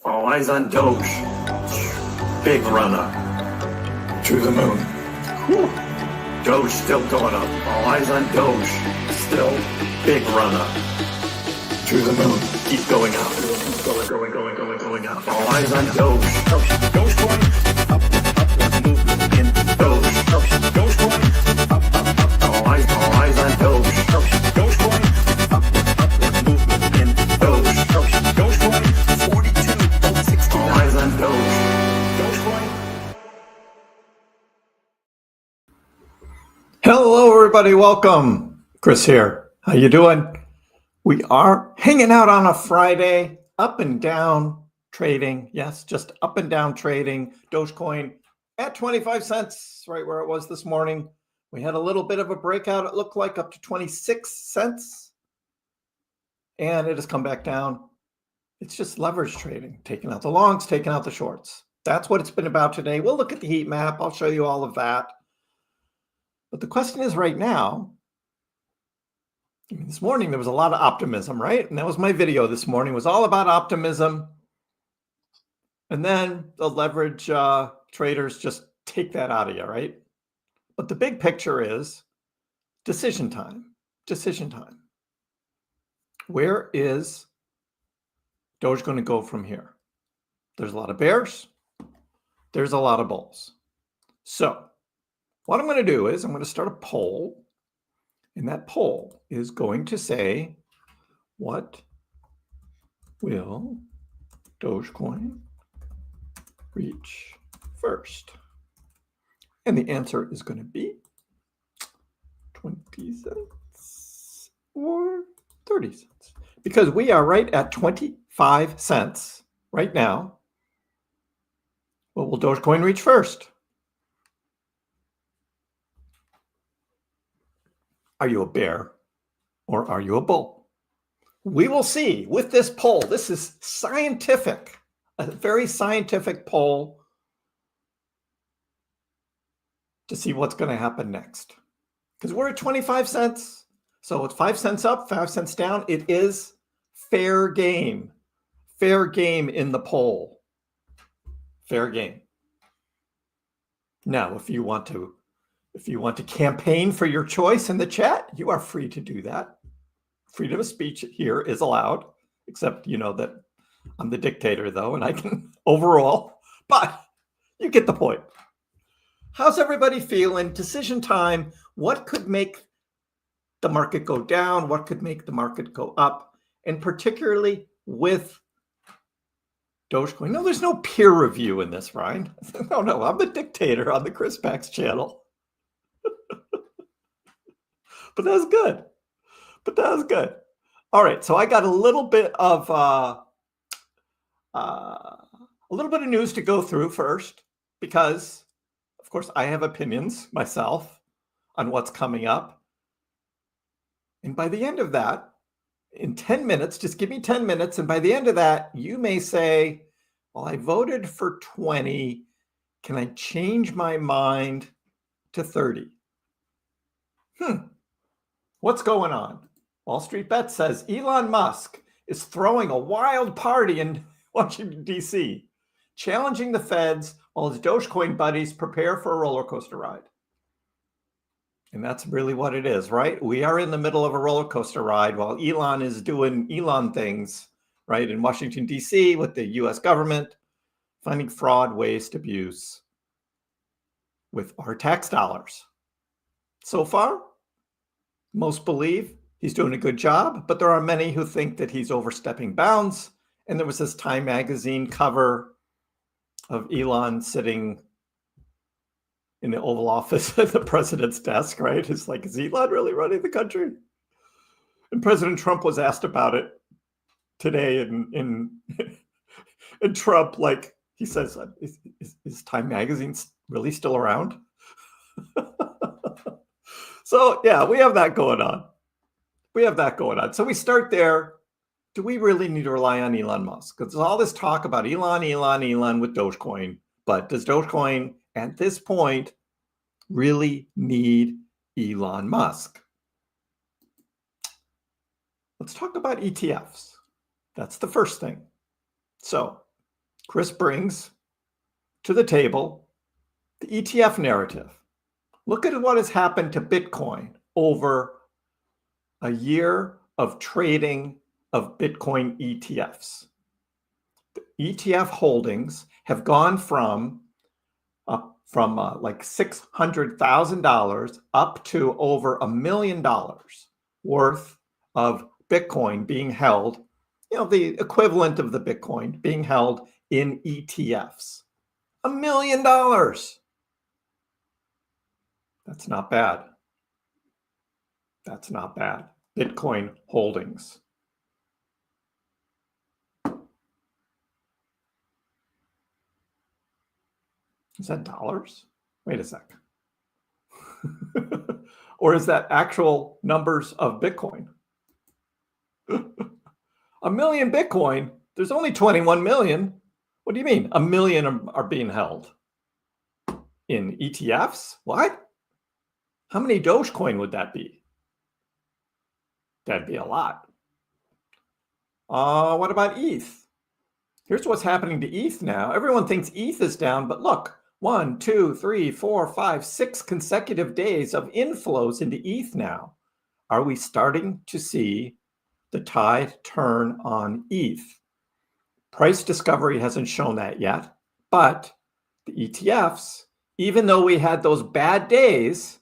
All eyes on Doge. Big runner. To the moon. Whew. Doge still going up. All eyes on Doge. Still big runner. To the moon. Keep going up. Going up. All eyes on Doge. Dogecoin. Up. Movement in Doge. Dogecoin. Up. All eyes on Doge. Dogecoin. Up. Movement in Doge. Dogecoin. 42.60. All eyes on Doge. Dogecoin. Hello, everybody. Welcome. Kriss here. How you doing? We are hanging out on a Friday, up and down trading. Yes, just up and down trading. Dogecoin at 25 cents, right where it was this morning. We had a little bit of a breakout. It looked like up to 26 cents. And it has come back down. It's just leverage trading, taking out the longs, taking out the shorts. That's what it's been about today. We'll look at the heat map. I'll show you all of that. But the question is right now, this morning there was a lot of optimism, right? And that was my video this morning, was all about optimism. And then the leverage traders just take that out of you, right? But the big picture is decision time, decision time. Where is Doge going to go from here? There's a lot of bears. There's a lot of bulls. So what I'm going to do is I'm going to start a poll. And that poll is going to say, what will Dogecoin reach first? And the answer is going to be 20 cents or 30 cents. Because we are right at 25 cents right now. What will Dogecoin reach first? Are you a bear or are you a bull? We will see with this poll. This is scientific, a very scientific poll to see what's going to happen next. Because we're at 25 cents. So it's 5 cents up, 5 cents down. It is fair game. Fair game in the poll. Fair game. Now, if you want to campaign for your choice in the chat, you are free to do that. Freedom of speech here is allowed, except you know that I'm the dictator, though, and I can overrule. But you get the point. How's everybody feeling? Decision time. What could make the market go down? What could make the market go up? And particularly with Dogecoin. No, there's no peer review in this, Ryan. No, I'm the dictator on the KrissPax channel. But that was good. All right, so I got a little bit of news to go through first, because, of course, I have opinions myself on what's coming up. And by the end of that, in 10 minutes, just give me 10 minutes, and by the end of that, you may say, well, I voted for 20. Can I change my mind to 30? What's going on? Wall Street Bet says Elon Musk is throwing a wild party in Washington, D.C., challenging the feds while his Dogecoin buddies prepare for a roller coaster ride. And that's really what it is, right? We are in the middle of a roller coaster ride while Elon is doing Elon things, right, in Washington, D.C. with the U.S. government, finding fraud, waste, abuse with our tax dollars. So far, most believe he's doing a good job, but there are many who think that he's overstepping bounds. And there was this Time magazine cover of Elon sitting in the Oval Office at the president's desk, right? It's like, is Elon really running the country? And President Trump was asked about it today, and Trump, like, he says, is Time magazine really still around? So, yeah, we have that going on. So we start there. Do we really need to rely on Elon Musk? Because there's all this talk about Elon with Dogecoin. But does Dogecoin, at this point, really need Elon Musk? Let's talk about ETFs. That's the first thing. So Kriss brings to the table the ETF narrative. Look at what has happened to Bitcoin over a year of trading of Bitcoin ETFs. The ETF holdings have gone from like $600,000 up to over $1 million worth of Bitcoin being held, the equivalent of the Bitcoin being held in ETFs. $1 million. That's not bad. That's not bad. Bitcoin holdings. Is that dollars? Wait a sec. Or is that actual numbers of Bitcoin? 1 million Bitcoin? There's only 21 million. What do you mean? 1 million are being held in ETFs? What? How many Dogecoin would that be? That'd be a lot. What about ETH? Here's what's happening to ETH now. Everyone thinks ETH is down, but look, 1, 2, 3, 4, 5, 6 consecutive days of inflows into ETH now. Are we starting to see the tide turn on ETH? Price discovery hasn't shown that yet, but the ETFs, even though we had those bad days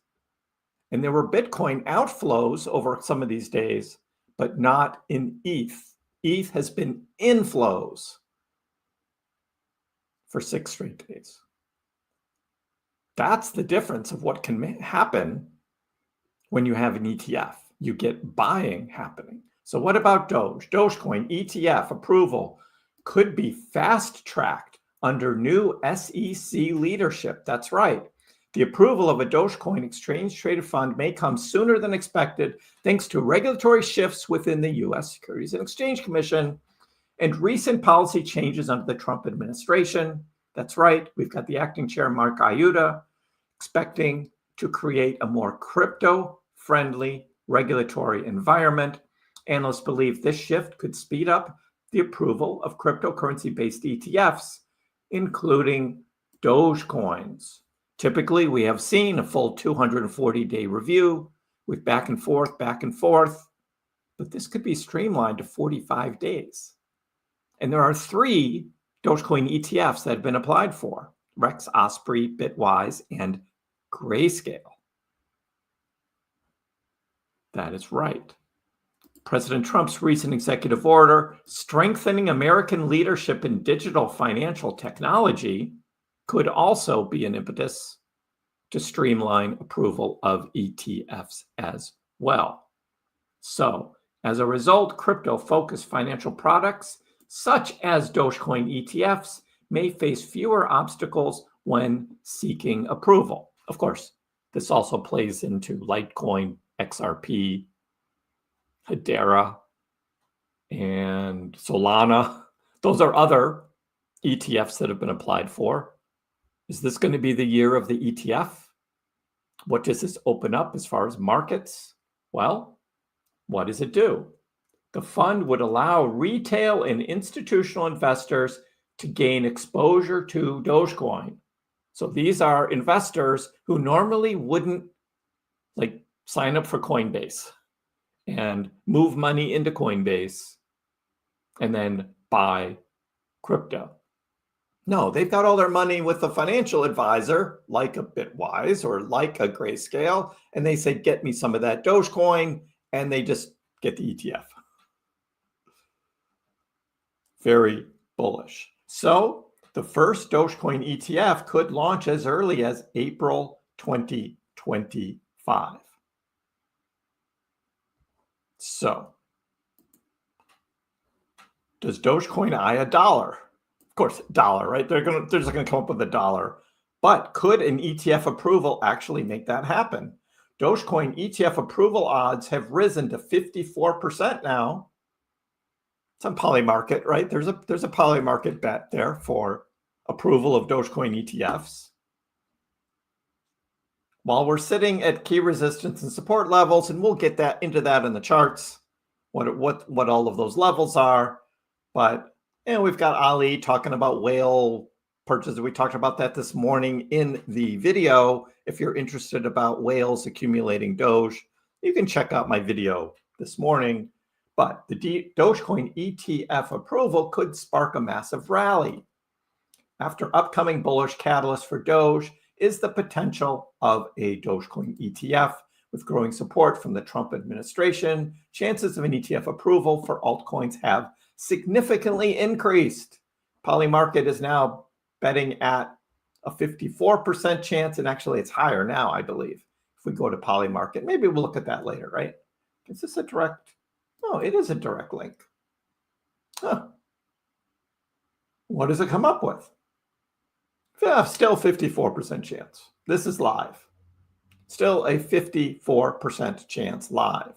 and there were Bitcoin outflows over some of these days, but not in ETH. ETH has been inflows for 6 straight days. That's the difference of what can happen when you have an ETF. You get buying happening. So what about Doge? Dogecoin ETF approval could be fast-tracked under new SEC leadership. That's right. The approval of a Dogecoin exchange-traded fund may come sooner than expected thanks to regulatory shifts within the U.S. Securities and Exchange Commission and recent policy changes under the Trump administration. That's right. We've got the acting chair, Mark Ayuda, expecting to create a more crypto-friendly regulatory environment. Analysts believe this shift could speed up the approval of cryptocurrency-based ETFs, including Dogecoins. Typically, we have seen a full 240-day review with back and forth, but this could be streamlined to 45 days. And there are 3 Dogecoin ETFs that have been applied for: Rex, Osprey, Bitwise, and Grayscale. That is right. President Trump's recent executive order strengthening American leadership in digital financial technology could also be an impetus to streamline approval of ETFs as well. So, as a result, crypto-focused financial products, such as Dogecoin ETFs, may face fewer obstacles when seeking approval. Of course, this also plays into Litecoin, XRP, Hedera, and Solana. Those are other ETFs that have been applied for. Is this going to be the year of the ETF? What does this open up as far as markets? Well, what does it do? The fund would allow retail and institutional investors to gain exposure to Dogecoin. So these are investors who normally wouldn't sign up for Coinbase and move money into Coinbase and then buy crypto. No, they've got all their money with a financial advisor like a Bitwise or like a Grayscale, and they say, get me some of that Dogecoin, and they just get the ETF. Very bullish. So the first Dogecoin ETF could launch as early as April 2025. So does Dogecoin eye $1? Of course, $1, right? They're just going to come up with $1. But could an ETF approval actually make that happen? Dogecoin ETF approval odds have risen to 54% now. It's on Polymarket, right? There's a Polymarket bet there for approval of Dogecoin ETFs. While we're sitting at key resistance and support levels, and we'll get into that in the charts, what all of those levels are. But And we've got Ali talking about whale purchases. We talked about that this morning in the video. If you're interested about whales accumulating Doge, you can check out my video this morning. But the Dogecoin ETF approval could spark a massive rally. After upcoming bullish catalyst for Doge is the potential of a Dogecoin ETF. With growing support from the Trump administration, chances of an ETF approval for altcoins have significantly increased. Polymarket is now betting at a 54% chance, and actually it's higher now, I believe. If we go to Polymarket, maybe we'll look at that later, right? Is this a direct? Oh, it is a direct link. Huh. What does it come up with? Yeah, still 54% chance. This is live. Still a 54% chance live.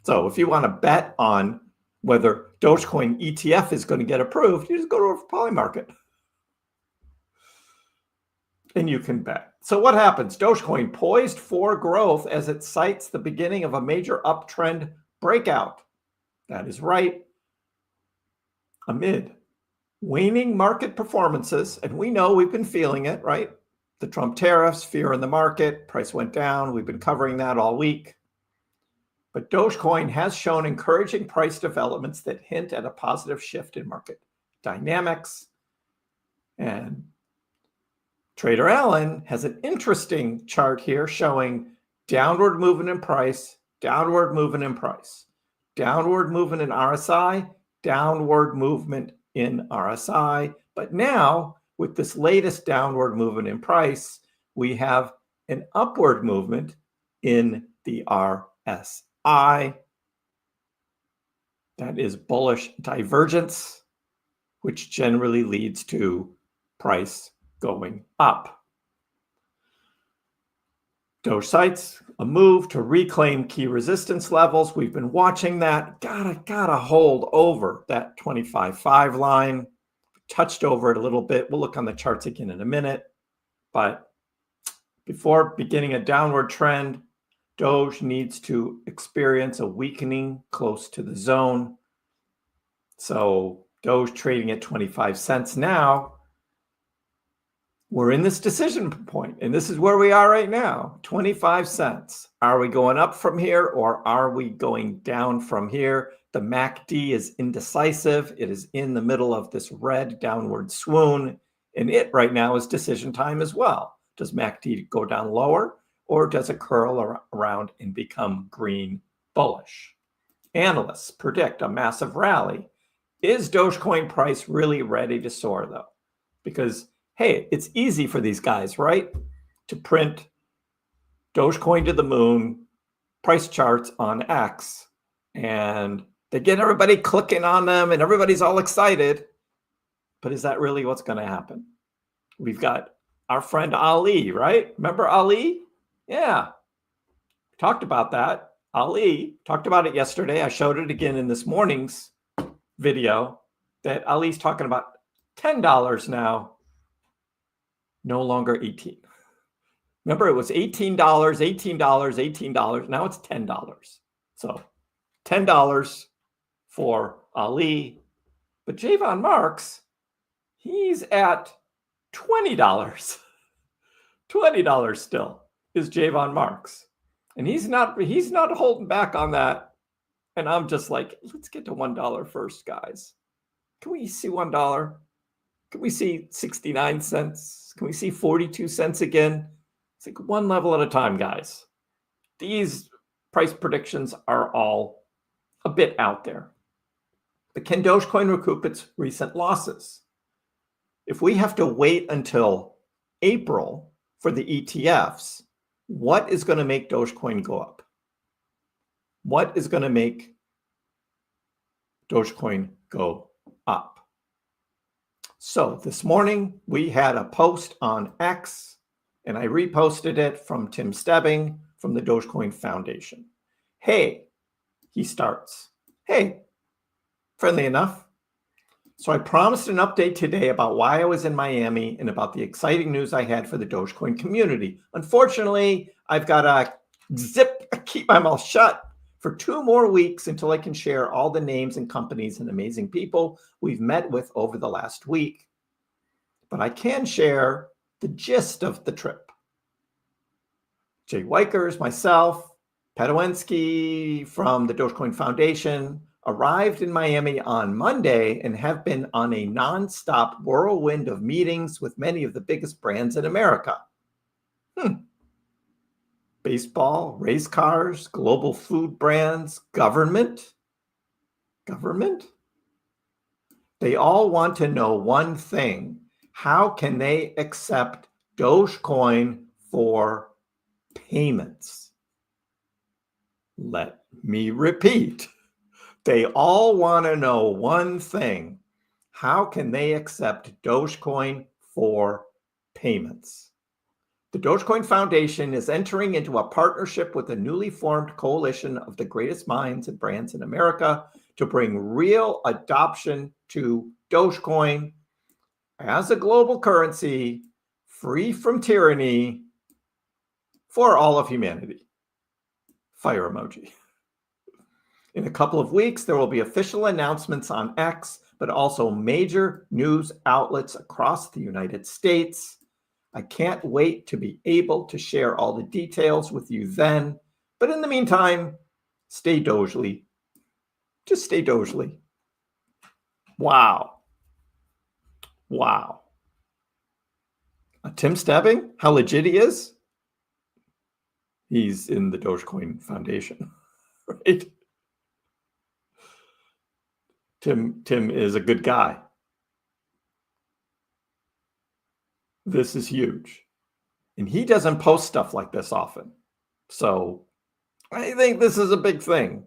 So if you want to bet on whether Dogecoin ETF is going to get approved, you just go to Polymarket. And you can bet. So what happens? Dogecoin poised for growth as it cites the beginning of a major uptrend breakout. That is right. Amid waning market performances, and we know we've been feeling it, right? The Trump tariffs, fear in the market, price went down. We've been covering that all week. But Dogecoin has shown encouraging price developments that hint at a positive shift in market dynamics. And Trader Allen has an interesting chart here showing downward movement in price, downward movement in price, downward movement in RSI, downward movement in RSI. But now, with this latest downward movement in price, we have an upward movement in the RSI. That is bullish divergence, which generally leads to price going up. Doge cites a move to reclaim key resistance levels. We've been watching that. Gotta hold over that 25.5 line. Touched over it a little bit. We'll look on the charts again in a minute. But before beginning a downward trend, Doge needs to experience a weakening close to the zone. So Doge trading at 25 cents now. We're in this decision point, and this is where we are right now, 25 cents. Are we going up from here, or are we going down from here? The MACD is indecisive. It is in the middle of this red downward swoon, and it right now is decision time as well. Does MACD go down lower, or does it curl around and become green bullish? Analysts predict a massive rally. Is Dogecoin price really ready to soar, though? Because hey, it's easy for these guys, right? To print Dogecoin to the moon, price charts on X, and they get everybody clicking on them and everybody's all excited. But is that really what's going to happen? We've got our friend Ali, right? Remember Ali? Yeah. Talked about that. Ali talked about it yesterday. I showed it again in this morning's video that Ali's talking about $10 now. No longer 18. Remember, it was $18, $18, $18. Now it's $10. So $10 for Ali. But Javon Marks, he's at $20. $20 still is Javon Marks. And he's not holding back on that. And I'm just like, let's get to $1 first, guys. Can we see $1? Can we see 69 cents? Can we see 42 cents again? It's like one level at a time, guys. These price predictions are all a bit out there. But can Dogecoin recoup its recent losses? If we have to wait until April for the ETFs, what is going to make Dogecoin go up? What is going to make Dogecoin go up? So this morning we had a post on X, and I reposted it from Tim Stebbing from the Dogecoin Foundation. Hey, he starts. Hey, friendly enough. So I promised an update today about why I was in Miami and about the exciting news I had for the Dogecoin community. Unfortunately, I've got to keep my mouth shut for 2 more weeks until I can share all the names and companies and amazing people we've met with over the last week. But I can share the gist of the trip. Jay Wikers, myself, Pedowensky from the Dogecoin Foundation arrived in Miami on Monday and have been on a nonstop whirlwind of meetings with many of the biggest brands in America. Baseball, race cars, global food brands, government. They all want to know one thing. How can they accept Dogecoin for payments? Let me repeat. They all want to know one thing. How can they accept Dogecoin for payments? The Dogecoin Foundation is entering into a partnership with a newly formed coalition of the greatest minds and brands in America to bring real adoption to Dogecoin as a global currency, free from tyranny, for all of humanity. Fire emoji. In a couple of weeks, there will be official announcements on X, but also major news outlets across the United States. I can't wait to be able to share all the details with you then. But in the meantime, stay Dogely. Just stay Dogely. Wow. Tim Stebbing, how legit he is? He's in the Dogecoin Foundation, right? Tim is a good guy. This is huge. And he doesn't post stuff like this often. So I think this is a big thing.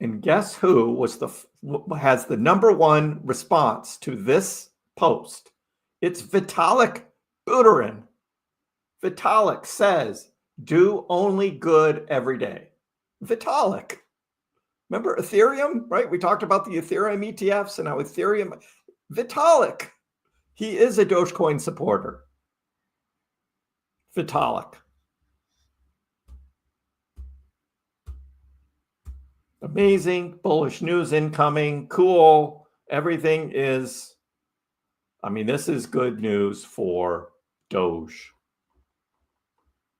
And guess who has the #1 response to this post? It's Vitalik Buterin. Vitalik says, do only good every day. Vitalik. Remember Ethereum, right? We talked about the Ethereum ETFs and how Ethereum... Vitalik. He is a Dogecoin supporter. Vitalik. Amazing, bullish news incoming, cool. Everything is, this is good news for Doge.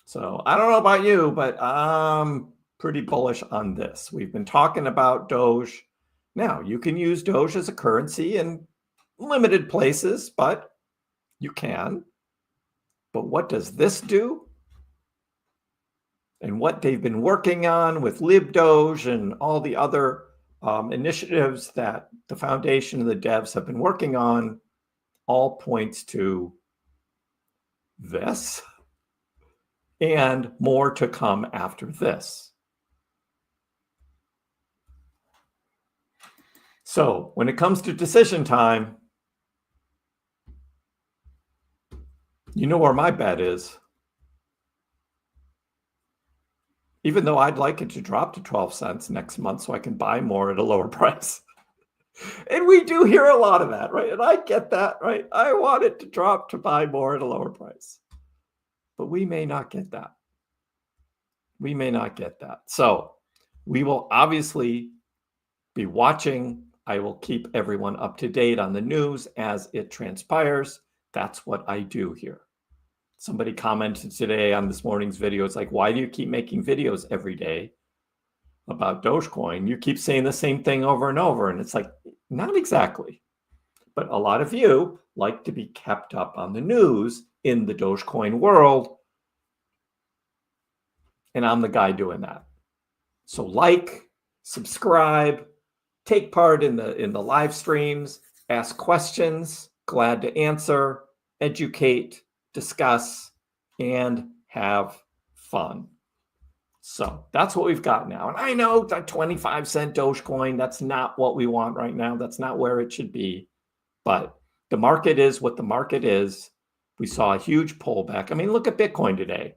So I don't know about you, but I'm pretty bullish on this. We've been talking about Doge. Now, you can use Doge as a currency in limited places, but you can. But what does this do? And what they've been working on with LibDoge and all the other initiatives that the foundation and the devs have been working on all points to this and more to come after this. So when it comes to decision time, you know where my bet is. Even though I'd like it to drop to 12 cents next month so I can buy more at a lower price. And we do hear a lot of that, right? And I get that, right? I want it to drop to buy more at a lower price. But we may not get that. We may not get that. So we will obviously be watching. I will keep everyone up to date on the news as it transpires. That's what I do here. Somebody commented today on this morning's video. It's like, why do you keep making videos every day about Dogecoin? You keep saying the same thing over and over. And it's like, not exactly. But a lot of you like to be kept up on the news in the Dogecoin world. And I'm the guy doing that. So like, subscribe, take part in the live streams, ask questions, glad to answer, educate, discuss, and have fun. So that's what we've got now. And I know that 25-cent Dogecoin, that's not what we want right now. That's not where it should be. But the market is what the market is. We saw a huge pullback. Look at Bitcoin today.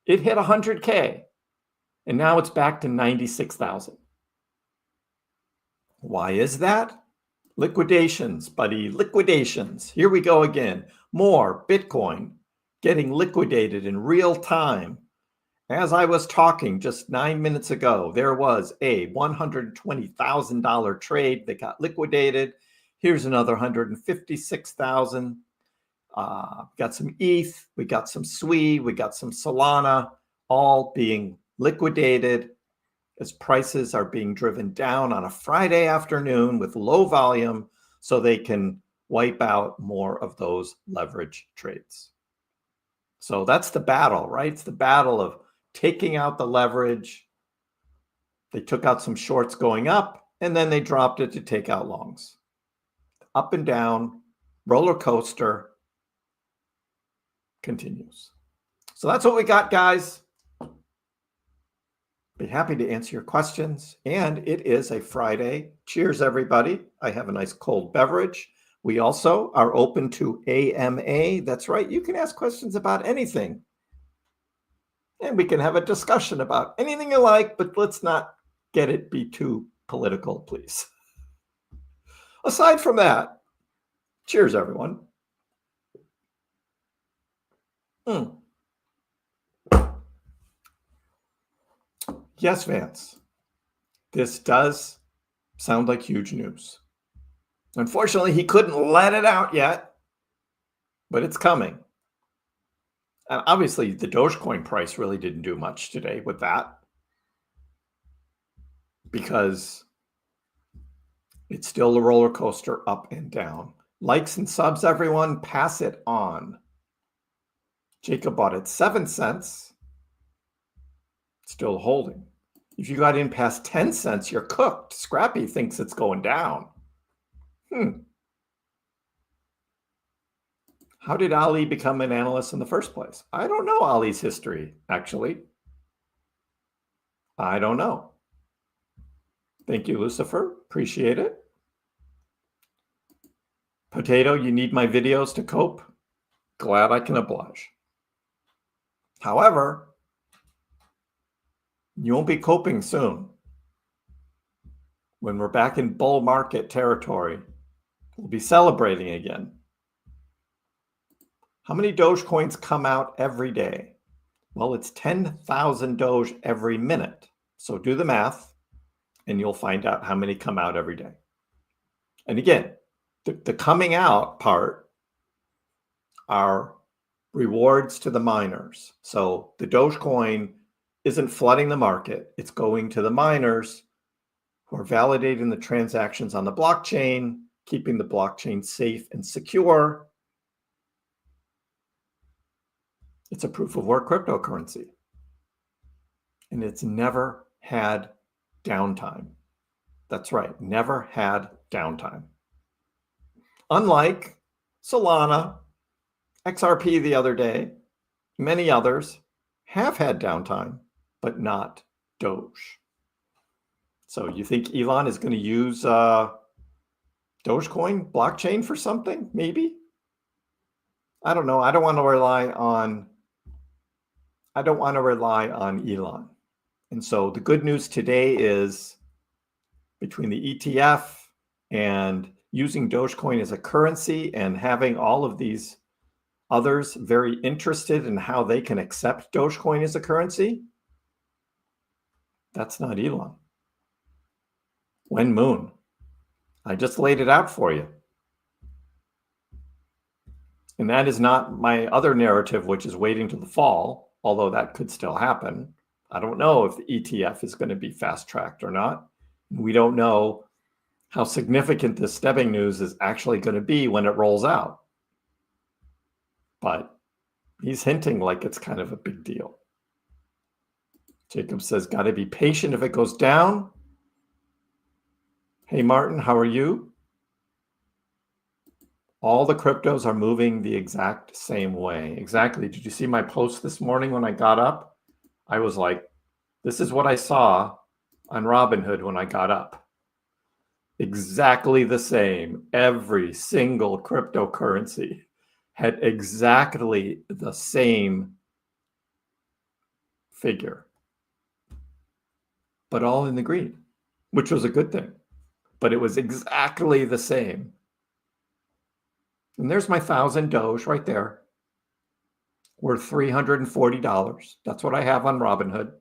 It hit 100K, and now it's back to 96,000. Why is that? Liquidations, buddy, liquidations. Here we go again. More Bitcoin getting liquidated in real time As I was talking just 9 minutes ago, there was a $120,000 trade that got liquidated. Here's another 156,000. Got some ETH, we got some SWI, we got some Solana, all being liquidated as prices are being driven down on a Friday afternoon with low volume so they can wipe out more of those leverage trades. So that's the battle, right? It's the battle of taking out the leverage. They took out some shorts going up, and then they dropped it to take out longs. Up and down, roller coaster continues. So that's what we got, guys. Be happy to answer your questions. And it is a Friday. Cheers, everybody. I have a nice cold beverage. We also are open to AMA. That's right. You can ask questions about anything. And we can have a discussion about anything you like, but let's not get it be too political, please. Aside from that, cheers, everyone. Yes, Vance, this does sound like huge news. Unfortunately, he couldn't let it out yet, but it's coming. And obviously, the Dogecoin price really didn't do much today with that because it's still a roller coaster up and down. Likes and subs, everyone. Pass it on. Jacob bought it 7 cents. Still holding. If you got in past 10 cents, you're cooked. Scrappy thinks it's going down. How did Ali become an analyst in the first place? I don't know Ali's history, actually. I don't know. Thank you, Lucifer. Appreciate it. Potato, you need my videos to cope? Glad I can oblige. However, you won't be coping soon. When we're back in bull market territory, we'll be celebrating again. How many Doge coins come out every day? Well, it's 10,000 Doge every minute. So do the math, and you'll find out how many come out every day. And again, the coming out part are rewards to the miners. So the Dogecoin isn't flooding the market. It's going to the miners who are validating the transactions on the blockchain, keeping the blockchain safe and secure. It's a proof of work cryptocurrency. And it's never had downtime. That's right, never had downtime. Unlike Solana, XRP the other day, many others have had downtime, but not Doge. So you think Elon is going to use Dogecoin blockchain for something? Maybe. I don't know. I don't want to rely on Elon. And so the good news today is between the ETF and using Dogecoin as a currency and having all of these others very interested in how they can accept Dogecoin as a currency, that's not Elon. When Moon. I just laid it out for you. And that is not my other narrative, which is waiting till the fall, although that could still happen. I don't know if the ETF is going to be fast-tracked or not. We don't know how significant this stebbing news is actually going to be when it rolls out. But he's hinting like it's kind of a big deal. Jacob says, got to be patient if it goes down. Hey, Martin, how are you? All the cryptos are moving the exact same way. Exactly. Did you see my post this morning when I got up? I was like, this is what I saw on Robinhood when I got up. Exactly the same. Every single cryptocurrency had exactly the same figure, but all in the green, which was a good thing. But it was exactly the same. And there's my 1,000 Doge right there. worth $340. That's what I have on Robinhood.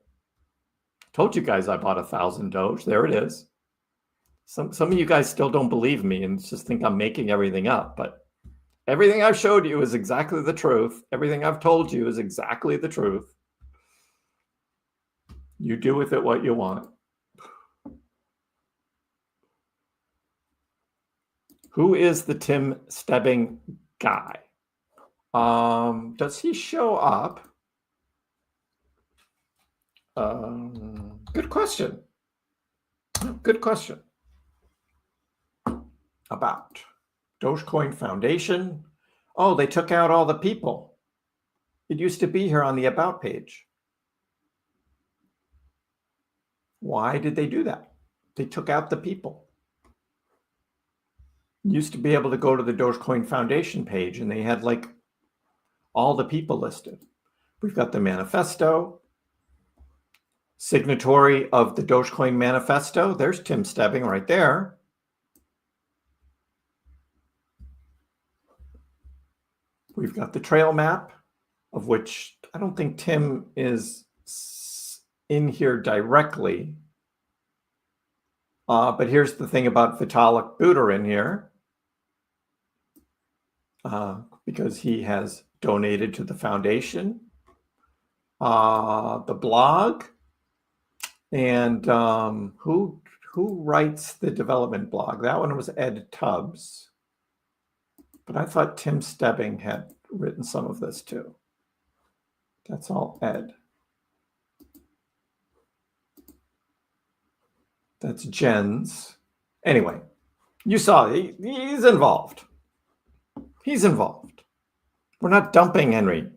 Told you guys I bought 1,000 Doge. There it is. Some of you guys still don't believe me and just think I'm making everything up, but everything I've showed you is exactly the truth. Everything I've told you is exactly the truth. You do with it what you want. Who is the Tim Stebbing guy? Does he show up? Good question. Good question. About Dogecoin Foundation. Oh, they took out all the people. It used to be here on the About page. Why did they do that? They took out the people. You used to be able to go to the Dogecoin Foundation page and they had like all the people listed. We've got the manifesto. Signatory of the Dogecoin manifesto. There's Tim Stebbing right there. We've got the trail map, of which I don't think Tim is in here directly. But here's the thing about Vitalik Buterin here, because he has donated to the foundation, the blog, and who writes the development blog? That one was Ed Tubbs. But I thought Tim Stebbing had written some of this too. That's all Ed. That's Jen's. Anyway, you saw he's involved. He's involved. We're not dumping Henry.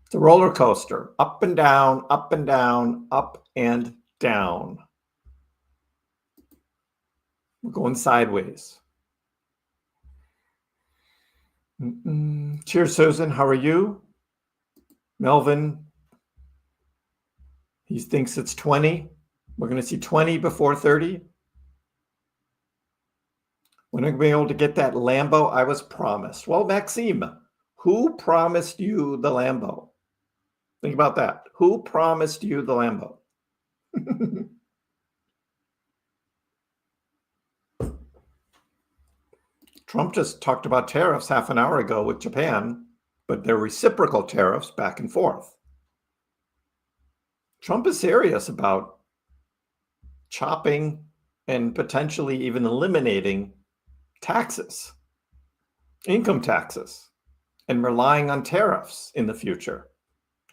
It's a roller coaster. Up and down, up and down, up and down. We're going sideways. Cheers, Susan. How are you? Melvin. He thinks it's 20. We're going to see 20 before 30. When are we going to be able to get that Lambo I was promised? Well, Maxime, who promised you the Lambo? Think about that. Who promised you the Lambo? Trump just talked about tariffs half an hour ago with Japan, but they're reciprocal tariffs back and forth. Trump is serious about chopping and potentially even eliminating taxes, income taxes, and relying on tariffs in the future.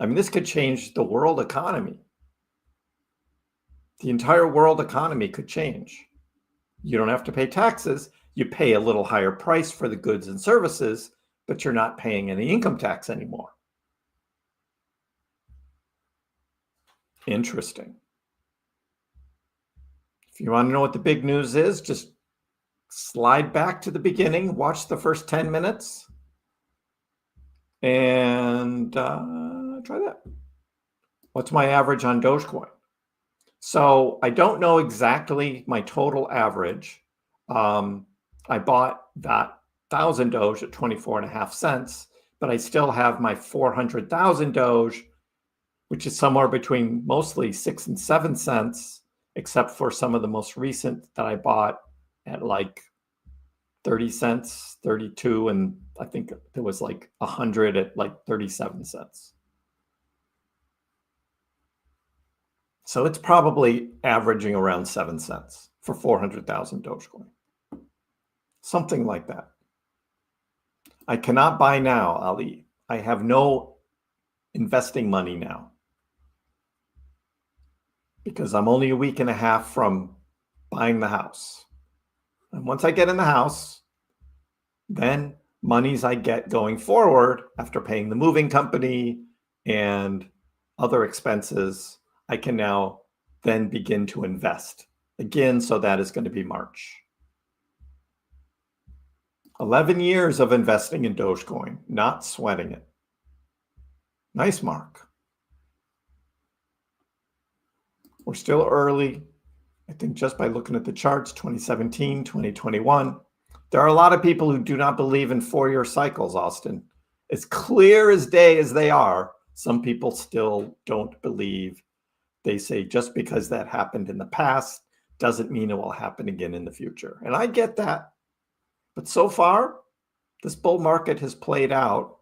I mean, this could change the world economy. The entire world economy could change. You don't have to pay taxes. You pay a little higher price for the goods and services, but you're not paying any income tax anymore. Interesting. If you want to know what the big news is, just slide back to the beginning, watch the first 10 minutes, and try that. What's my average on Dogecoin? So I don't know exactly my total average. I bought that 1,000 Doge at 24.5 cents, but I still have my 400,000 Doge, which is somewhere between mostly 6 and 7 cents, except for some of the most recent that I bought at like 30 cents, 32, and I think there was like 100 at like 37 cents. So it's probably averaging around 7 cents for 400,000 Dogecoin. Something like that. I cannot buy now, Ali. I have no investing money now because I'm only a week and a half from buying the house. And once I get in the house, then monies I get going forward after paying the moving company and other expenses, I can now then begin to invest again. So that is going to be March. 11 years of investing in Dogecoin, not sweating it. Nice, Mark. We're still early. I think just by looking at the charts, 2017, 2021. There are a lot of people who do not believe in 4-year cycles, Austin. as clear as day as they are, some people still don't believe. They say just because that happened in the past doesn't mean it will happen again in the future. And I get that. But so far, this bull market has played out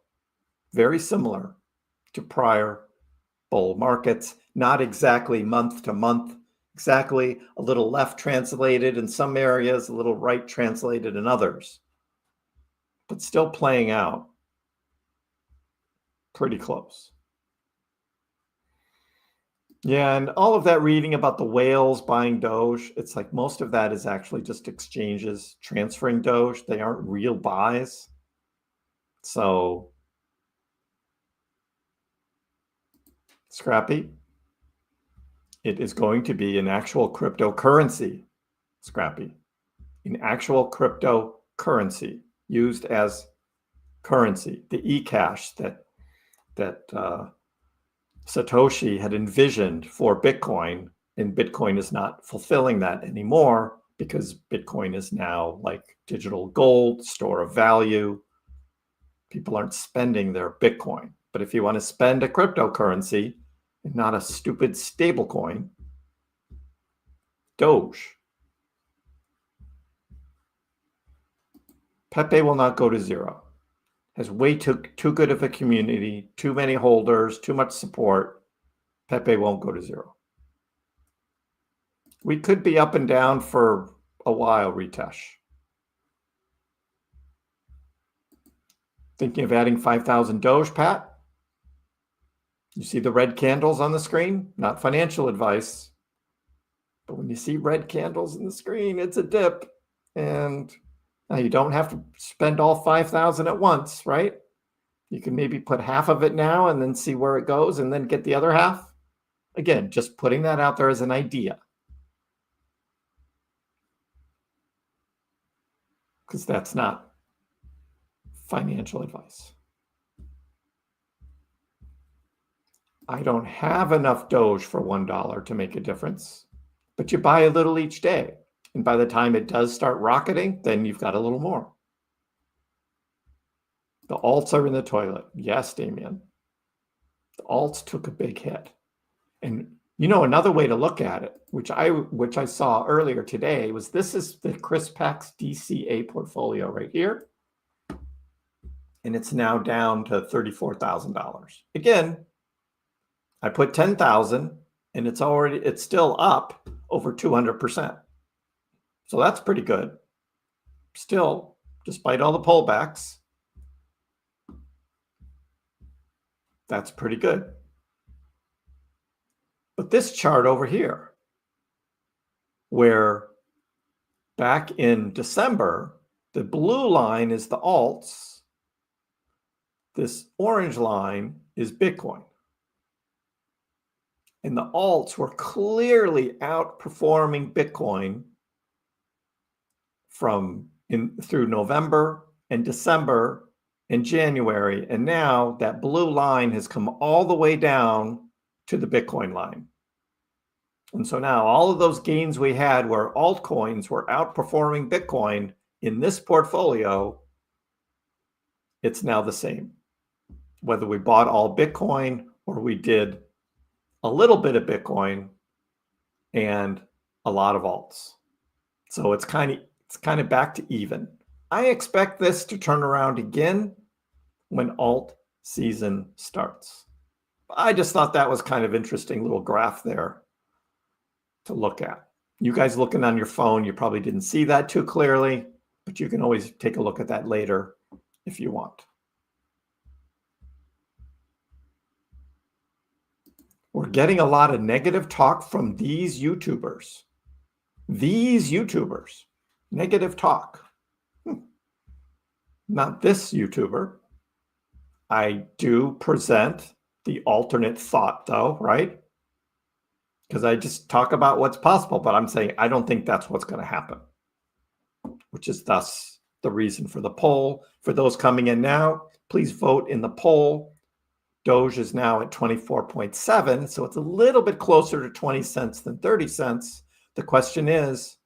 very similar to prior bull markets, not exactly month to month, exactly a little left translated in some areas, a little right translated in others, but still playing out pretty close. Yeah, and all of that reading about the whales buying Doge, it's like most of that is actually just exchanges transferring Doge. They aren't real buys. So, Scrappy, it is going to be an actual cryptocurrency, Scrappy, an actual cryptocurrency used as currency, the e-cash that Satoshi had envisioned for Bitcoin, and Bitcoin is not fulfilling that anymore because Bitcoin is now like digital gold, store of value. People aren't spending their Bitcoin. But if you want to spend a cryptocurrency and not a stupid stable coin, Doge. Pepe will not go to zero. Has way too good of a community, too many holders, too much support. Pepe won't go to zero. We could be up and down for a while, Ritesh. Thinking of adding 5,000 Doge, Pat? You see the red candles on the screen? Not financial advice. But when you see red candles in the screen, it's a dip. And now you don't have to spend all 5,000 at once, right? You can maybe put half of it now and then see where it goes and then get the other half. Again, just putting that out there as an idea. Because that's not financial advice. I don't have enough Doge for $1 to make a difference, but you buy a little each day. And by the time it does start rocketing, then you've got a little more. The alts are in the toilet. Yes, Damien. The alts took a big hit. And you know, another way to look at it, which I saw earlier today, was this is the KrissPax DCA portfolio right here. And it's now down to $34,000. Again, I put 10,000 and it's still up over 200%. So that's pretty good. Still, despite all the pullbacks, that's pretty good. But this chart over here, where back in December, the blue line is the alts, this orange line is Bitcoin. And the alts were clearly outperforming Bitcoin through November and December and January. And now that blue line has come all the way down to the Bitcoin line. And so now all of those gains we had where altcoins were outperforming Bitcoin in this portfolio, it's now the same. Whether we bought all Bitcoin or we did a little bit of Bitcoin and a lot of alts. So it's kind of back to even. I expect this to turn around again when alt season starts. I just thought that was kind of interesting little graph there to look at. You guys looking on your phone, you probably didn't see that too clearly, but you can always take a look at that later if you want. We're getting a lot of negative talk from these YouTubers. These YouTubers, negative talk. Not this YouTuber. I do present the alternate thought though, right? Because I just talk about what's possible, but I'm saying I don't think that's what's going to happen, which is thus the reason for the poll. For those coming in now, please vote in the poll. Doge is now at 24.7, so it's a little bit closer to 20 cents than 30 cents. The question is,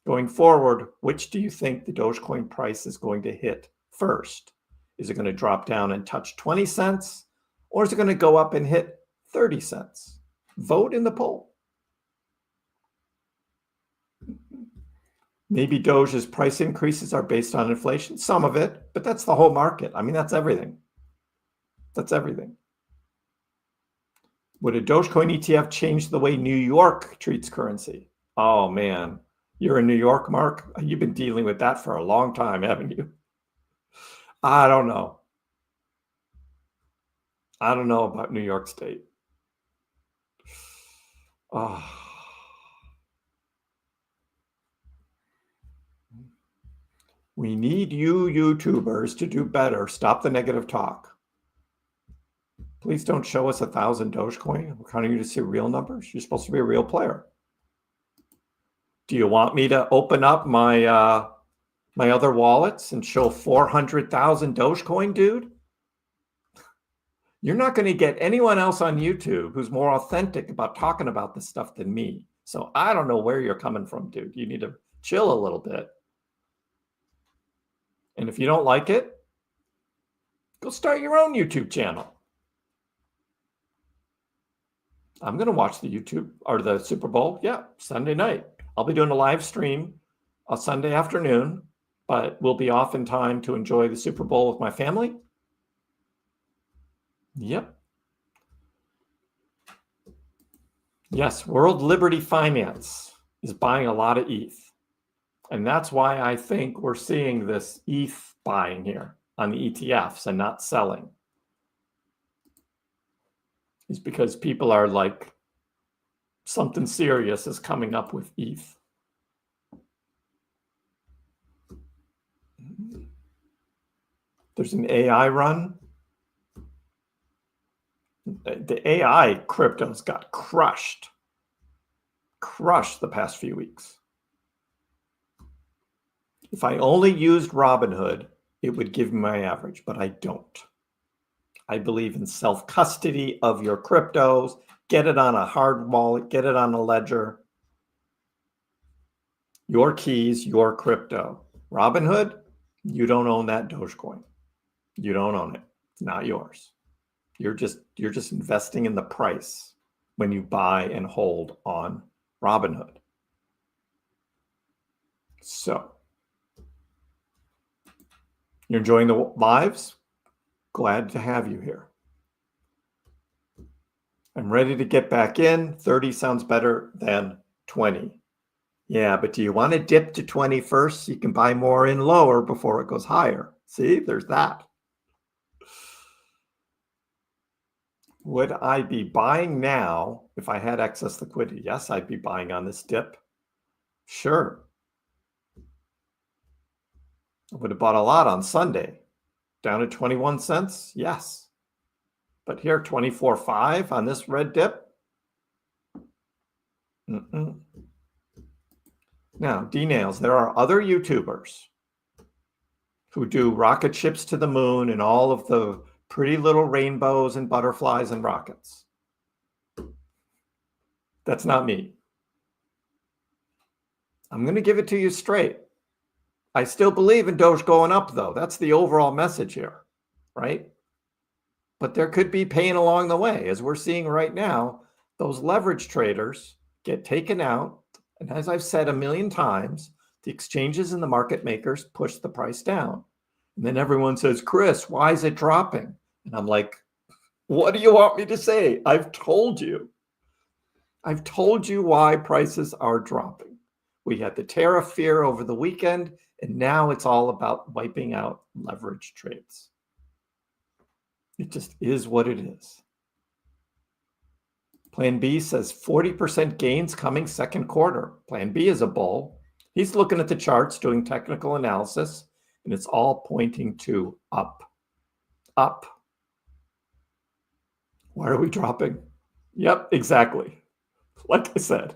going forward, which do you think the Dogecoin price is going to hit first? Is it going to drop down and touch 20 cents? Or is it going to go up and hit 30 cents? Vote in the poll. Maybe Doge's price increases are based on inflation. Some of it, but that's the whole market. I mean, that's everything. That's everything. Would a Dogecoin ETF change the way New York treats currency? Oh, man. You're in New York, Mark? You've been dealing with that for a long time, haven't you? I don't know. I don't know about New York State. Oh. We need you YouTubers to do better. Stop the negative talk. Please don't show us 1,000 Dogecoin. We're counting you to see real numbers. You're supposed to be a real player. Do you want me to open up my my other wallets and show 400,000 Dogecoin, dude? You're not going to get anyone else on YouTube who's more authentic about talking about this stuff than me. So I don't know where you're coming from, dude. You need to chill a little bit. And if you don't like it, go start your own YouTube channel. I'm going to watch the YouTube or the Super Bowl. Yeah, Sunday night. I'll be doing a live stream on Sunday afternoon, but we'll be off in time to enjoy the Super Bowl with my family. Yep. Yes, World Liberty Finance is buying a lot of ETH. And that's why I think we're seeing this ETH buying here on the ETFs and not selling. Is because people are like, something serious is coming up with ETH. There's an AI run. The AI cryptos got crushed the past few weeks. If I only used Robinhood, it would give me my average, but I don't. I believe in self-custody of your cryptos. Get it on a hard wallet, get it on a ledger. Your keys, your crypto. Robinhood, you don't own that Dogecoin. You don't own it. It's not yours. You're just investing in the price when you buy and hold on Robinhood. So, you're enjoying the lives? Glad to have you here. I'm ready to get back in. 30 sounds better than 20. Yeah, but do you want to dip to 20 first so you can buy more in lower before it goes higher? See, there's that. Would I be buying now if I had excess liquidity? Yes, I'd be buying on this dip. Sure. I would have bought a lot on Sunday. Down to 21 cents? Yes. But here, 24.5 on this red dip? Now, D-Nails, there are other YouTubers who do rocket ships to the moon and all of the pretty little rainbows and butterflies and rockets. That's not me. I'm going to give it to you straight. I still believe in Doge going up, though. That's the overall message here, right? But there could be pain along the way. As we're seeing right now, those leverage traders get taken out. And as I've said a million times, the exchanges and the market makers push the price down. And then everyone says, Kriss, why is it dropping? And I'm like, what do you want me to say? I've told you. I've told you why prices are dropping. We had the tariff fear over the weekend, and now it's all about wiping out leverage trades. It just is what it is. Plan B says 40% gains coming second quarter. Plan B is a bull. He's looking at the charts, doing technical analysis, and it's all pointing to up. Up. Why are we dropping? Yep, exactly. Like I said.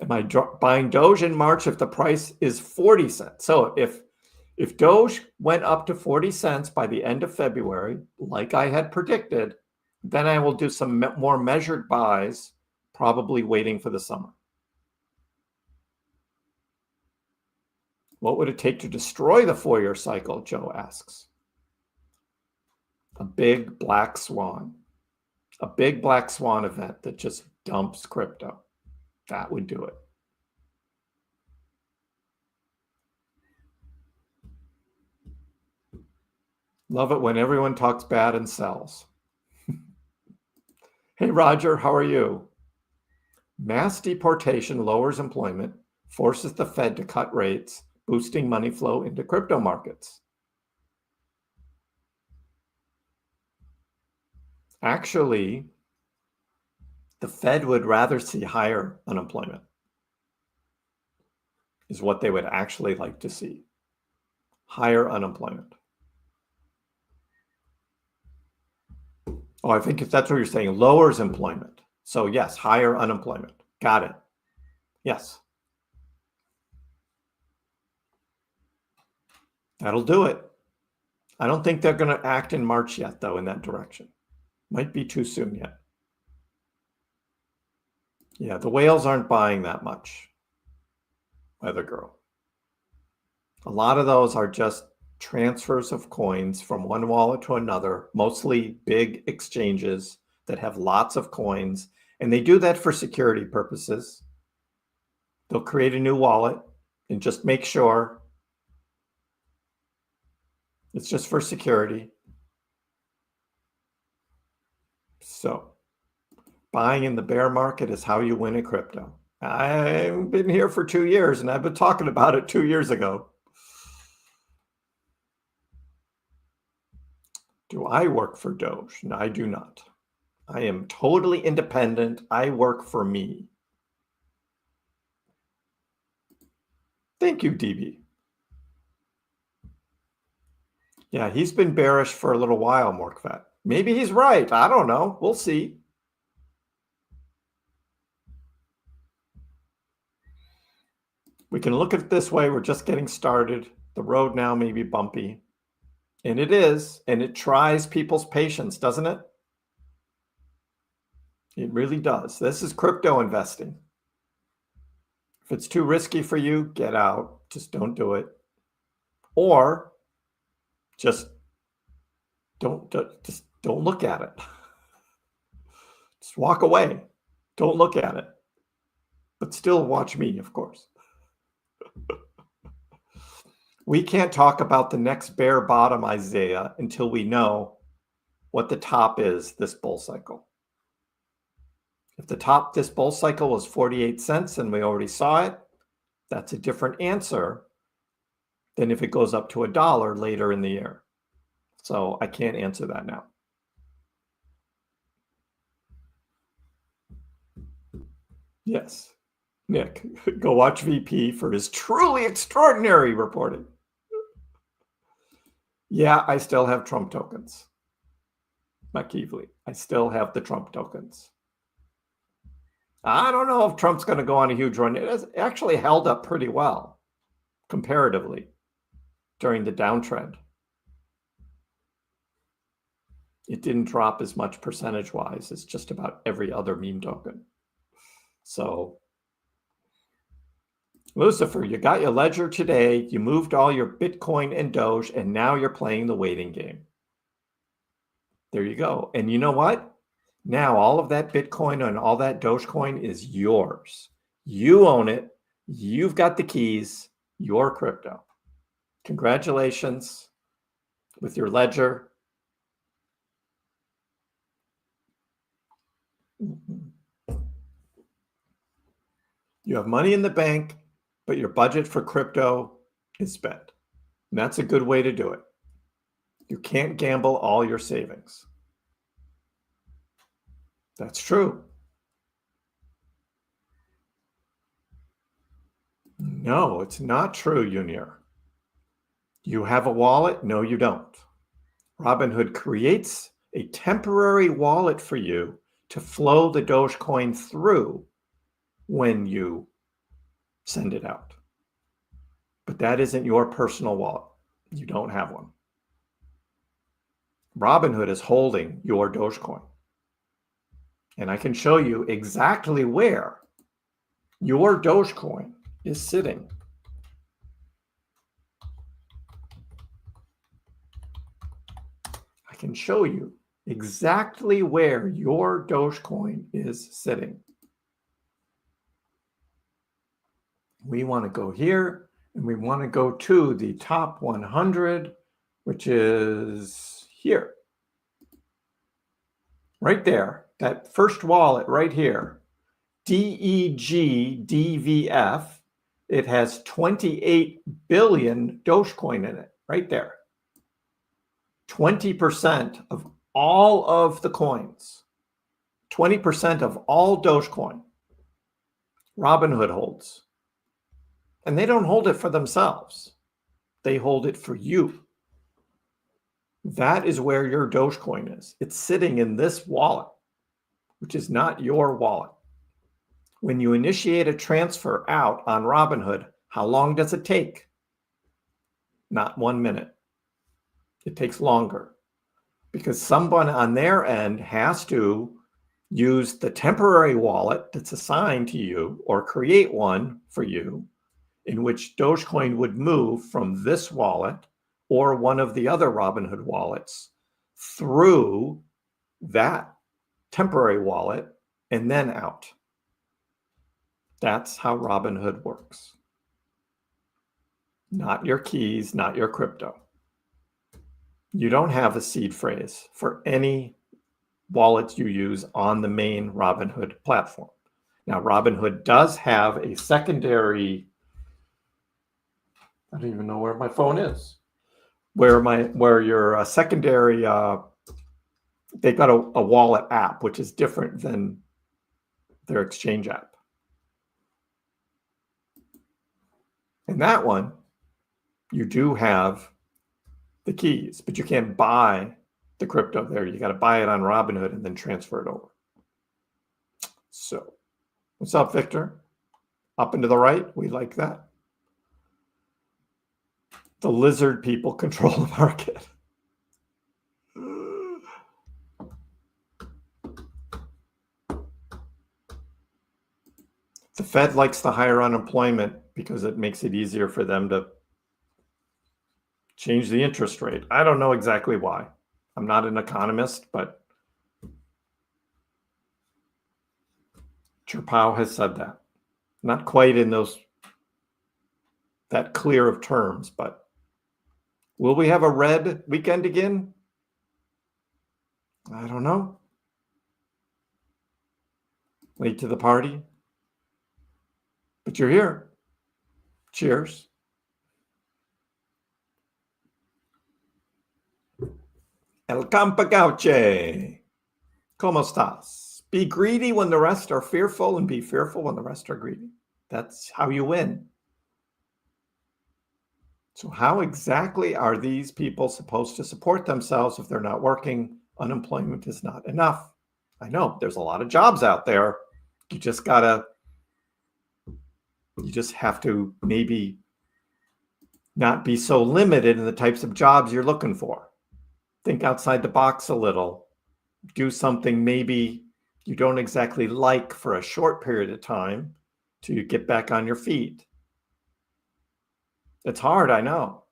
Am I buying Doge in March if the price is 40 cents? So if Doge went up to 40 cents by the end of February, like I had predicted, then I will do some more measured buys, probably waiting for the summer. What would it take to destroy the four-year cycle, Joe asks. A big black swan. A big black swan event that just dumps crypto. That would do it. Love it when everyone talks bad and sells. Hey, Roger, how are you? Mass deportation lowers employment, forces the Fed to cut rates, boosting money flow into crypto markets. Actually, the Fed would rather see higher unemployment, is what they would actually like to see. Higher unemployment. Oh, I think if that's what you're saying, lowers employment. So yes, higher unemployment. Got it. Yes. That'll do it. I don't think they're going to act in March yet, though, in that direction. Might be too soon yet. Yeah, the whales aren't buying that much. Weather girl. A lot of those are just transfers of coins from one wallet to another, mostly big exchanges that have lots of coins. And they do that for security purposes. They'll create a new wallet and just make sure it's just for security. So buying in the bear market is how you win in crypto. I've been here for 2 years and I've been talking about it 2 years ago. Do I work for Doge? No, I do not. I am totally independent. I work for me. Thank you, DB. Yeah, he's been bearish for a little while, Morkvat. Maybe he's right. I don't know. We'll see. We can look at it this way. We're just getting started. The road now may be bumpy. And it is. And it tries people's patience, doesn't it? It really does. This is crypto investing. If it's too risky for you, get out. Just don't do it. Or just don't look at it. Just walk away. Don't look at it. But still watch me, of course. We can't talk about the next bear bottom, Isaiah, until we know what the top is this bull cycle. If the top this bull cycle was 48 cents and we already saw it, that's a different answer than if it goes up to $1 later in the year. So I can't answer that now. Yes, Nick, go watch VP for his truly extraordinary reporting. Yeah, I still have Trump tokens. McKeevely, I still have the Trump tokens. I don't know if Trump's going to go on a huge run. It has actually held up pretty well, comparatively, during the downtrend. It didn't drop as much percentage-wise as just about every other meme token. So, Lucifer, you got your ledger today. You moved all your Bitcoin and Doge, and now you're playing the waiting game. There you go. And you know what? Now all of that Bitcoin and all that Dogecoin is yours. You own it. You've got the keys. Your crypto. Congratulations with your ledger. You have money in the bank, but your budget for crypto is spent. And that's a good way to do it. You can't gamble all your savings. That's true. No, it's not true, Unir. You have a wallet? No, you don't. Robinhood creates a temporary wallet for you to flow the Dogecoin through when you send it out. But that isn't your personal wallet. You don't have one. Robinhood is holding your Dogecoin. And I can show you exactly where your Dogecoin is sitting. can show you exactly where your Dogecoin is sitting. We want to go here, and we want to go to the top 100, which is here. Right there, that first wallet right here, DEGDVF, it has 28 billion Dogecoin in it, right there. 20% of all of the coins, 20% of all Dogecoin, Robinhood holds. And they don't hold it for themselves. They hold it for you. That is where your Dogecoin is. It's sitting in this wallet, which is not your wallet. When you initiate a transfer out on Robinhood, how long does it take? Not 1 minute. It takes longer because someone on their end has to use the temporary wallet that's assigned to you or create one for you in which Dogecoin would move from this wallet or one of the other Robinhood wallets through that temporary wallet and then out. That's how Robinhood works. Not your keys, not your crypto. You don't have a seed phrase for any wallet you use on the main Robinhood platform. Now, Robinhood does have a secondary, I don't even know where my phone is, where your secondary, they've got a wallet app, which is different than their exchange app. In that one, you do have the keys, but you can't buy the crypto there. You got to buy it on Robinhood and then transfer it over. So, what's up, Victor? Up and to the right, we like that. The lizard people control the market. The Fed likes the higher unemployment because it makes it easier for them to change the interest rate. I don't know exactly why. I'm not an economist, but Chair has said that. Not quite in that clear of terms, but will we have a red weekend again? I don't know. Late to the party. But you're here. Cheers. El Campagauche. ¿Cómo estás? Be greedy when the rest are fearful and be fearful when the rest are greedy. That's how you win. So how exactly are these people supposed to support themselves if they're not working? Unemployment is not enough. I know there's a lot of jobs out there. You just have to maybe not be so limited in the types of jobs you're looking for. Think outside the box a little. Do something maybe you don't exactly like for a short period of time to get back on your feet. It's hard, I know.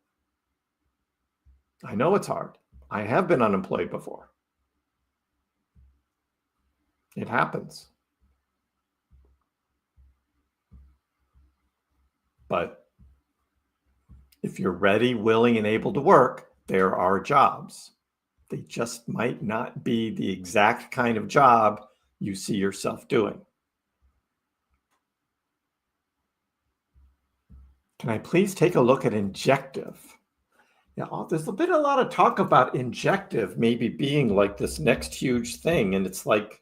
I know it's hard. I have been unemployed before. It happens. But if you're ready, willing, and able to work, there are jobs. They just might not be the exact kind of job you see yourself doing. Can I please take a look at Injective? Yeah, there's been a lot of talk about Injective maybe being like this next huge thing. And it's like,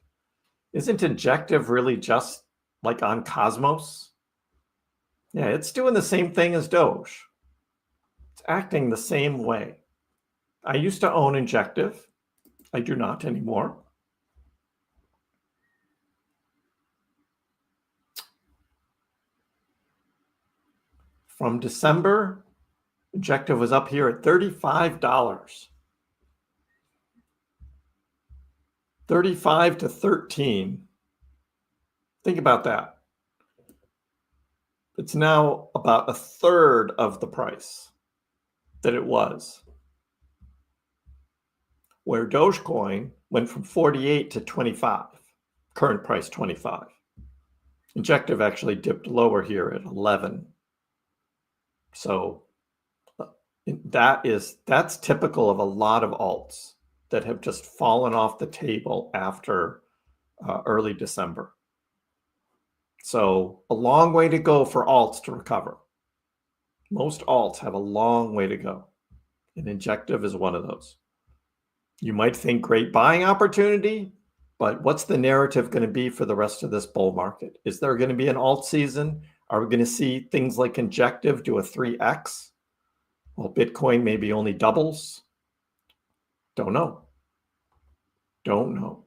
isn't Injective really just like on Cosmos? Yeah, it's doing the same thing as Doge. It's acting the same way. I used to own Injective. I do not anymore. From December, Injective was up here at $35. $35 to $13. Think about that. It's now about a third of the price that it was. where Dogecoin went from 48 to 25, current price 25. Injective actually dipped lower here at 11. So that's typical of a lot of alts that have just fallen off the table after early December. So a long way to go for alts to recover. Most alts have a long way to go, and Injective is one of those. You might think great buying opportunity, but what's the narrative going to be for the rest of this bull market? Is there going to be an alt season? Are we going to see things like Injective do a 3x? Well, Bitcoin maybe only doubles. Don't know. Don't know.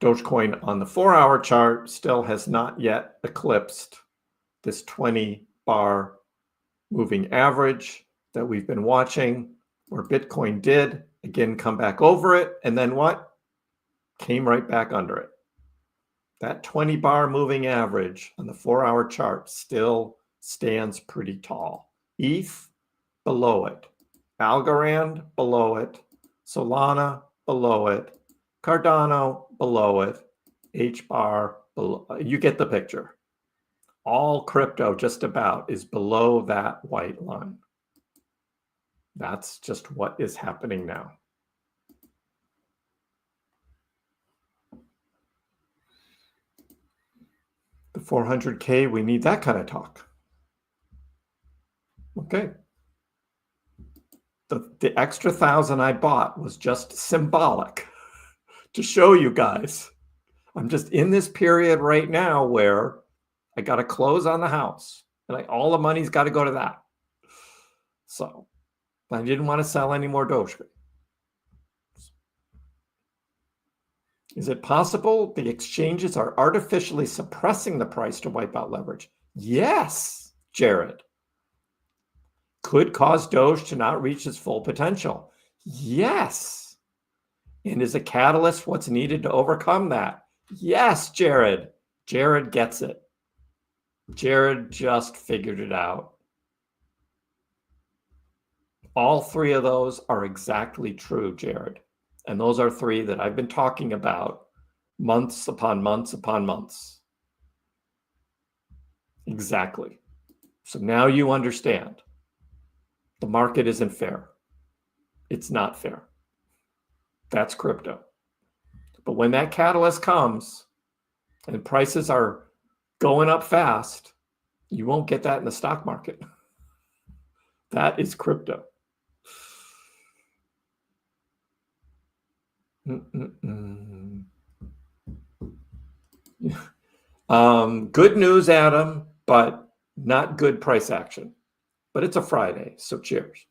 Dogecoin on the 4-hour chart still has not yet eclipsed this 20-bar moving average that we've been watching, where Bitcoin did, again, come back over it, and then what? Came right back under it. That 20-bar moving average on the 4-hour chart still stands pretty tall. ETH below it. Algorand below it. Solana below it. Cardano below it. H-bar below. You get the picture. All crypto just about is below that white line. That's just what is happening now. The 400K, we need that kind of talk. Okay. The extra 1,000 I bought was just symbolic to show you guys. I'm just in this period right now where I got to close on the house, and all the money's got to go to that. So I didn't want to sell any more Doge. Is it possible the exchanges are artificially suppressing the price to wipe out leverage? Yes, Jared. Could cause Doge to not reach its full potential. Yes. And is a catalyst what's needed to overcome that? Yes, Jared. Jared gets it. Jared just figured it out. All three of those are exactly true, Jared. And those are three that I've been talking about months upon months upon months. Exactly. So now you understand. The market isn't fair. It's not fair. That's crypto. But when that catalyst comes and prices are going up fast, you won't get that in the stock market. That is crypto. Good news, Adam, but not good price action. But it's a Friday, so cheers.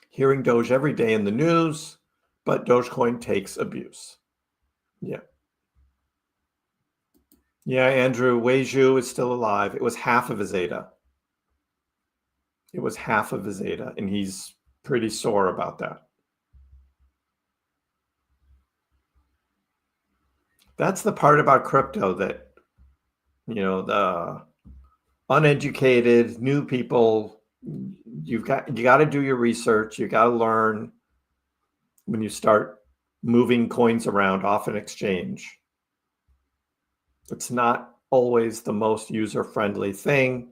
Hearing Doge every day in the news, but Dogecoin takes abuse. Yeah. Yeah, Andrew, Weiju is still alive. It was half of his ADA. It was half of his ADA, and he's pretty sore about that. That's the part about crypto that, the uneducated, new people, you got to do your research. You got to learn when you start moving coins around off an exchange. It's not always the most user-friendly thing.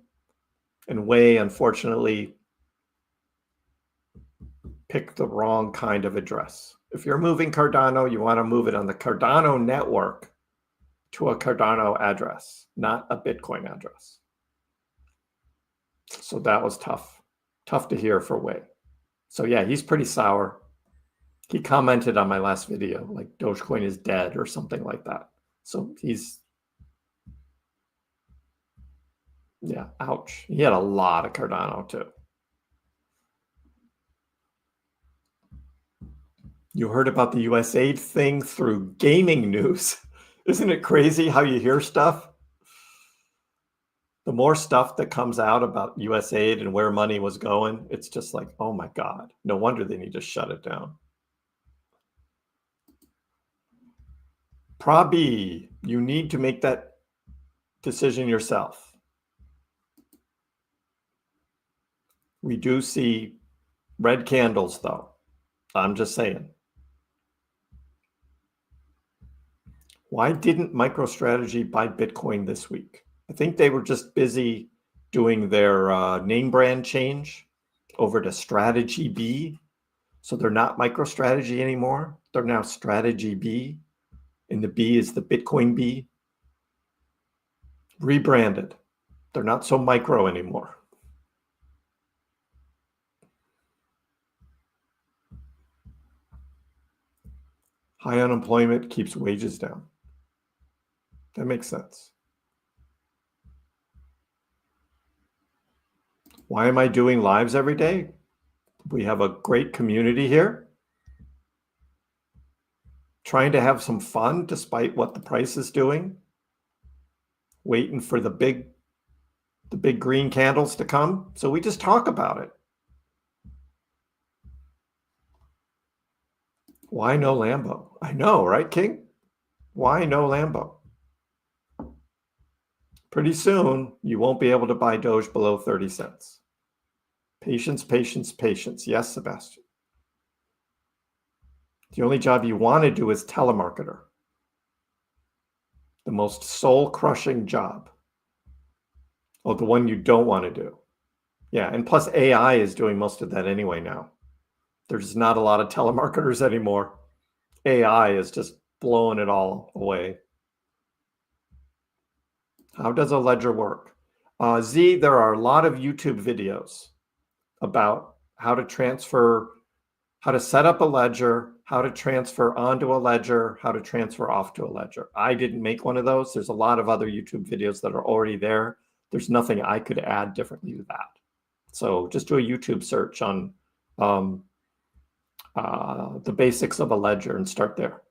And Wei, unfortunately, picked the wrong kind of address. If you're moving Cardano, you want to move it on the Cardano network to a Cardano address, not a Bitcoin address. So that was tough to hear for Wei. So yeah, he's pretty sour. He commented on my last video, like Dogecoin is dead or something like that. So yeah, ouch. He had a lot of Cardano too. You heard about the US aid thing through gaming news. Isn't it crazy how you hear stuff? The more stuff that comes out about US aid and where money was going, it's just like, oh my God, no wonder they need to shut it down. Prabi, you need to make that decision yourself. We do see red candles, though. I'm just saying. Why didn't MicroStrategy buy Bitcoin this week? I think they were just busy doing their name brand change over to Strategy B. So they're not MicroStrategy anymore. They're now Strategy B. And the B is the Bitcoin B. Rebranded. They're not so micro anymore. High unemployment keeps wages down. That makes sense. Why am I doing lives every day? We have a great community here. Trying to have some fun despite what the price is doing. Waiting for the big green candles to come. So we just talk about it. Why no Lambo? I know, right, King? Why no Lambo? Pretty soon, you won't be able to buy Doge below 30 cents. Patience, patience, patience. Yes, Sebastian. The only job you want to do is telemarketer. The most soul-crushing job. Oh, the one you don't want to do. Yeah, and plus AI is doing most of that anyway now. There's not a lot of telemarketers anymore. AI is just blowing it all away. How does a ledger work? Z, there are a lot of YouTube videos about how to transfer, how to set up a ledger, how to transfer onto a ledger, how to transfer off to a ledger. I didn't make one of those. There's a lot of other YouTube videos that are already there. There's nothing I could add differently to that. So just do a YouTube search on the basics of a ledger and start there.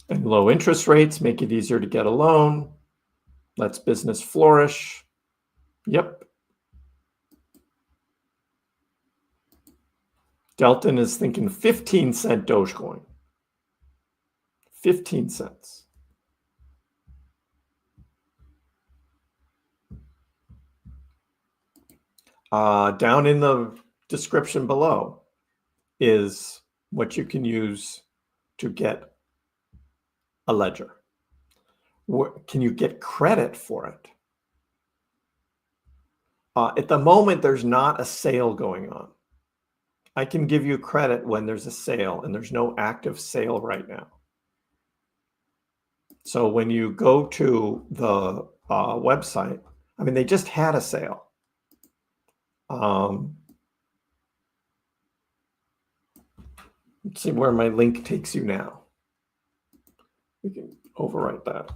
And low interest rates make it easier to get a loan. Lets business flourish. Yep. Delton is thinking 15-cent Dogecoin. 15 cents. Down in the description below is what you can use to get a ledger. Can you get credit for it? At the moment, there's not a sale going on. I can give you credit when there's a sale, and there's no active sale right now. So when you go to the website, I mean, they just had a sale. Let's see where my link takes you now. We can overwrite that.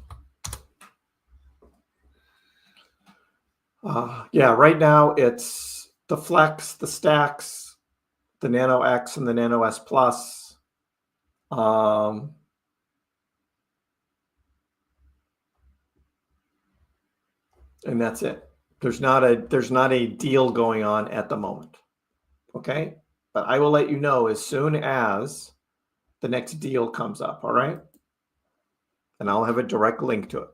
Yeah, right now it's the Flex, the Stacks, the Nano X, and the Nano S Plus. And that's it. There's not a deal going on at the moment. Okay? But I will let you know as soon as the next deal comes up, all right? And I'll have a direct link to it.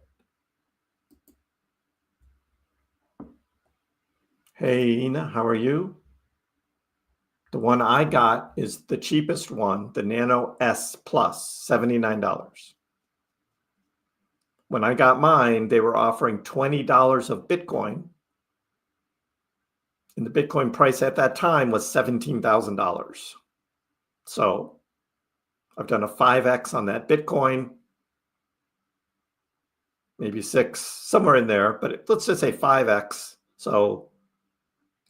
Hey, Ina, how are you? The one I got is the cheapest one, the Nano S Plus, $79. When I got mine, they were offering $20 of Bitcoin. And the Bitcoin price at that time was $17,000. So I've done a 5X on that Bitcoin, maybe 6, somewhere in there, but let's just say 5X. So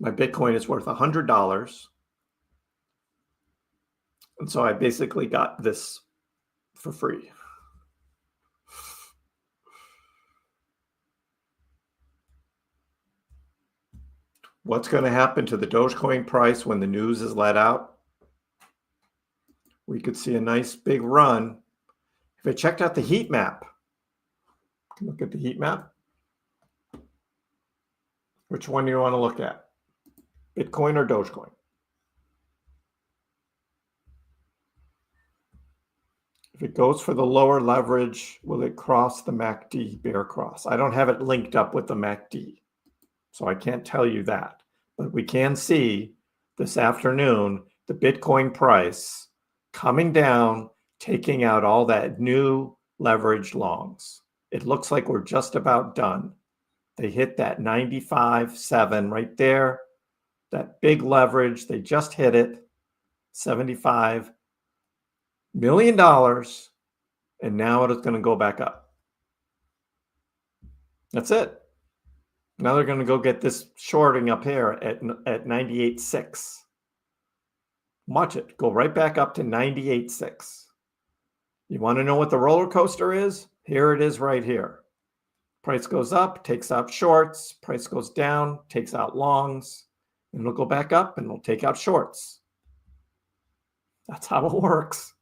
my Bitcoin is worth $100. And so I basically got this for free. What's going to happen to the Dogecoin price when the news is let out? We could see a nice big run. If I checked out the heat map, look at the heat map. Which one do you want to look at? Bitcoin or Dogecoin? If it goes for the lower leverage, will it cross the MACD bear cross? I don't have it linked up with the MACD, so I can't tell you that. But we can see this afternoon the Bitcoin price coming down, taking out all that new leverage longs. It looks like we're just about done. They hit that 95.7 right there. That big leverage, they just hit it. $75 million. And now it is going to go back up. That's it. Now they're going to go get this shorting up here at 98.6. Watch it go right back up to 98.6. You want to know what the roller coaster is? Here it is right here. Price goes up, takes out shorts. Price goes down, takes out longs. And it'll go back up and it'll take out shorts. That's how it works.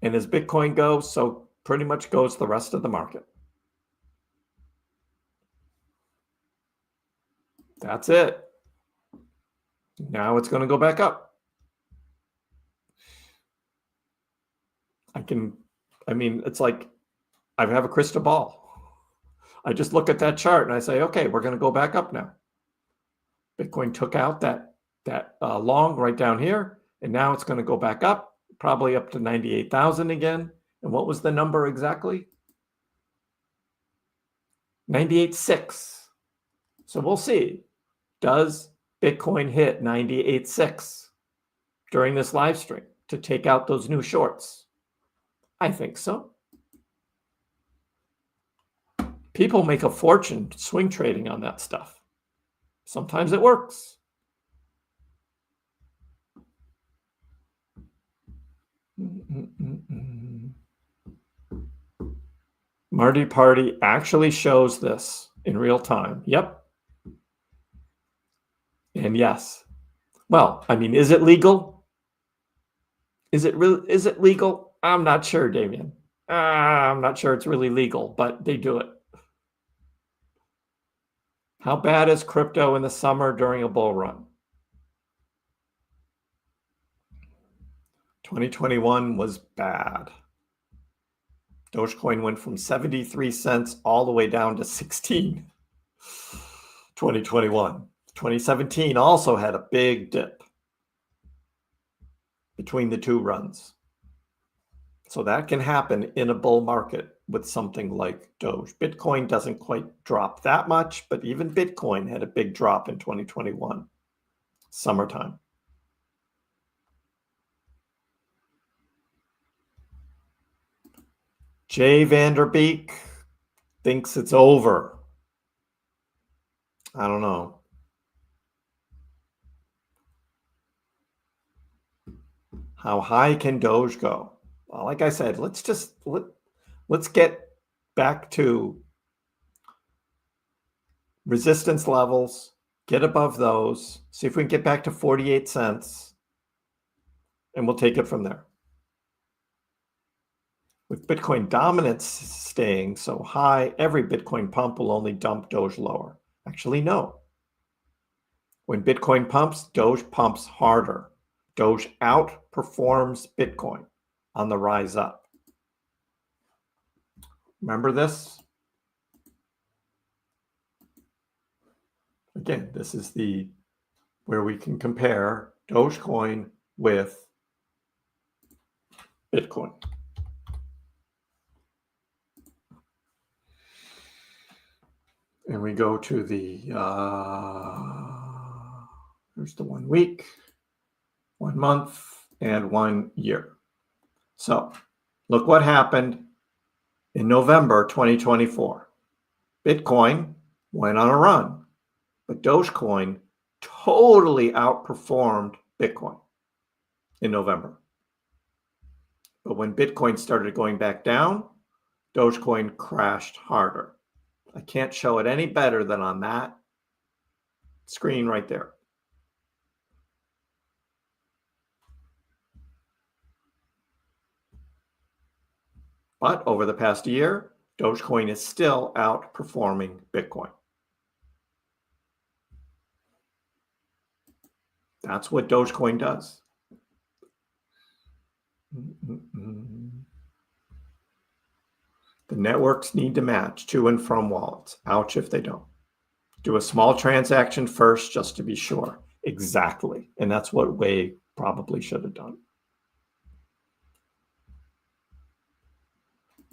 And as Bitcoin goes, so pretty much goes the rest of the market. That's it. Now it's going to go back up. It's like I have a crystal ball. I just look at that chart and I say, okay, we're going to go back up now. Bitcoin took out that long right down here, and now it's going to go back up, probably up to 98,000 again. And what was the number exactly? 98.6. So we'll see. Does Bitcoin hit 98.6 during this live stream to take out those new shorts? I think so. People make a fortune swing trading on that stuff. Sometimes it works. Marty Party actually shows this in real time. Yep. And yes. Well, is it legal? Is it legal? I'm not sure, Damien. I'm not sure it's really legal, but they do it. How bad is crypto in the summer during a bull run? 2021 was bad. Dogecoin went from 73 cents all the way down to 16. 2021. 2017 also had a big dip between the two runs. So that can happen in a bull market with something like Doge. Bitcoin doesn't quite drop that much, but even Bitcoin had a big drop in 2021, summertime. Jay Vanderbeek thinks it's over. I don't know. How high can Doge go? Well, like I said, let's get back to resistance levels, get above those, see if we can get back to 48 cents, and we'll take it from there. With Bitcoin dominance staying so high, every Bitcoin pump will only dump Doge lower. Actually, no. When Bitcoin pumps, Doge pumps harder. Doge outperforms Bitcoin on the rise up. Remember this? Again, this is where we can compare Dogecoin with Bitcoin. And we go to here's the 1 week, 1 month, and 1 year. So look what happened in November 2024. Bitcoin went on a run, but Dogecoin totally outperformed Bitcoin in November. But when Bitcoin started going back down, Dogecoin crashed harder. I can't show it any better than on that screen right there. But over the past year, Dogecoin is still outperforming Bitcoin. That's what Dogecoin does. The networks need to match to and from wallets. Ouch if they don't. Do a small transaction first just to be sure. Exactly. And that's what Wei probably should have done.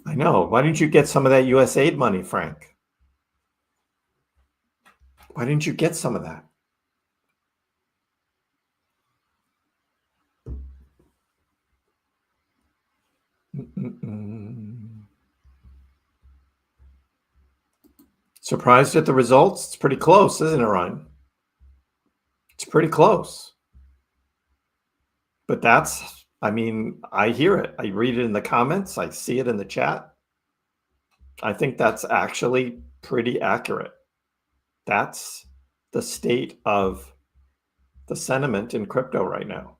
I know. Why didn't you get some of that USAID money, Frank? Why didn't you get some of that? Surprised at the results? It's pretty close, isn't it, Ryan? It's pretty close. But that's, I mean, I hear it. I read it in the comments. I see it in the chat. I think that's actually pretty accurate. That's the state of the sentiment in crypto right now.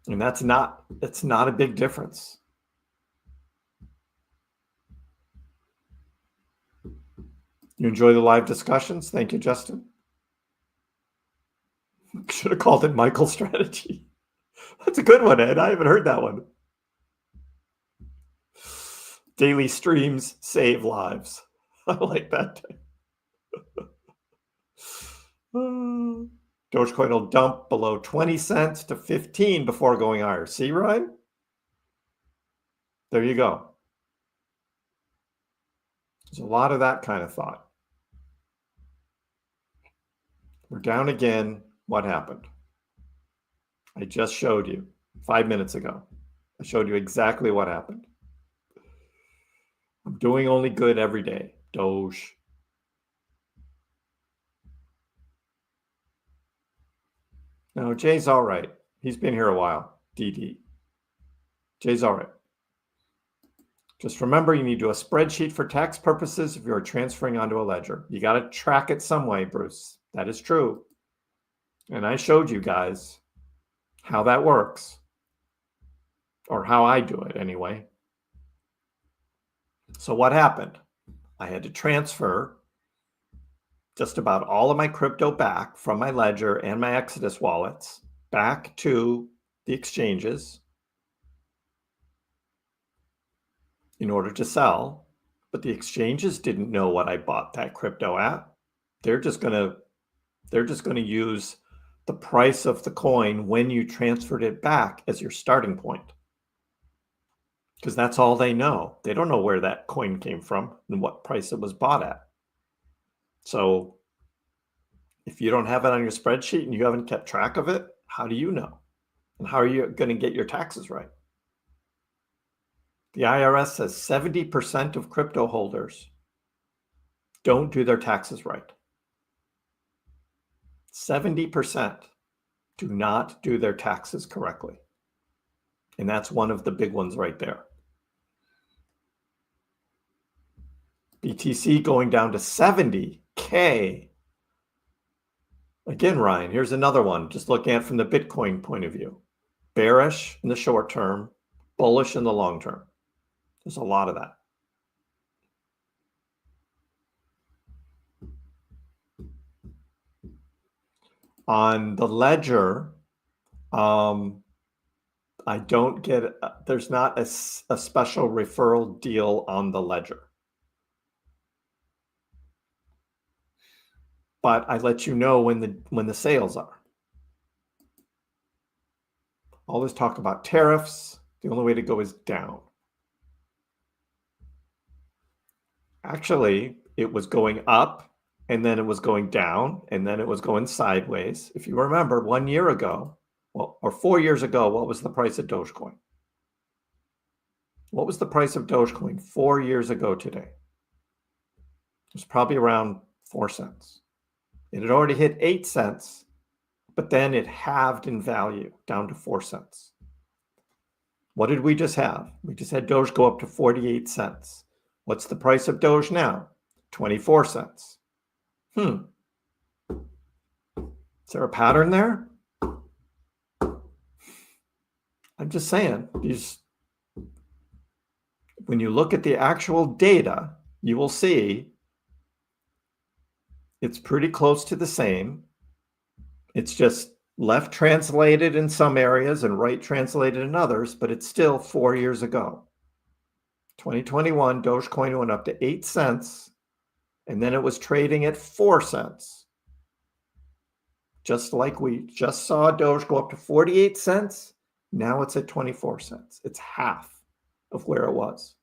And it's not a big difference. You enjoy the live discussions? Thank you, Justin. Should have called it Michael's strategy. That's a good one, Ed. I haven't heard that one. Daily streams save lives. I like that. Dogecoin will dump below 20 cents to 15 before going higher. See, Ryan? There you go. There's a lot of that kind of thought. We're down again. What happened? I just showed you 5 minutes ago. I showed you exactly what happened. I'm doing only good every day. Doge. No, Jay's all right. He's been here a while. DD. Jay's all right. Just remember, you need to do a spreadsheet for tax purposes if you're transferring onto a ledger. You got to track it some way, Bruce. That is true. And I showed you guys how that works, or how I do it anyway. So what happened? I had to transfer just about all of my crypto back from my ledger and my Exodus wallets back to the exchanges in order to sell. But the exchanges didn't know what I bought that crypto at. They're just going to use the price of the coin when you transferred it back as your starting point. Because that's all they know. They don't know where that coin came from and what price it was bought at. So if you don't have it on your spreadsheet and you haven't kept track of it, how do you know? And how are you going to get your taxes right? The IRS says 70% of crypto holders don't do their taxes right. 70% do not do their taxes correctly. And that's one of the big ones right there. BTC going down to 70K. Again, Ryan, here's another one. Just looking at it from the Bitcoin point of view. Bearish in the short term, bullish in the long term. There's a lot of that. On the ledger, I don't get, there's not a special referral deal on the ledger. But I let you know when the sales are. Always talk about tariffs. The only way to go is down. Actually, it was going up, and then it was going down, and then it was going sideways. If you remember, 1 year ago, well, or 4 years ago, what was the price of Dogecoin? What was the price of Dogecoin 4 years ago today? It was probably around 4 cents. It had already hit 8 cents, but then it halved in value down to 4 cents. What did we just have? We just had Doge go up to 48 cents. What's the price of Doge now? 24 cents. Is there a pattern there? I'm just saying, when you look at the actual data, you will see it's pretty close to the same. It's just left translated in some areas and right translated in others, but it's still 4 years ago. 2021, Dogecoin went up to 8 cents, and then it was trading at 4 cents. Just like we just saw Doge go up to 48 cents, now it's at 24 cents. It's half of where it was.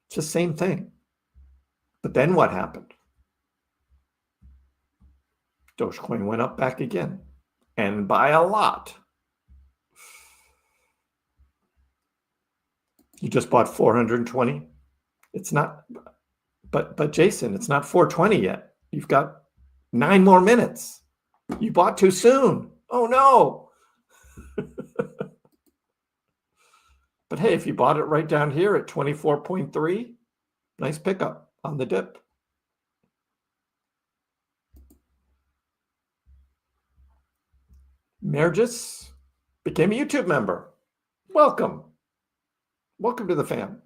It's the same thing. But then what happened? Dogecoin went up back again, and by a lot. You just bought 420. It's not, but Jason, it's not 420 yet. You've got 9 more minutes. You bought too soon. Oh no. But hey, if you bought it right down here at 24.3, nice pickup on the dip. Mergis became a YouTube member. Welcome. Welcome to the fam.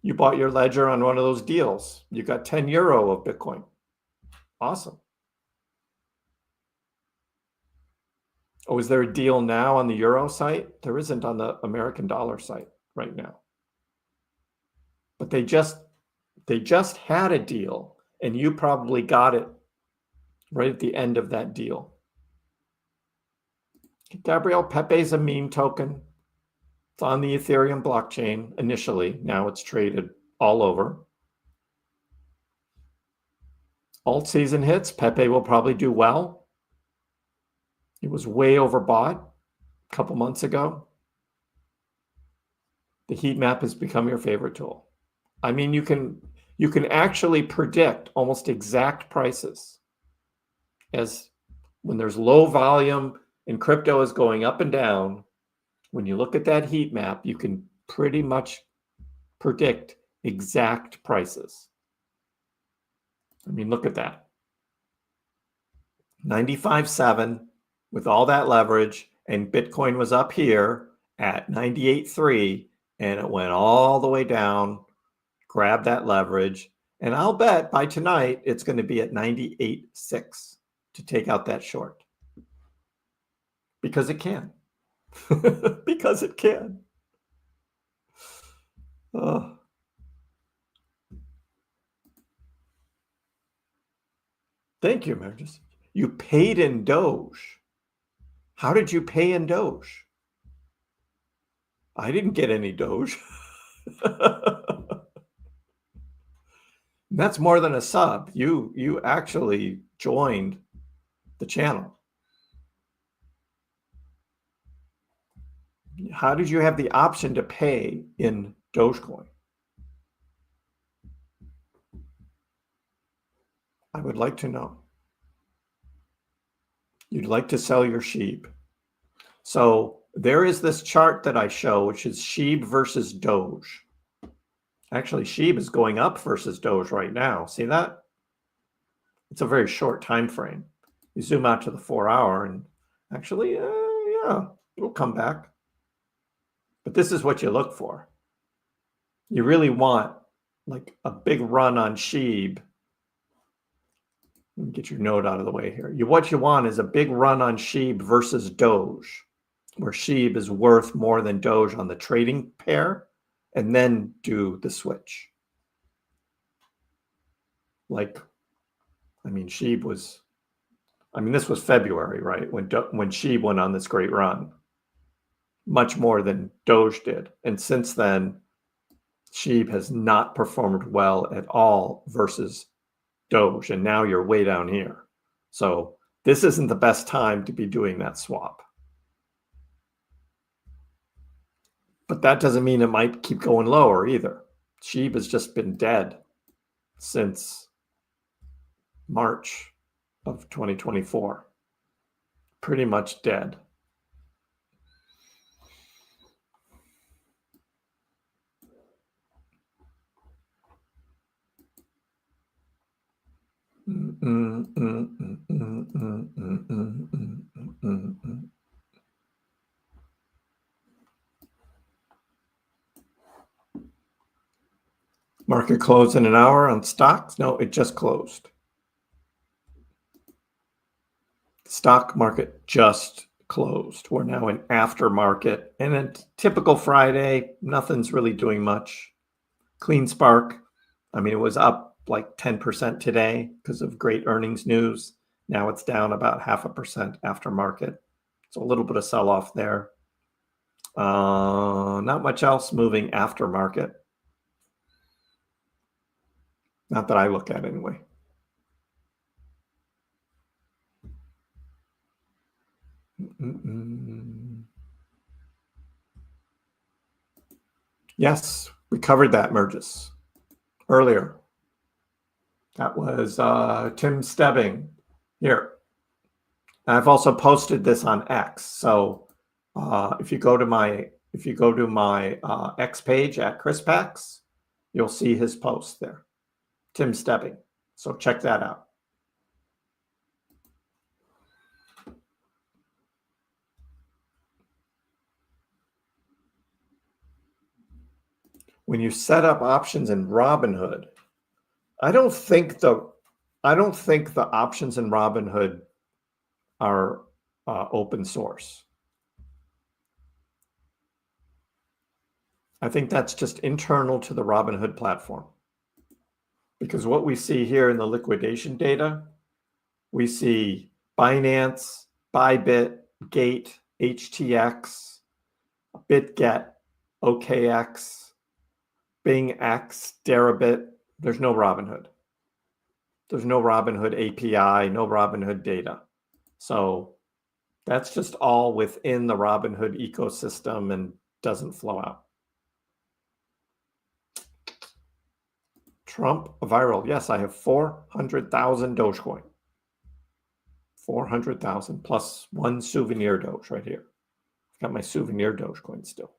You bought your ledger on one of those deals. You got 10 euro of Bitcoin. Awesome. Oh, is there a deal now on the euro site? There isn't on the American dollar site right now. But they just had a deal, and you probably got it right at the end of that deal. Gabriel, Pepe's a meme token. It's on the Ethereum blockchain initially. Now it's traded all over. Alt season hits. Pepe will probably do well. It was way overbought a couple months ago. The heat map has become your favorite tool. I mean, you can actually predict almost exact prices. As when there's low volume and crypto is going up and down, when you look at that heat map, you can pretty much predict exact prices. I mean, look at that. 95.7 with all that leverage, and Bitcoin was up here at 98.3, and it went all the way down, grabbed that leverage, and I'll bet by tonight it's going to be at 98.6 to take out that short. Because it can. Because it can. Thank you, Mergis. You paid in Doge. How did you pay in Doge? I didn't get any Doge. That's more than a sub. You actually joined the channel. How did you have the option to pay in Dogecoin? I would like to know. You'd like to sell your SHIB. So there is this chart that I show, which is SHIB versus Doge. Actually, SHIB is going up versus Doge right now. See that? It's a very short time frame. You zoom out to the 4 hour and actually, yeah, it'll come back. But this is what you look for. You really want like a big run on SHIB. Let me get your note out of the way here. What you want is a big run on SHIB versus Doge, where SHIB is worth more than Doge on the trading pair, and then do the switch. Like, I mean, SHIB was, I mean, this was February, right? When SHIB went on this great run. Much more than Doge did. And since then, SHIB has not performed well at all versus Doge. And now you're way down here. So this isn't the best time to be doing that swap. But that doesn't mean it might keep going lower either. SHIB has just been dead since March of 2024. Pretty much dead. Market closed in an hour on stocks? No, it just closed. Stock market just closed. We're now in aftermarket, and a typical Friday, nothing's really doing much. Clean spark. I mean, it was up like 10% today because of great earnings news. Now it's down about 0.5% after market. So a little bit of sell-off there. Not much else moving after market. Not that I look at anyway. Yes, we covered that merges earlier. That was Tim Stebbing here. I've also posted this on X. So if you go to my X page at KrissPax, you'll see his post there. Tim Stebbing. So check that out. When you set up options in Robinhood, I don't think the options in Robinhood are open source. I think that's just internal to the Robinhood platform. Because what we see here in the liquidation data, we see Binance, Bybit, Gate, HTX, BitGet, OKX, BingX, Deribit. There's no Robinhood. There's no Robinhood API, no Robinhood data. So that's just all within the Robinhood ecosystem and doesn't flow out. Trump viral. Yes, I have 400,000 Dogecoin. 400,000 plus one souvenir Doge right here. Got my souvenir Dogecoin still.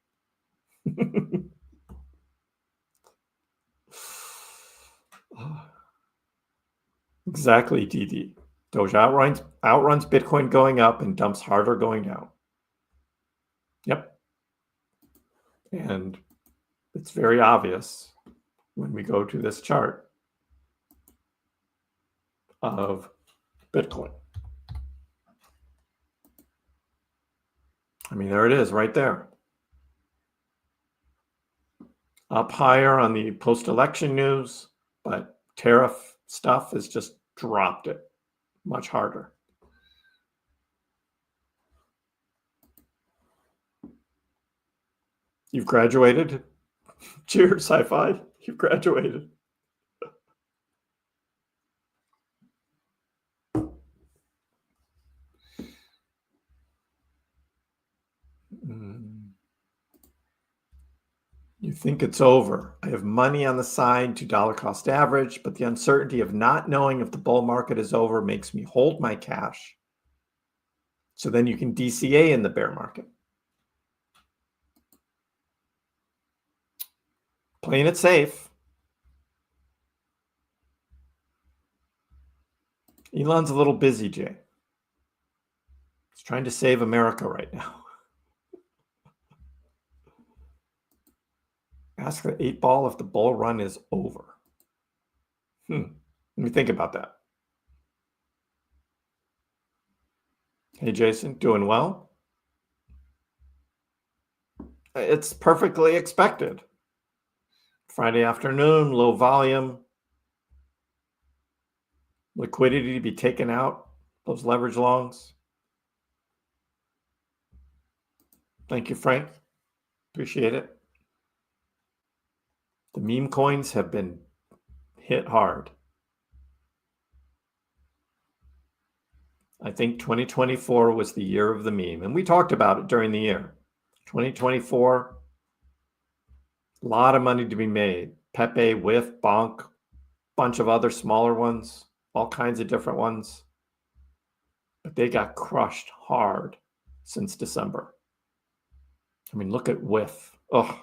Exactly, DD. Doge outruns Bitcoin going up and dumps harder going down. Yep. And it's very obvious when we go to this chart of Bitcoin. I mean, there it is right there. Up higher on the post-election news, but tariff stuff has just dropped it much harder. You've graduated. Cheers, sci-fi. You've graduated. You think it's over. I have money on the side to dollar cost average, but the uncertainty of not knowing if the bull market is over makes me hold my cash. So then you can DCA in the bear market. Playing it safe. Elon's a little busy, Jay. He's trying to save America right now. Ask the 8-ball if the bull run is over. Let me think about that. Hey, Jason, doing well? It's perfectly expected. Friday afternoon, low volume. Liquidity to be taken out, those leverage longs. Thank you, Frank. Appreciate it. The meme coins have been hit hard. I think 2024 was the year of the meme, and we talked about it during the year. 2024, a lot of money to be made. Pepe, Whiff, Bonk, bunch of other smaller ones, all kinds of different ones. But they got crushed hard since December. I mean, look at Whiff. Oh.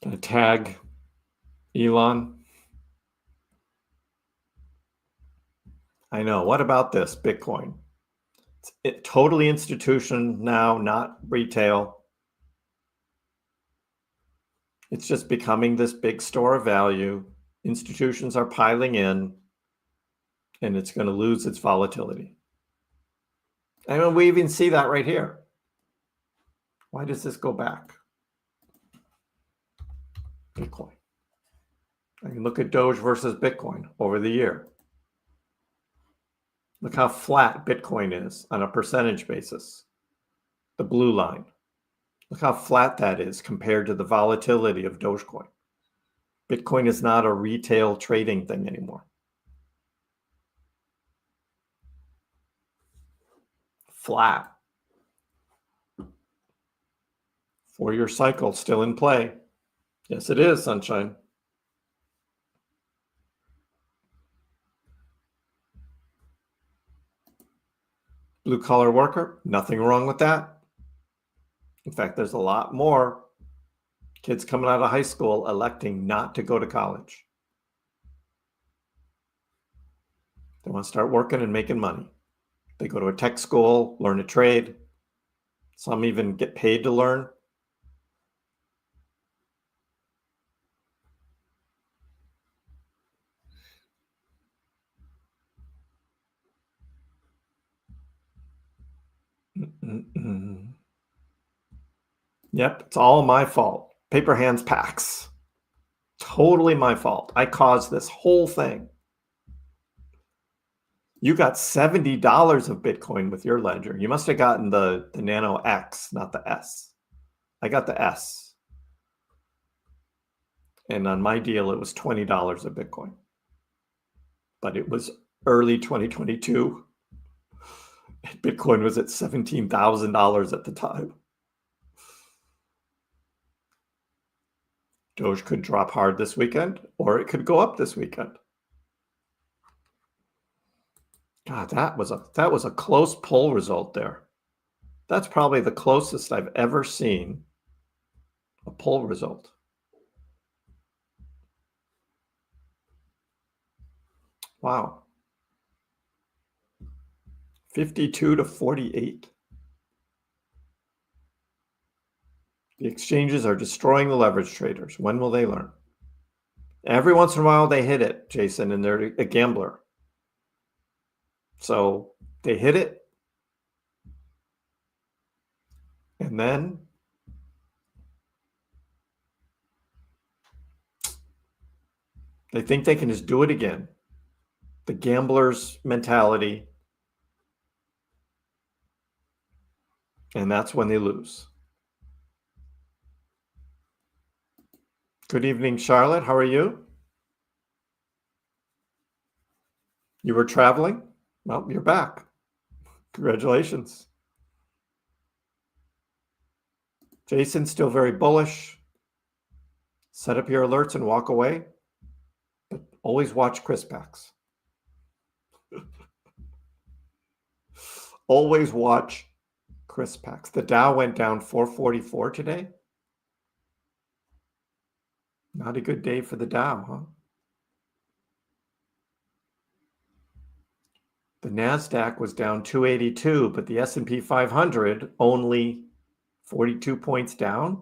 Gonna tag Elon. I know. What about this Bitcoin? It's totally institutional now, not retail. It's just becoming this big store of value. Institutions are piling in. and it's going to lose its volatility. And we even see that right here. Why does this go back? Bitcoin. I can look at Doge versus Bitcoin over the year. Look how flat Bitcoin is on a percentage basis. The blue line. Look how flat that is compared to the volatility of Dogecoin. Bitcoin is not a retail trading thing anymore. Flat. 4-year cycle still in play. Yes, it is, sunshine. Blue collar worker, nothing wrong with that. In fact, there's a lot more kids coming out of high school electing not to go to college. They want to start working and making money. They go to a tech school, learn a trade. Some even get paid to learn. Yep, it's all my fault. Paper hands packs. Totally my fault. I caused this whole thing. You got $70 of Bitcoin with your ledger. You must have gotten the Nano X, not the S. I got the S. And on my deal, it was $20 of Bitcoin. But it was early 2022. Bitcoin was at $17,000 at the time. Doge could drop hard this weekend, or it could go up this weekend. God, that was a close poll result there. That's probably the closest I've ever seen a poll result. Wow. 52 to 48. The exchanges are destroying the leverage traders. When will they learn? Every once in a while they hit it, Jason, and they're a gambler. So they hit it, and then they think they can just do it again. The gambler's mentality. And that's when they lose. Good evening, Charlotte. How are you? You were traveling? Well, you're back. Congratulations. Jason, still very bullish. Set up your alerts and walk away. But always watch KrissPax. Always watch KrissPax. The Dow went down 444 today. Not a good day for the Dow, huh? The NASDAQ was down 282, but the S&P 500 only 42 points down.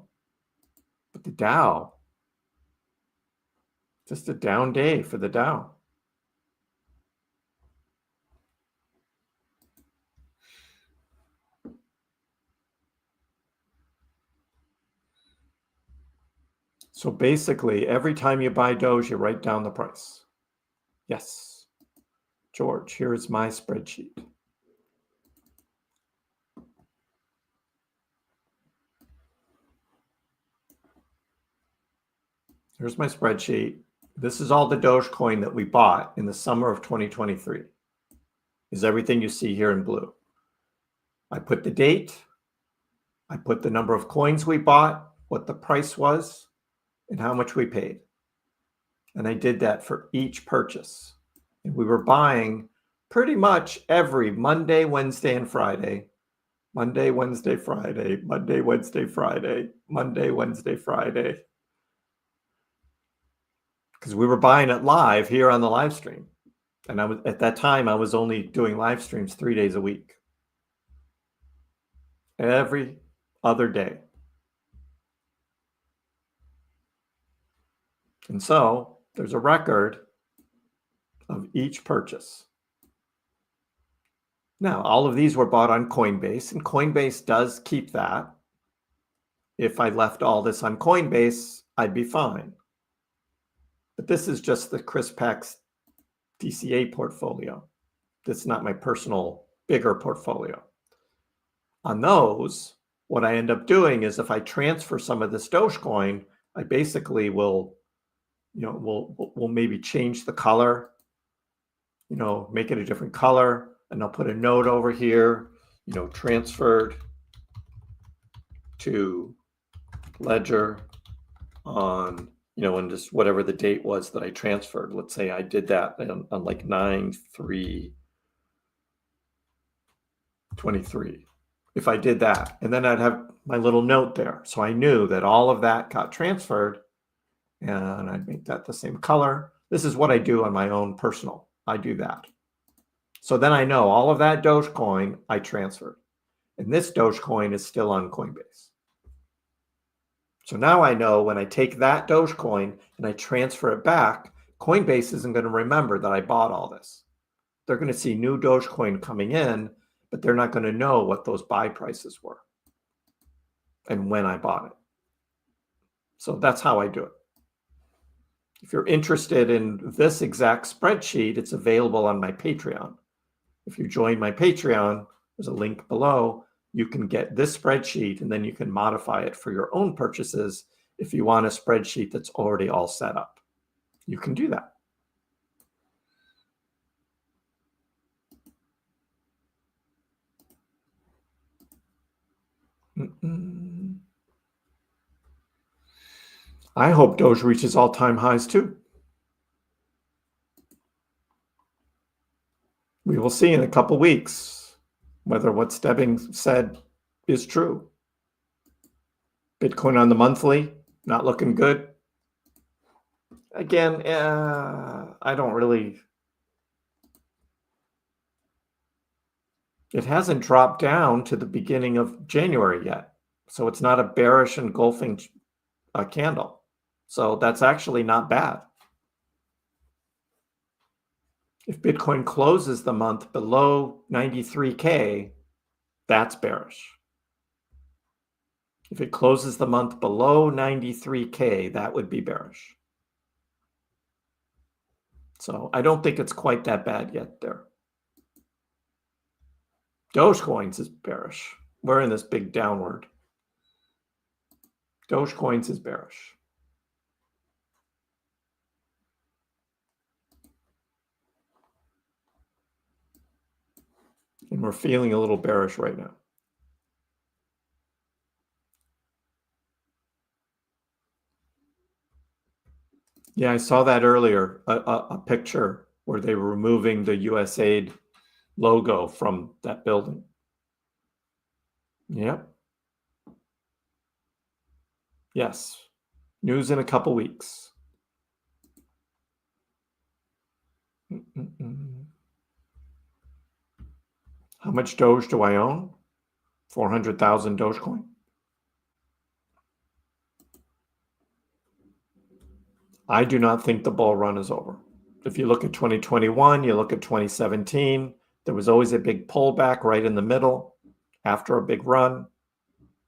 But the Dow, just a down day for the Dow. So basically, every time you buy Doge, you write down the price. Yes. George, here is my spreadsheet. Here's my spreadsheet. This is all the Dogecoin that we bought in the summer of 2023. Is everything you see here in blue. I put the date. I put the number of coins we bought, what the price was, and how much we paid. And I did that for each purchase. And we were buying pretty much every Monday, Wednesday, and Friday. Monday, Wednesday, Friday, Monday, Wednesday, Friday, Monday, Wednesday, Friday. Because we were buying it live here on the live stream. And at that time, I was only doing live streams 3 days a week. Every other day. And so there's a record of each purchase. Now, all of these were bought on Coinbase, and Coinbase does keep that. If I left all this on Coinbase, I'd be fine. But this is just the KrissPax DCA portfolio. This is not my personal bigger portfolio. On those, what I end up doing is if I transfer some of this Dogecoin, I basically will, we'll maybe change the color, make it a different color, and I'll put a note over here, transferred to ledger on, and just whatever the date was that I transferred. Let's say I did that on like 9/3/23. If I did that, and then I'd have my little note there. So I knew that all of that got transferred, and I'd make that the same color. This is what I do on my own personal. I do that. So then I know all of that Dogecoin I transferred. And this Dogecoin is still on Coinbase. So now I know when I take that Dogecoin and I transfer it back, Coinbase isn't going to remember that I bought all this. They're going to see new Dogecoin coming in, but they're not going to know what those buy prices were and when I bought it. So that's how I do it. If you're interested in this exact spreadsheet, it's available on my Patreon. If you join my Patreon, there's a link below. You can get this spreadsheet and then you can modify it for your own purchases if you want a spreadsheet that's already all set up. You can do that. I hope Doge reaches all-time highs too. We will see in a couple weeks whether what Stebbing said is true. Bitcoin on the monthly, not looking good. Again, I don't really... It hasn't dropped down to the beginning of January yet. So it's not a bearish engulfing candle. So that's actually not bad. If Bitcoin closes the month below 93K, that's bearish. If it closes the month below 93K, that would be bearish. So I don't think it's quite that bad yet there. Dogecoins is bearish. We're in this big downward. Dogecoins is bearish. And we're feeling a little bearish right now. Yeah, I saw that earlier, a picture where they were removing the USAID logo from that building. Yep. Yes. News in a couple weeks. How much Doge do I own? 400,000 Dogecoin. I do not think the bull run is over. If you look at 2021, you look at 2017, there was always a big pullback right in the middle after a big run.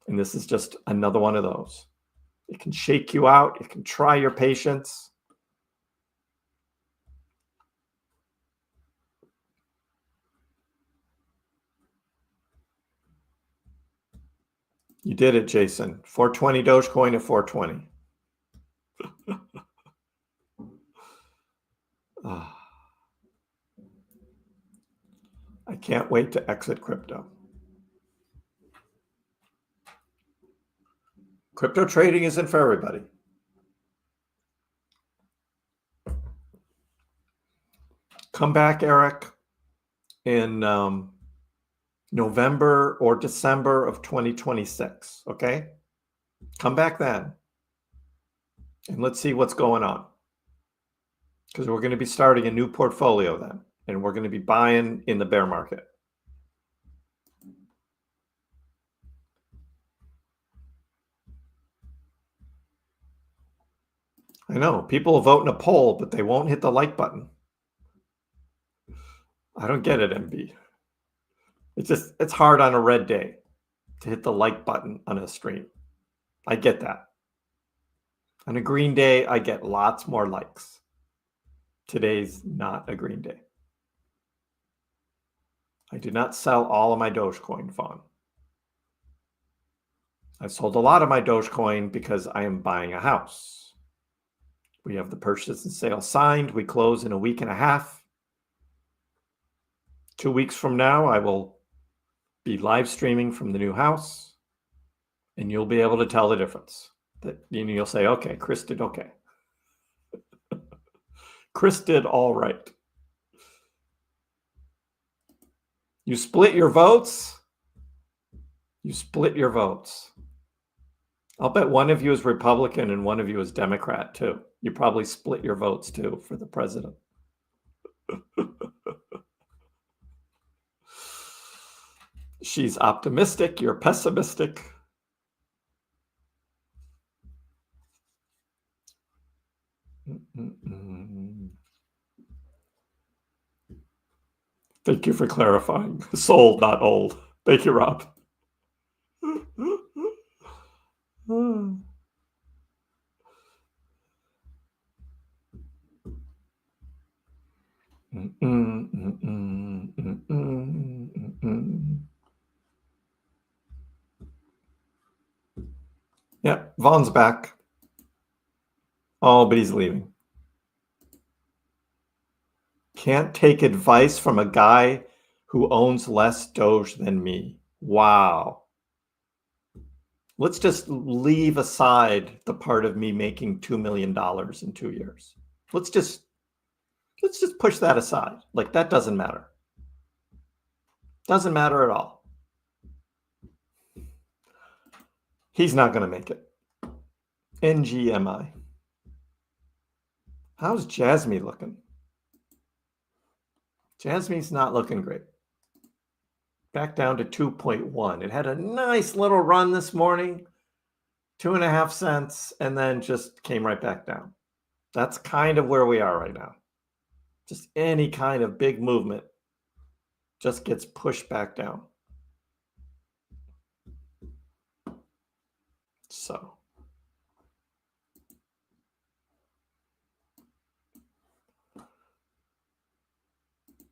And this is just another one of those. It can shake you out. It can try your patience. You did it, Jason. 420 Dogecoin at 420. I can't wait to exit crypto. Crypto trading isn't for everybody. Come back, Eric, in November or December of 2026, okay? Come back then. And let's see what's going on. Because we're going to be starting a new portfolio then. And we're going to be buying in the bear market. I know. People will vote in a poll, but they won't hit the like button. I don't get it, MB. It's hard on a red day to hit the like button on a stream. I get that. On a green day, I get lots more likes. Today's not a green day. I did not sell all of my Dogecoin fund. I sold a lot of my Dogecoin because I am buying a house. We have the purchase and sale signed. We close in a week and a half. 2 weeks from now, I will be live streaming from the new house, and you'll be able to tell the difference. You'll say, okay, Kriss did okay. Kriss did all right. You split your votes. You split your votes. I'll bet one of you is Republican and one of you is Democrat too. You probably split your votes too for the president. She's optimistic. You're pessimistic. Thank you for clarifying. Sold, not old. Thank you, Rob. Yeah, Vaughn's back. Oh, but he's leaving. Can't take advice from a guy who owns less Doge than me. Wow. Let's just leave aside the part of me making $2 million in 2 years. Let's just push that aside. Like, that doesn't matter. Doesn't matter at all. He's not going to make it. NGMI. How's Jasmine looking? Jasmine's not looking great. Back down to 2.1. It had a nice little run this morning, 2.5 cents, and then just came right back down. That's kind of where we are right now. Just any kind of big movement just gets pushed back down. So.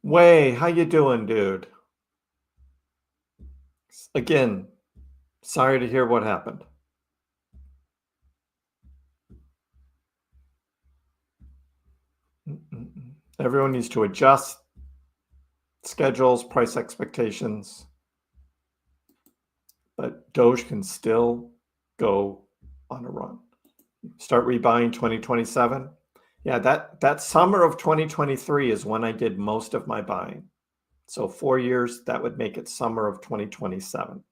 Way, how you doing, dude? Again, sorry to hear what happened. Everyone needs to adjust schedules, price expectations, but Doge can still go on a run. Start rebuying 2027. Yeah, that summer of 2023 is when I did most of my buying. So 4 years, that would make it summer of 2027.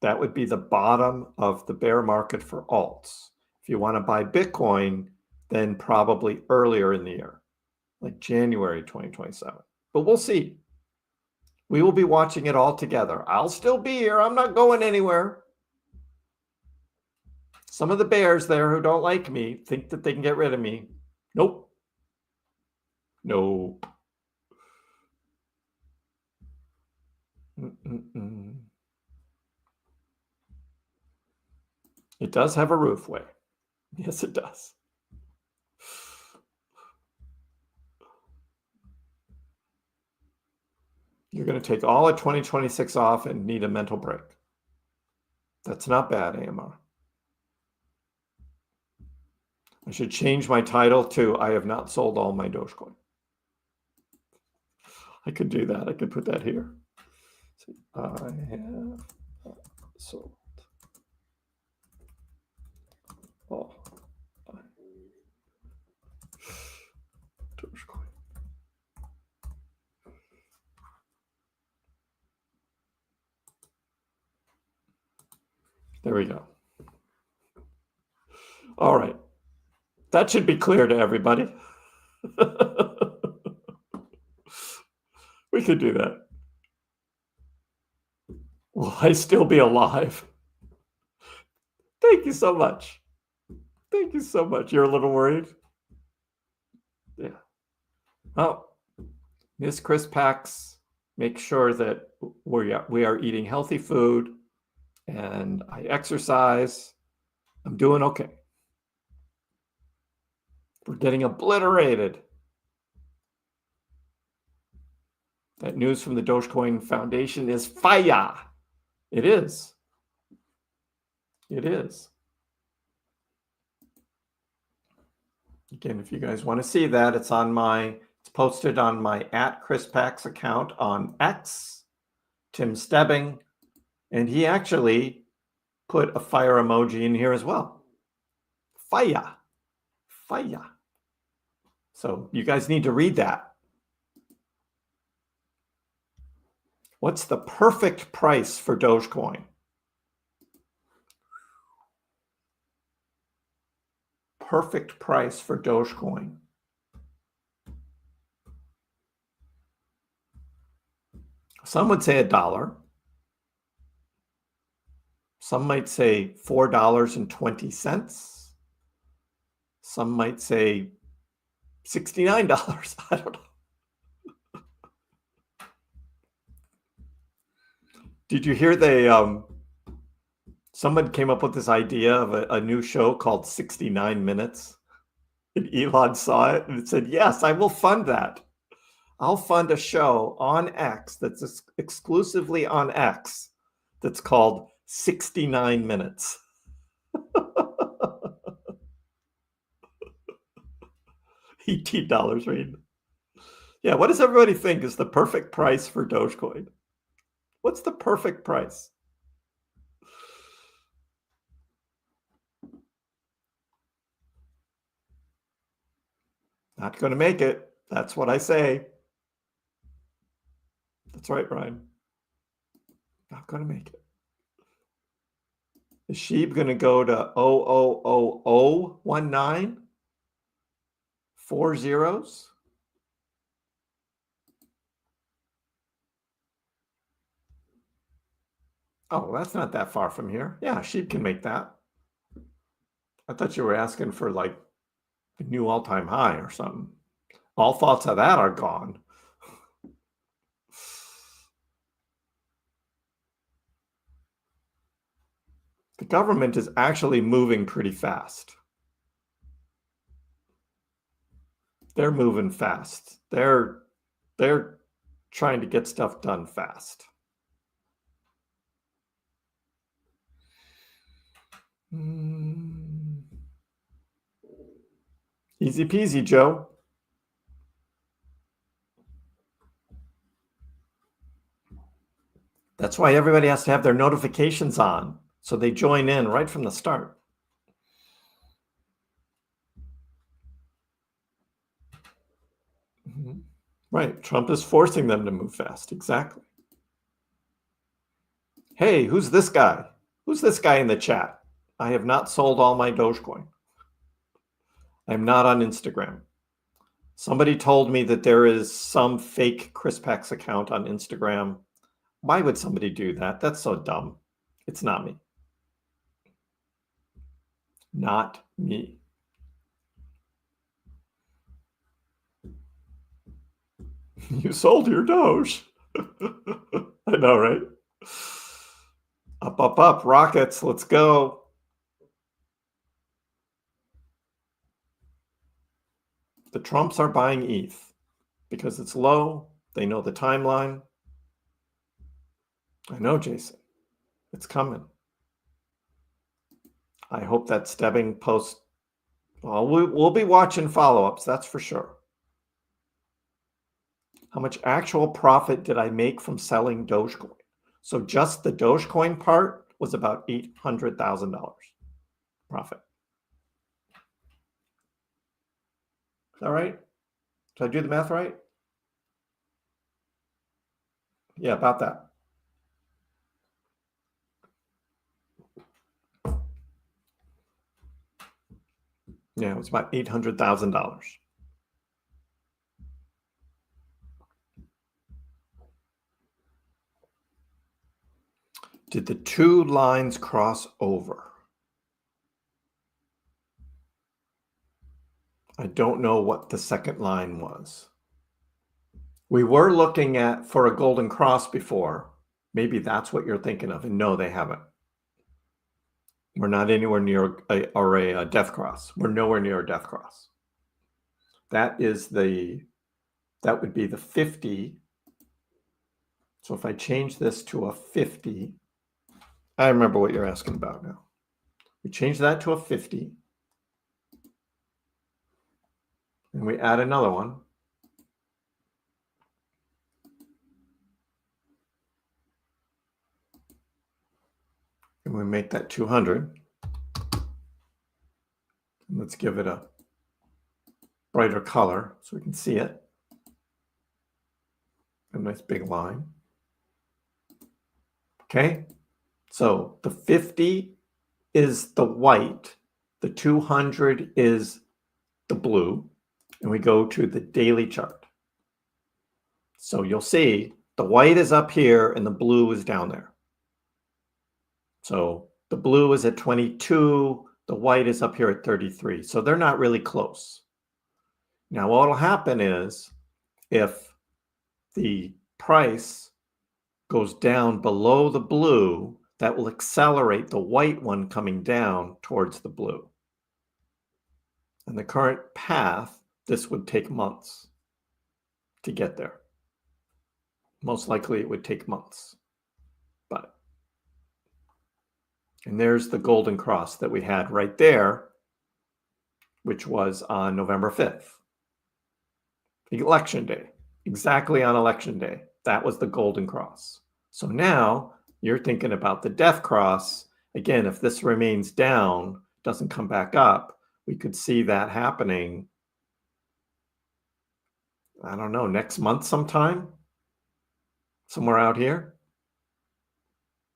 That would be the bottom of the bear market for alts. If you want to buy Bitcoin, then probably earlier in the year, like January 2027. But we'll see. We will be watching it all together. I'll still be here. I'm not going anywhere. Some of the bears there who don't like me think that they can get rid of me. Nope. Nope. It does have a roof way. Yes, it does. You're going to take all of 2026 off and need a mental break. That's not bad, AMR. I should change my title to I have not sold all my Dogecoin. I could do that. I could put that here. So I have sold all my Dogecoin. There we go. All right. That should be clear to everybody. We could do that. Will I still be alive? Thank you so much. Thank you so much. You're a little worried? Yeah. Oh, Miss KrissPax make sure that we are eating healthy food, and I exercise. I'm doing okay. We're getting obliterated. That news from the Dogecoin Foundation is fire. It is. It is. Again, if you guys want to see that, it's posted on my @KrissPax account on X, Tim Stebbing, and he actually put a fire emoji in here as well. Fire. Fire. So you guys need to read that. What's the perfect price for Dogecoin? Perfect price for Dogecoin. Some would say $1. Some might say $4.20. Some might say $69. I don't know. Did you hear someone came up with this idea of a new show called 69 Minutes? And Elon saw it and said, yes, I will fund that. I'll fund a show on X that's exclusively on X that's called 69 Minutes. $18, right? Yeah, what does everybody think is the perfect price for Dogecoin? What's the perfect price? Not going to make it. That's what I say. That's right, Brian. Not going to make it. Is SHIB going to go to 0.00019? 4 zeros? Oh, that's not that far from here. Yeah, SHIB can make that. I thought you were asking for like a new all-time high or something. All thoughts of that are gone. The government is actually moving pretty fast. They're moving fast. They're trying to get stuff done fast. Easy peasy, Joe. That's why everybody has to have their notifications on, so they join in right from the start. Right. Trump is forcing them to move fast. Exactly. Hey, who's this guy? Who's this guy in the chat? I have not sold all my Dogecoin. I'm not on Instagram. Somebody told me that there is some fake KrissPax account on Instagram. Why would somebody do that? That's so dumb. It's not me. Not me. You sold your Doge. I know, right? Up, up, up, rockets. Let's go. The Trumps are buying ETH because it's low. They know the timeline. I know, Jason. It's coming. I hope that Stebbing post. Well, we'll be watching follow-ups, that's for sure. How much actual profit did I make from selling Dogecoin? So just the Dogecoin part was about $800,000 profit. Is that right? Did I do the math right? Yeah, about that. Yeah, it was about $800,000. Did the two lines cross over? I don't know what the second line was. We were looking at for a golden cross before. Maybe that's what you're thinking of. And no, they haven't. We're not anywhere near a death cross. We're nowhere near a death cross. That would be the 50. So if I change this to a 50, I remember what you're asking about now. We change that to a 50. And we add another one. And we make that 200. And let's give it a brighter color so we can see it. A nice big line. Okay, so the 50 is the white, the 200 is the blue, and we go to the daily chart. So you'll see the white is up here and the blue is down there. So the blue is at 22, the white is up here at 33. So they're not really close. Now what will happen is if the price goes down below the blue, that will accelerate the white one coming down towards the blue. And the current path, this would take months to get there. Most likely it would take months. And there's the golden cross that we had right there, which was on November 5th. Election day, exactly on election day. That was the golden cross. So now you're thinking about the death cross. Again, if this remains down, doesn't come back up, we could see that happening, I don't know, next month sometime, somewhere out here.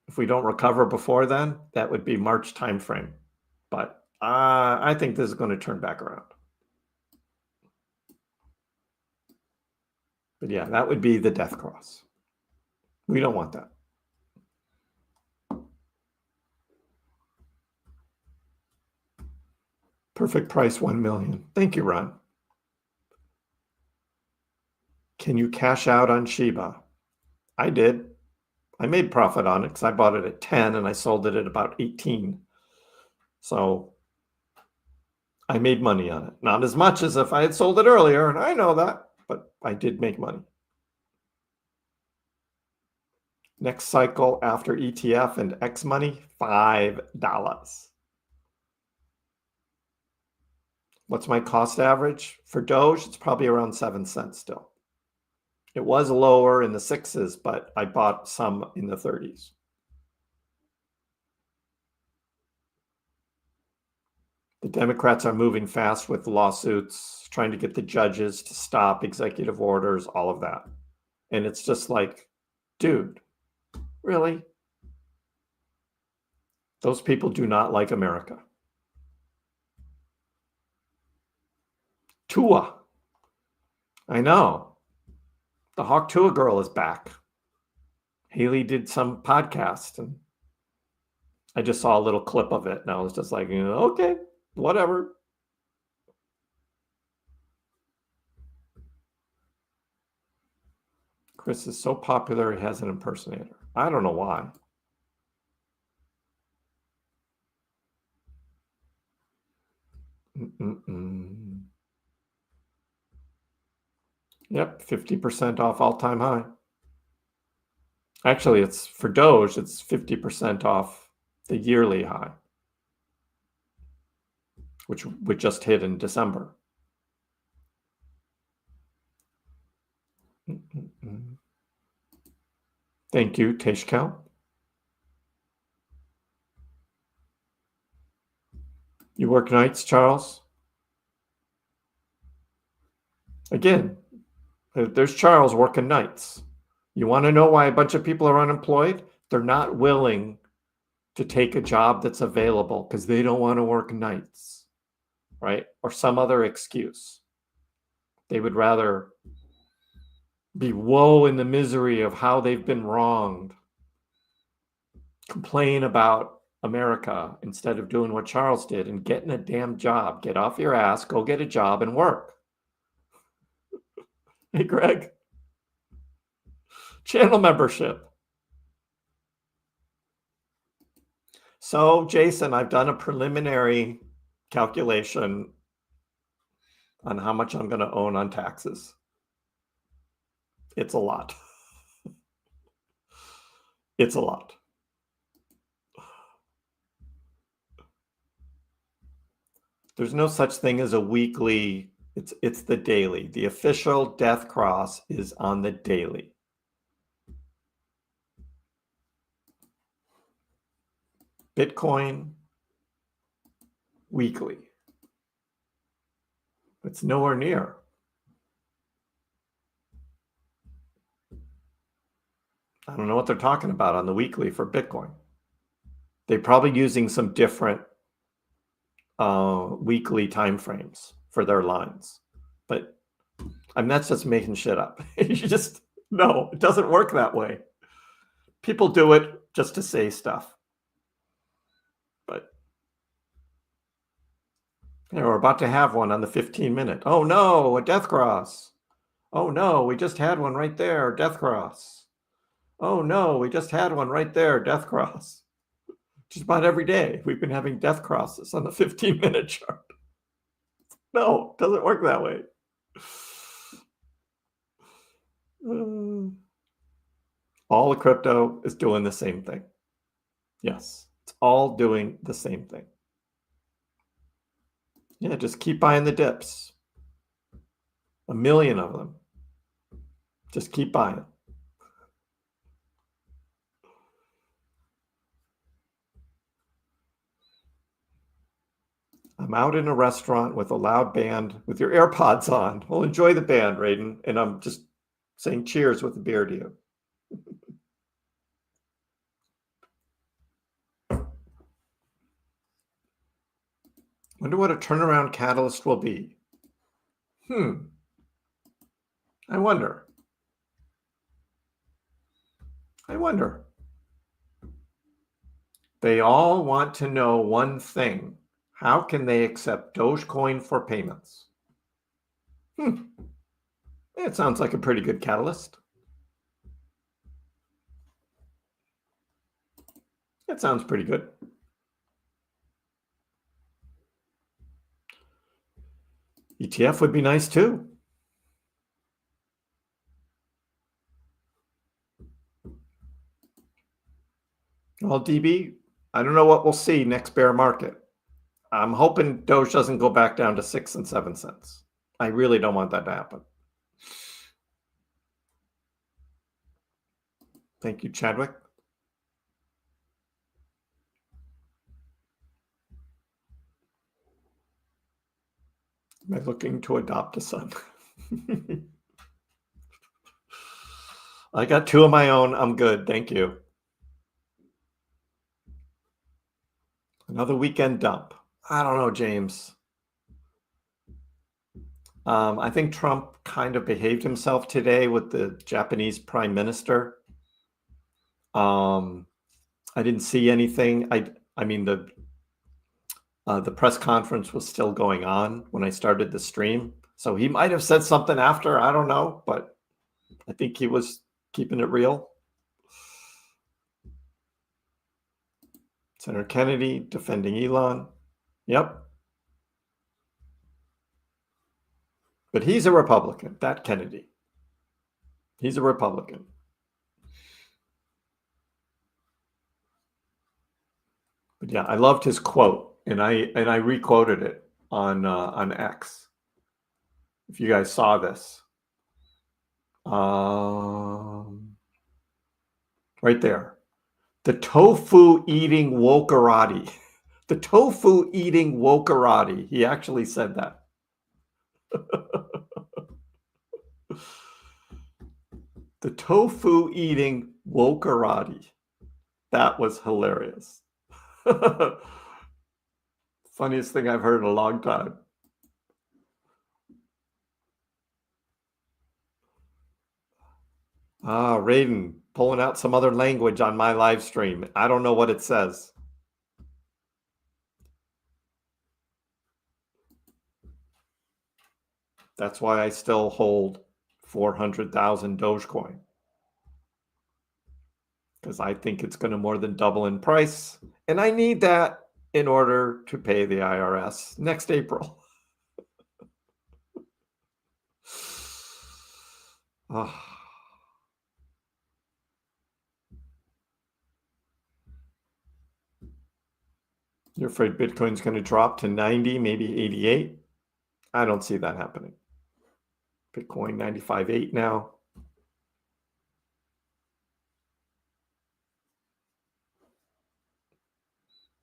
If we don't recover before then, that would be March timeframe. But I think this is going to turn back around. But yeah, that would be the death cross. We don't want that. Perfect price, 1 million. Thank you, Ron. Can you cash out on Shiba? I did. I made profit on it because I bought it at 10 and I sold it at about 18. So I made money on it. Not as much as if I had sold it earlier, and I know that, but I did make money. Next cycle after ETF and X money, $5. What's my cost average? For Doge, it's probably around 7 cents still. It was lower in the 6s, but I bought some in the 30s. The Democrats are moving fast with lawsuits, trying to get the judges to stop executive orders, all of that. And it's just like, dude, really? Those people do not like America. Tua. I know. The Hawk Tua girl is back. Haley did some podcast and I just saw a little clip of it and I was just like, okay, whatever. Kriss is so popular, he has an impersonator. I don't know why. Yep, 50% off all-time high. Actually, it's for Doge, it's 50% off the yearly high, which we just hit in December. Thank you, Teshkel. You work nights, Charles? Again, there's Charles working nights. You want to know why a bunch of people are unemployed? They're not willing to take a job that's available because they don't want to work nights, right? Or some other excuse. They would rather be woe in the misery of how they've been wronged, complain about America instead of doing what Charles did and getting a damn job. Get off your ass, go get a job and work. Hey, Greg. Channel membership. So, Jason, I've done a preliminary calculation on how much I'm going to own on taxes. It's a lot. It's a lot. There's no such thing as a weekly. It's the daily. The official death cross is on the daily. Bitcoin, weekly. It's nowhere near. I don't know what they're talking about on the weekly for Bitcoin. They're probably using some different weekly timeframes for their lines. But I'm not just making shit up. No, it doesn't work that way. People do it just to say stuff. But we're about to have one on the 15-minute. Oh no, a death cross. Oh no, we just had one right there, death cross. Oh no, we just had one right there, death cross. Just about every day we've been having death crosses on the 15-minute chart. No, it doesn't work that way. All the crypto is doing the same thing. Yes, it's all doing the same thing. Yeah, just keep buying the dips. 1 million of them. Just keep buying. I'm out in a restaurant with a loud band with your AirPods on. Well, enjoy the band, Raiden. And I'm just saying cheers with a beer to you. Wonder what a turnaround catalyst will be. I wonder. They all want to know one thing. How can they accept Dogecoin for payments? It sounds like a pretty good catalyst. It sounds pretty good. ETF would be nice too. Well, DB, I don't know what we'll see next bear market. I'm hoping Doge doesn't go back down to 6 and 7 cents. I really don't want that to happen. Thank you, Chadwick. Am I looking to adopt a son? I got 2 of my own. I'm good. Thank you. Another weekend dump. I don't know, James. I think Trump kind of behaved himself today with the Japanese prime minister. I didn't see anything. I mean, the press conference was still going on when I started the stream. So he might have said something after, I don't know, but I think he was keeping it real. Senator Kennedy defending Elon. Yep. But he's a Republican, that Kennedy. He's a Republican. But yeah, I loved his quote, and I requoted it on X. If you guys saw this, right there, the tofu eating wokerati, the tofu eating wokerati. He actually said that. The tofu eating wokerati. That was hilarious. Funniest thing I've heard in a long time. Raiden pulling out some other language on my live stream. I don't know what it says. That's why I still hold 400,000 Dogecoin. because I think it's going to more than double in price. And I need that in order to pay the IRS next April. Oh. You're afraid Bitcoin's going to drop to 90, maybe 88? I don't see that happening. Bitcoin 95.8 now.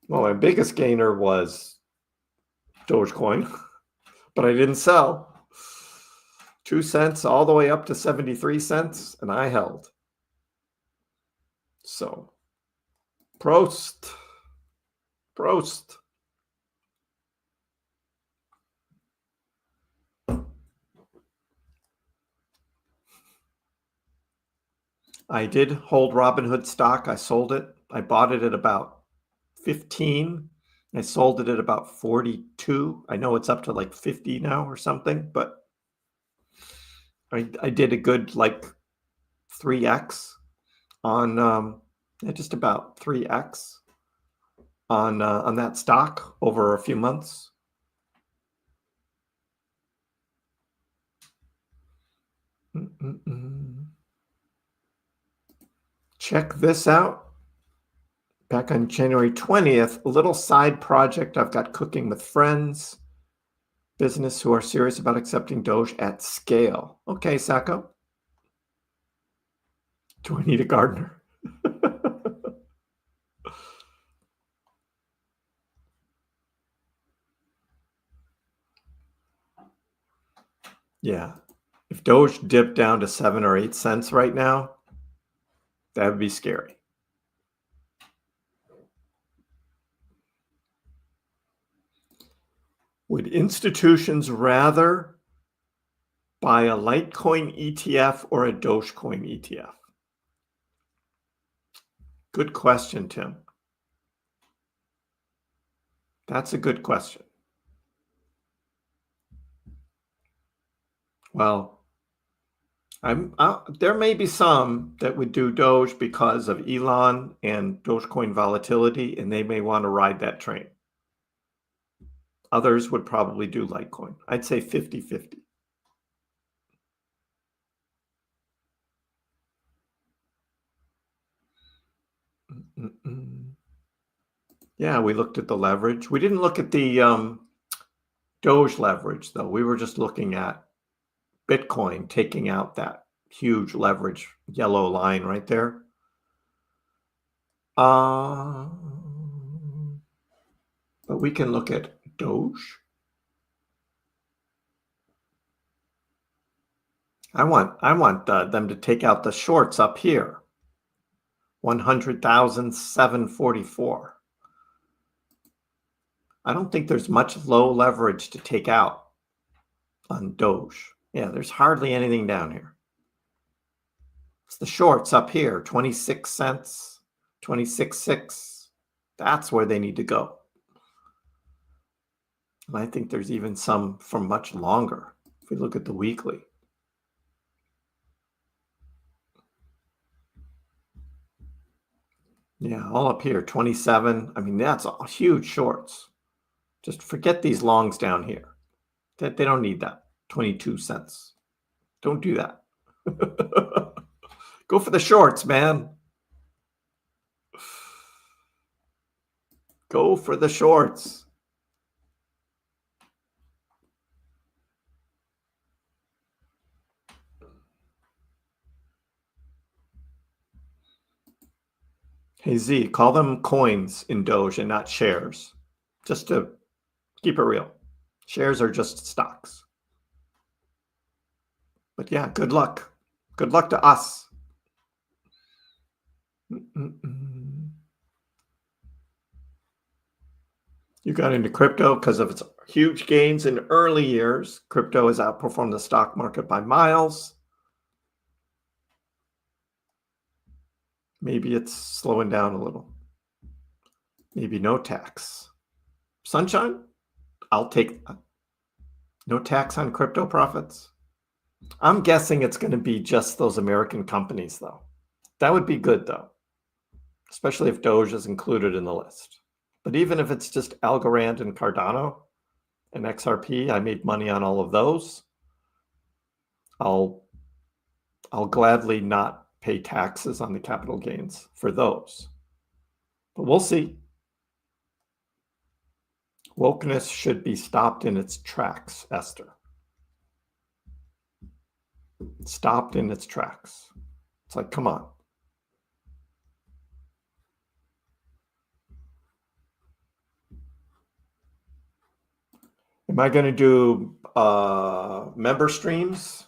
Well, my biggest gainer was Dogecoin, but I didn't sell. 2 cents all the way up to 73 cents, and I held. So, Prost. Prost. I did hold Robinhood stock. I sold it. I bought it at about 15. I sold it at about 42. I know it's up to like 50 now or something, but I did a good like 3x on just about 3x on that stock over a few months. Check this out. Back on January 20th, a little side project I've got cooking with friends, business who are serious about accepting Doge at scale. Okay, Sacco. Do I need a gardener? Yeah. If Doge dipped down to 7 or 8 cents right now, that would be scary. Would institutions rather buy a Litecoin ETF or a Dogecoin ETF? Good question, Tim. That's a good question. Well, there may be some that would do Doge because of Elon and Dogecoin volatility, and they may want to ride that train. Others would probably do Litecoin. I'd say 50-50. Yeah, we looked at the leverage. We didn't look at the Doge leverage, though. We were just looking at Bitcoin taking out that huge leverage yellow line right there. But we can look at Doge. I want them to take out the shorts up here. 100,744. I don't think there's much low leverage to take out on Doge. Yeah, there's hardly anything down here. It's the shorts up here, 26 cents, 26.6. That's where they need to go. And I think there's even some from much longer if we look at the weekly. Yeah, all up here, 27. I mean, that's all huge shorts. Just forget these longs down here. They don't need that. 22 cents. Don't do that. Go for the shorts, man. Go for the shorts. Hey, Z, call them coins in Doge and not shares. Just to keep it real. Shares are just stocks. But yeah, good luck. Good luck to us. You got into crypto because of its huge gains in early years. Crypto has outperformed the stock market by miles. Maybe it's slowing down a little. Maybe no tax. Sunshine? I'll take that. No tax on crypto profits? I'm guessing it's going to be just those American companies, though. That would be good, though. especially if Doge is included in the list. But even if it's just Algorand and Cardano and XRP, I made money on all of those. I'll gladly not pay taxes on the capital gains for those. But we'll see. Wokeness should be stopped in its tracks, Esther. Stopped in its tracks. It's like, come on. Am I going to do member streams?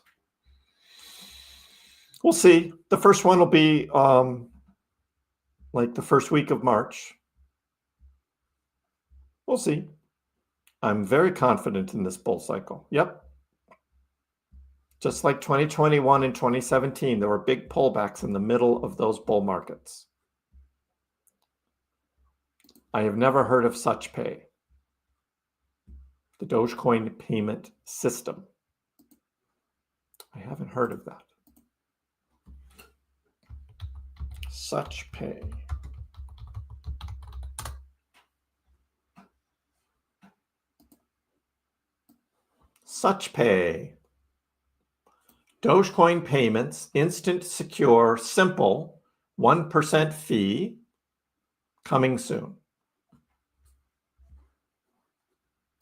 We'll see. The first one will be like the first week of March. We'll see. I'm very confident in this bull cycle. Yep. Just like 2021 and 2017, there were big pullbacks in the middle of those bull markets. I have never heard of such pay. The Dogecoin payment system. I haven't heard of that. Such pay. Such pay. Dogecoin payments, instant, secure, simple, 1% fee, coming soon.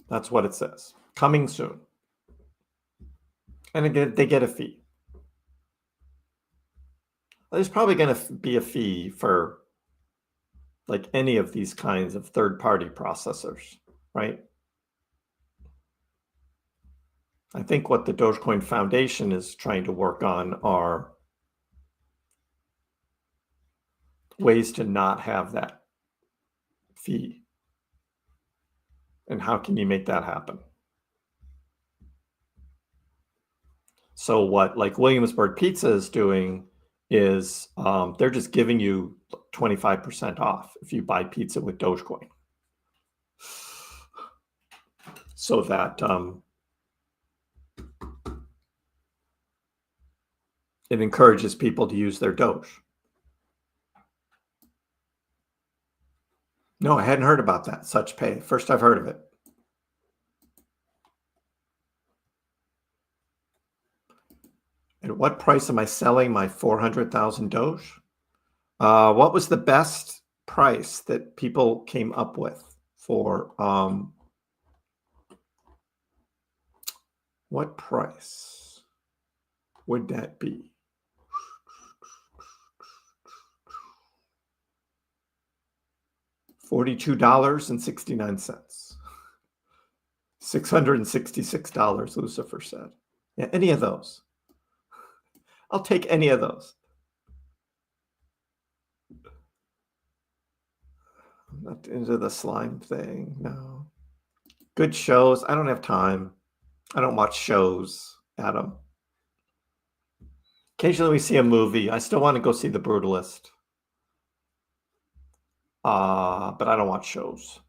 That's what it says. Coming soon. And again, they get a fee. There's probably going to be a fee for like any of these kinds of third-party processors, right? I think what the Dogecoin Foundation is trying to work on are ways to not have that fee. And how can you make that happen? So what like Williamsburg Pizza is doing is they're just giving you 25% off if you buy pizza with Dogecoin. So that it encourages people to use their Doge. No, I hadn't heard about that, such pay. First I've heard of it. At what price am I selling my 400,000 Doge? What was the best price that people came up with for, what price would that be? $42.69. $666, Lucifer said. Yeah, any of those. I'll take any of those. I'm not into the slime thing, no. Good shows. I don't have time. I don't watch shows, Adam. Occasionally we see a movie. I still want to go see The Brutalist. But I don't watch shows.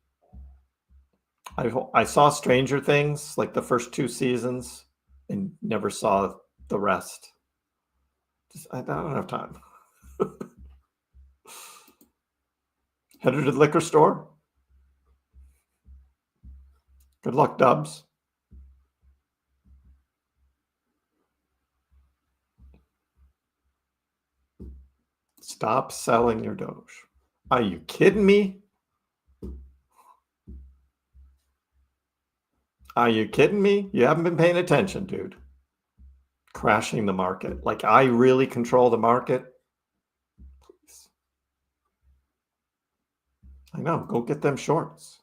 I saw Stranger Things, like the first 2 seasons, and never saw the rest. I don't have time. Headed to the liquor store? Good luck, Dubs. Stop selling your Doge. Are you kidding me? Are you kidding me? You haven't been paying attention, dude. Crashing the market. Like I really control the market. Please. I know. Go get them shorts.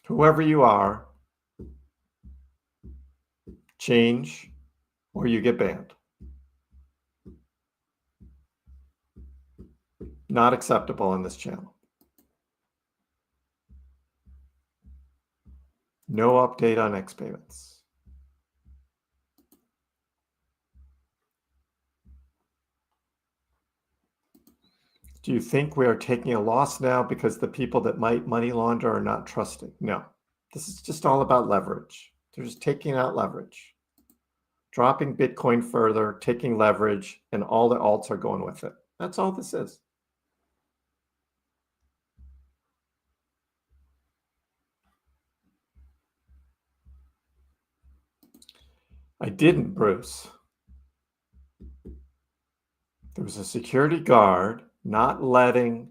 Whoever you are, change or you get banned. Not acceptable on this channel. No update on X payments. Do you think we are taking a loss now because the people that might money launder are not trusting? No, This is just all about leverage. They're just taking out leverage, dropping Bitcoin further, taking leverage, and all the alts are going with it. That's all this is. I didn't, Bruce. There was a security guard not letting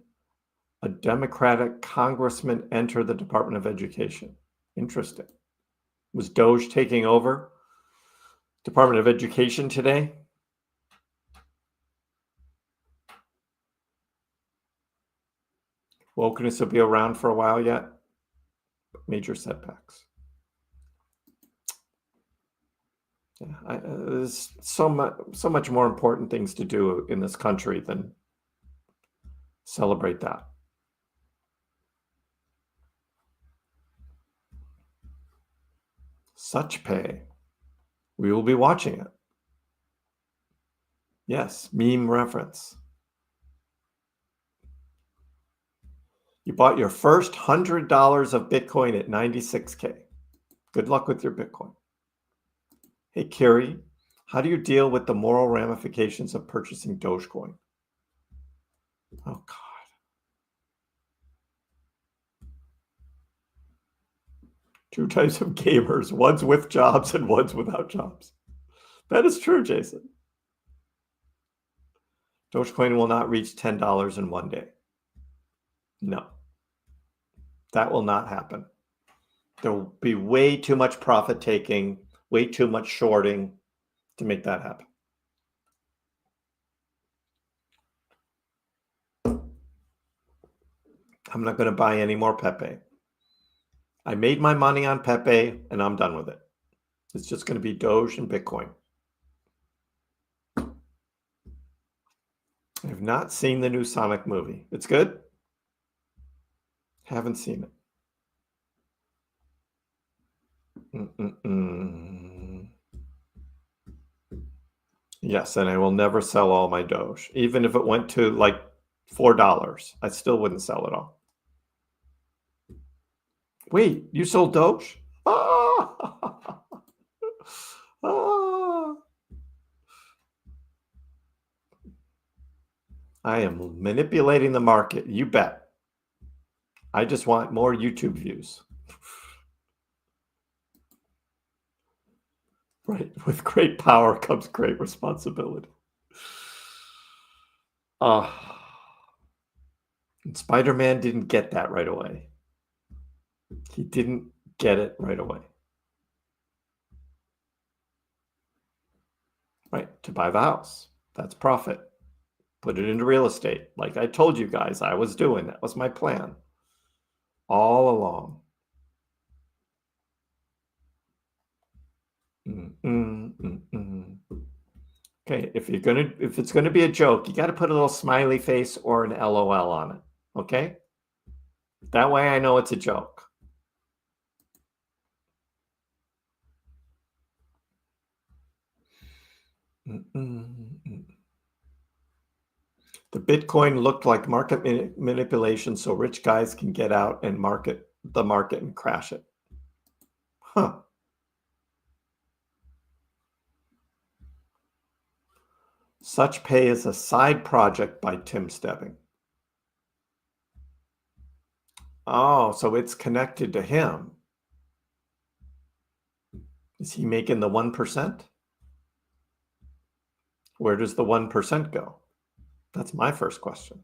a Democratic congressman enter the Department of Education. Interesting. Was Doge taking over Department of Education today? Wokeness will be around for a while yet. Major setbacks. Yeah, there's so much more important things to do in this country than celebrate that. Such pay. We will be watching it. Yes, meme reference. You bought your first $100 of Bitcoin at 96K. Good luck with your Bitcoin. Hey, Kiri, how do you deal with the moral ramifications of purchasing Dogecoin? Oh, God. Two types of gamers, one's with jobs and one's without jobs. That is true, Jason. Dogecoin will not reach $10 in one day. No, that will not happen. There will be way too much profit taking, way too much shorting to make that happen. I'm not going to buy any more Pepe. I made my money on Pepe and I'm done with it. It's just going to be Doge and Bitcoin. I have not seen the new Sonic movie. It's good? Haven't seen it. Yes, and I will never sell all my Doge. Even if it went to like $4, I still wouldn't sell it all. Wait, you sold Doge? Ah! Ah! I am manipulating the market. You bet. I just want more YouTube views. Right. With great power comes great responsibility. And Spider-Man didn't get that right away. He didn't get it right away. Right. To buy the house. That's profit. Put it into real estate. Like I told you guys I was doing. That was my plan. All along. Okay, if it's gonna be a joke, you got to put a little smiley face or an LOL on it. Okay, that way I know it's a joke. The Bitcoin looked like market manipulation, so rich guys can get out and market the market and crash it. Huh. Such Pay is a side project by Tim Stebbing. Oh, so it's connected to him. Is he making the 1%? Where does the 1% go? That's my first question.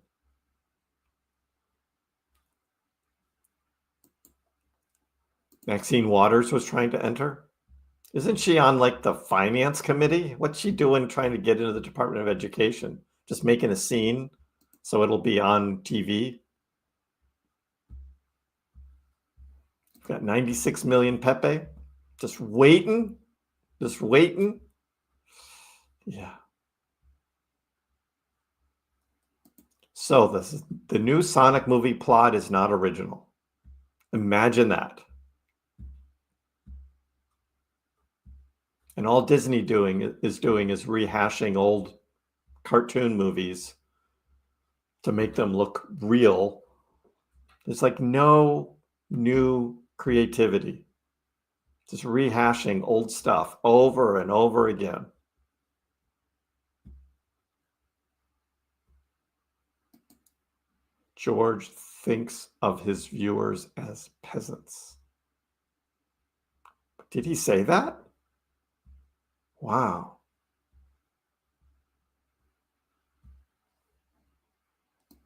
Maxine Waters was trying to enter. Isn't she on like the finance committee? What's she doing trying to get into the Department of Education? Just making a scene so it'll be on TV? We've got 96 million Pepe. Just waiting. Just waiting. Yeah. So the new Sonic movie plot is not original. Imagine that. And all Disney is rehashing old cartoon movies to make them look real. There's like no new creativity. Just rehashing old stuff over and over again. George thinks of his viewers as peasants. Did he say that? Wow.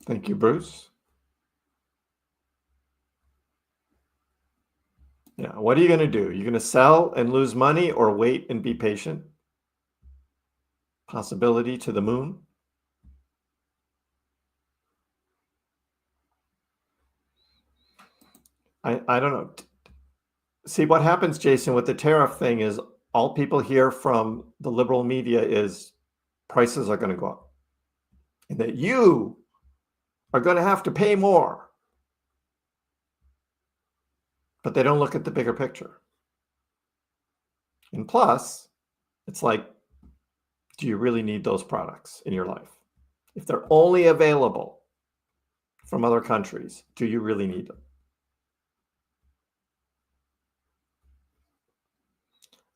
Thank you, Bruce. Yeah, what are you going to do? You're going to sell and lose money or wait and be patient? Possibility to the moon. I don't know. See, what happens, Jason, with the tariff thing is all people hear from the liberal media is prices are going to go up and that you are going to have to pay more. But they don't look at the bigger picture. And plus, it's like, do you really need those products in your life? If they're only available from other countries, do you really need them?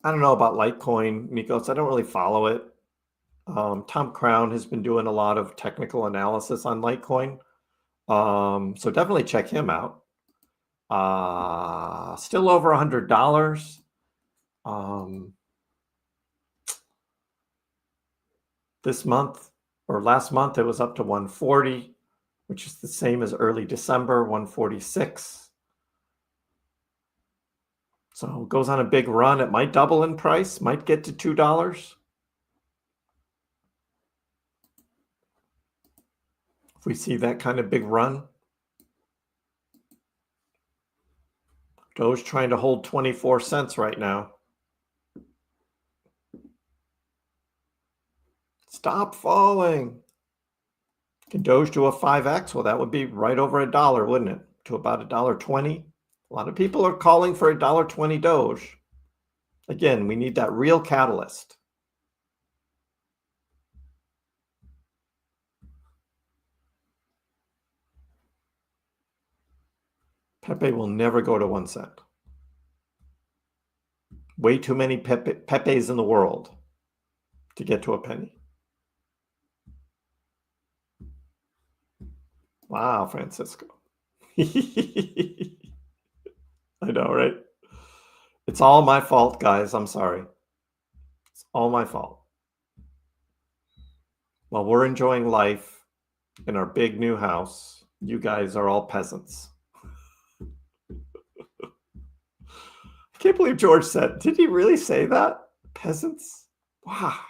I don't know about Litecoin, Nikos. I don't really follow it. Tom Crown has been doing a lot of technical analysis on Litecoin. So definitely check him out. Still over $100. This month or last month, it was up to 140, which is the same as early December, 146. So it goes on a big run. It might double in price, might get to $2. If we see that kind of big run. Doge trying to hold 24 cents right now. Stop falling. Can Doge do a 5x? Well, that would be right over $1, wouldn't it? To about $1.20. A lot of people are calling for $1.20 Doge. Again, we need that real catalyst. Pepe will never go to 1 cent. Way too many Pepes in the world to get to a penny. Wow, Francisco. I know, right? It's all my fault, guys. I'm sorry. It's all my fault. While we're enjoying life in our big new house, you guys are all peasants. I can't believe George said, did he really say that? Peasants? Wow.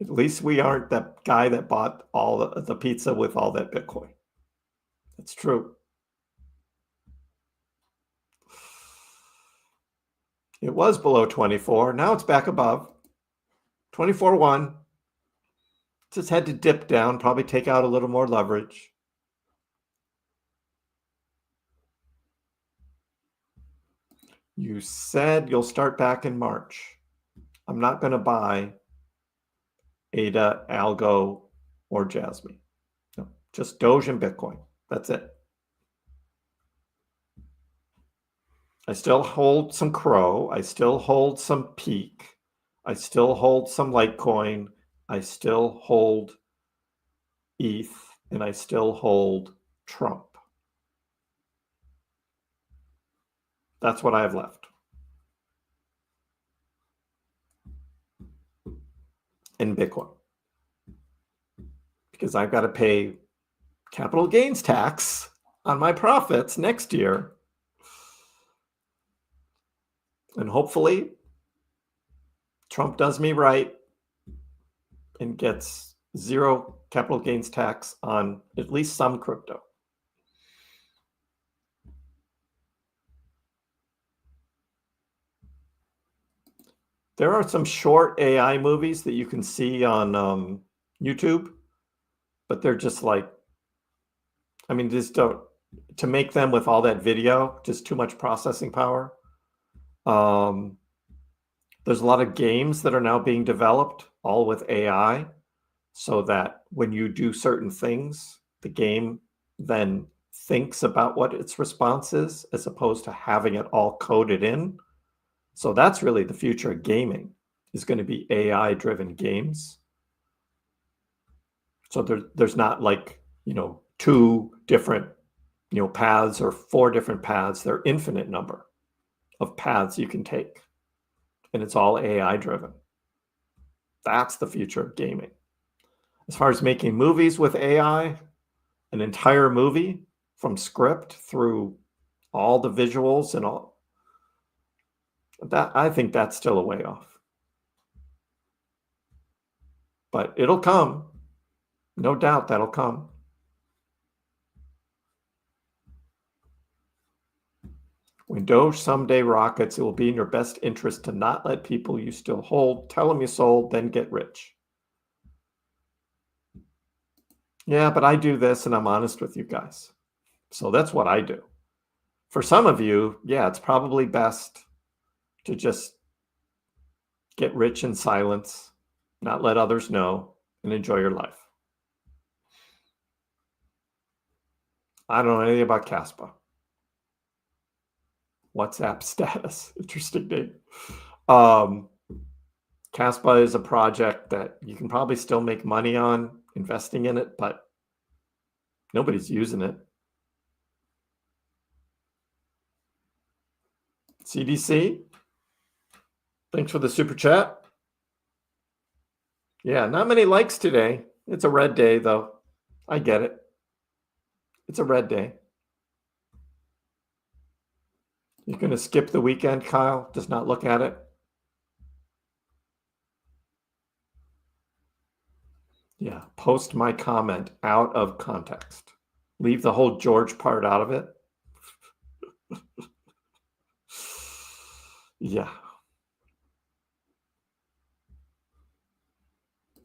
At least we aren't that guy that bought all the pizza with all that Bitcoin. That's true. It was below 24. Now it's back above. 24.1. Just had to dip down, probably take out a little more leverage. You said you'll start back in March. I'm not going to buy ADA, Algo, or Jasmine. No, just Doge and Bitcoin. That's it. I still hold some Crow. I still hold some Peak. I still hold some Litecoin. I still hold ETH. And I still hold Trump. That's what I have left. In Bitcoin. Because I've got to pay capital gains tax on my profits next year. And hopefully, Trump does me right and gets zero capital gains tax on at least some crypto. There are some short AI movies that you can see on YouTube, but they're just like, I mean, just don't, to make them with all that video, just too much processing power. There's a lot of games that are now being developed, all with AI, so that when you do certain things, the game then thinks about what its response is, as opposed to having it all coded in. So that's really the future of gaming, is going to be AI-driven games. So there's not like, two different, paths or four different paths. There are infinite number of paths you can take, and it's all AI-driven. That's the future of gaming. As far as making movies with AI, an entire movie from script through all the visuals and all that, I think that's still a way off. But it'll come. No doubt that'll come. When Doge someday rockets, it will be in your best interest to not let people you still hold tell them you sold, then get rich. Yeah, but I do this and I'm honest with you guys. So that's what I do. For some of you, yeah, it's probably best to just get rich in silence, not let others know, and enjoy your life. I don't know anything about Caspa. WhatsApp status. Interesting name. Caspa is a project that you can probably still make money on investing in it, but nobody's using it. CDC, thanks for the super chat. Yeah, not many likes today. It's a red day, though. I get it. It's a red day. You're going to skip the weekend, Kyle? Just not look at it? Yeah, post my comment out of context. Leave the whole George part out of it. Yeah.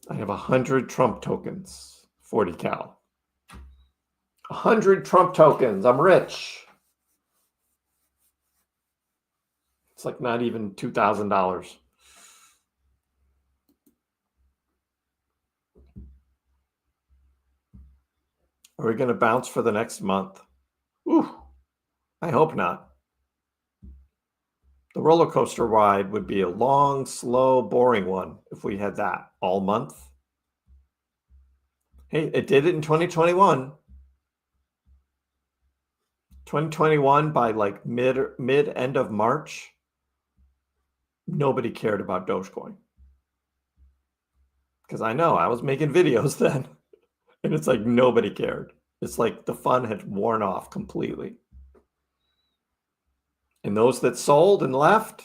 I have 100 Trump tokens, 40 cal. 100 Trump tokens. I'm rich. It's like not even $2,000. Are we going to bounce for the next month? Ooh, I hope not. The roller coaster ride would be a long, slow, boring one if we had that all month. Hey, it did it in 2021. 2021, by like mid end of March, nobody cared about Dogecoin. Because I know I was making videos then, and it's like nobody cared. It's like the fun had worn off completely. And those that sold and left,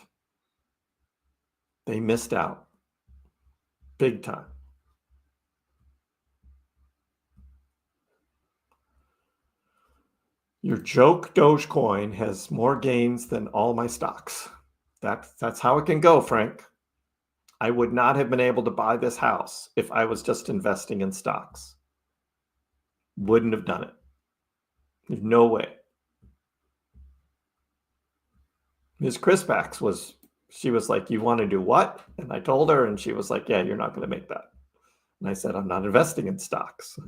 they missed out big time. Your joke Dogecoin has more gains than all my stocks. That's how it can go, Frank. I would not have been able to buy this house if I was just investing in stocks. Wouldn't have done it. There's no way. Ms. KrissPax she was like, you want to do what? And I told her, and she was like, yeah, you're not going to make that. And I said, I'm not investing in stocks.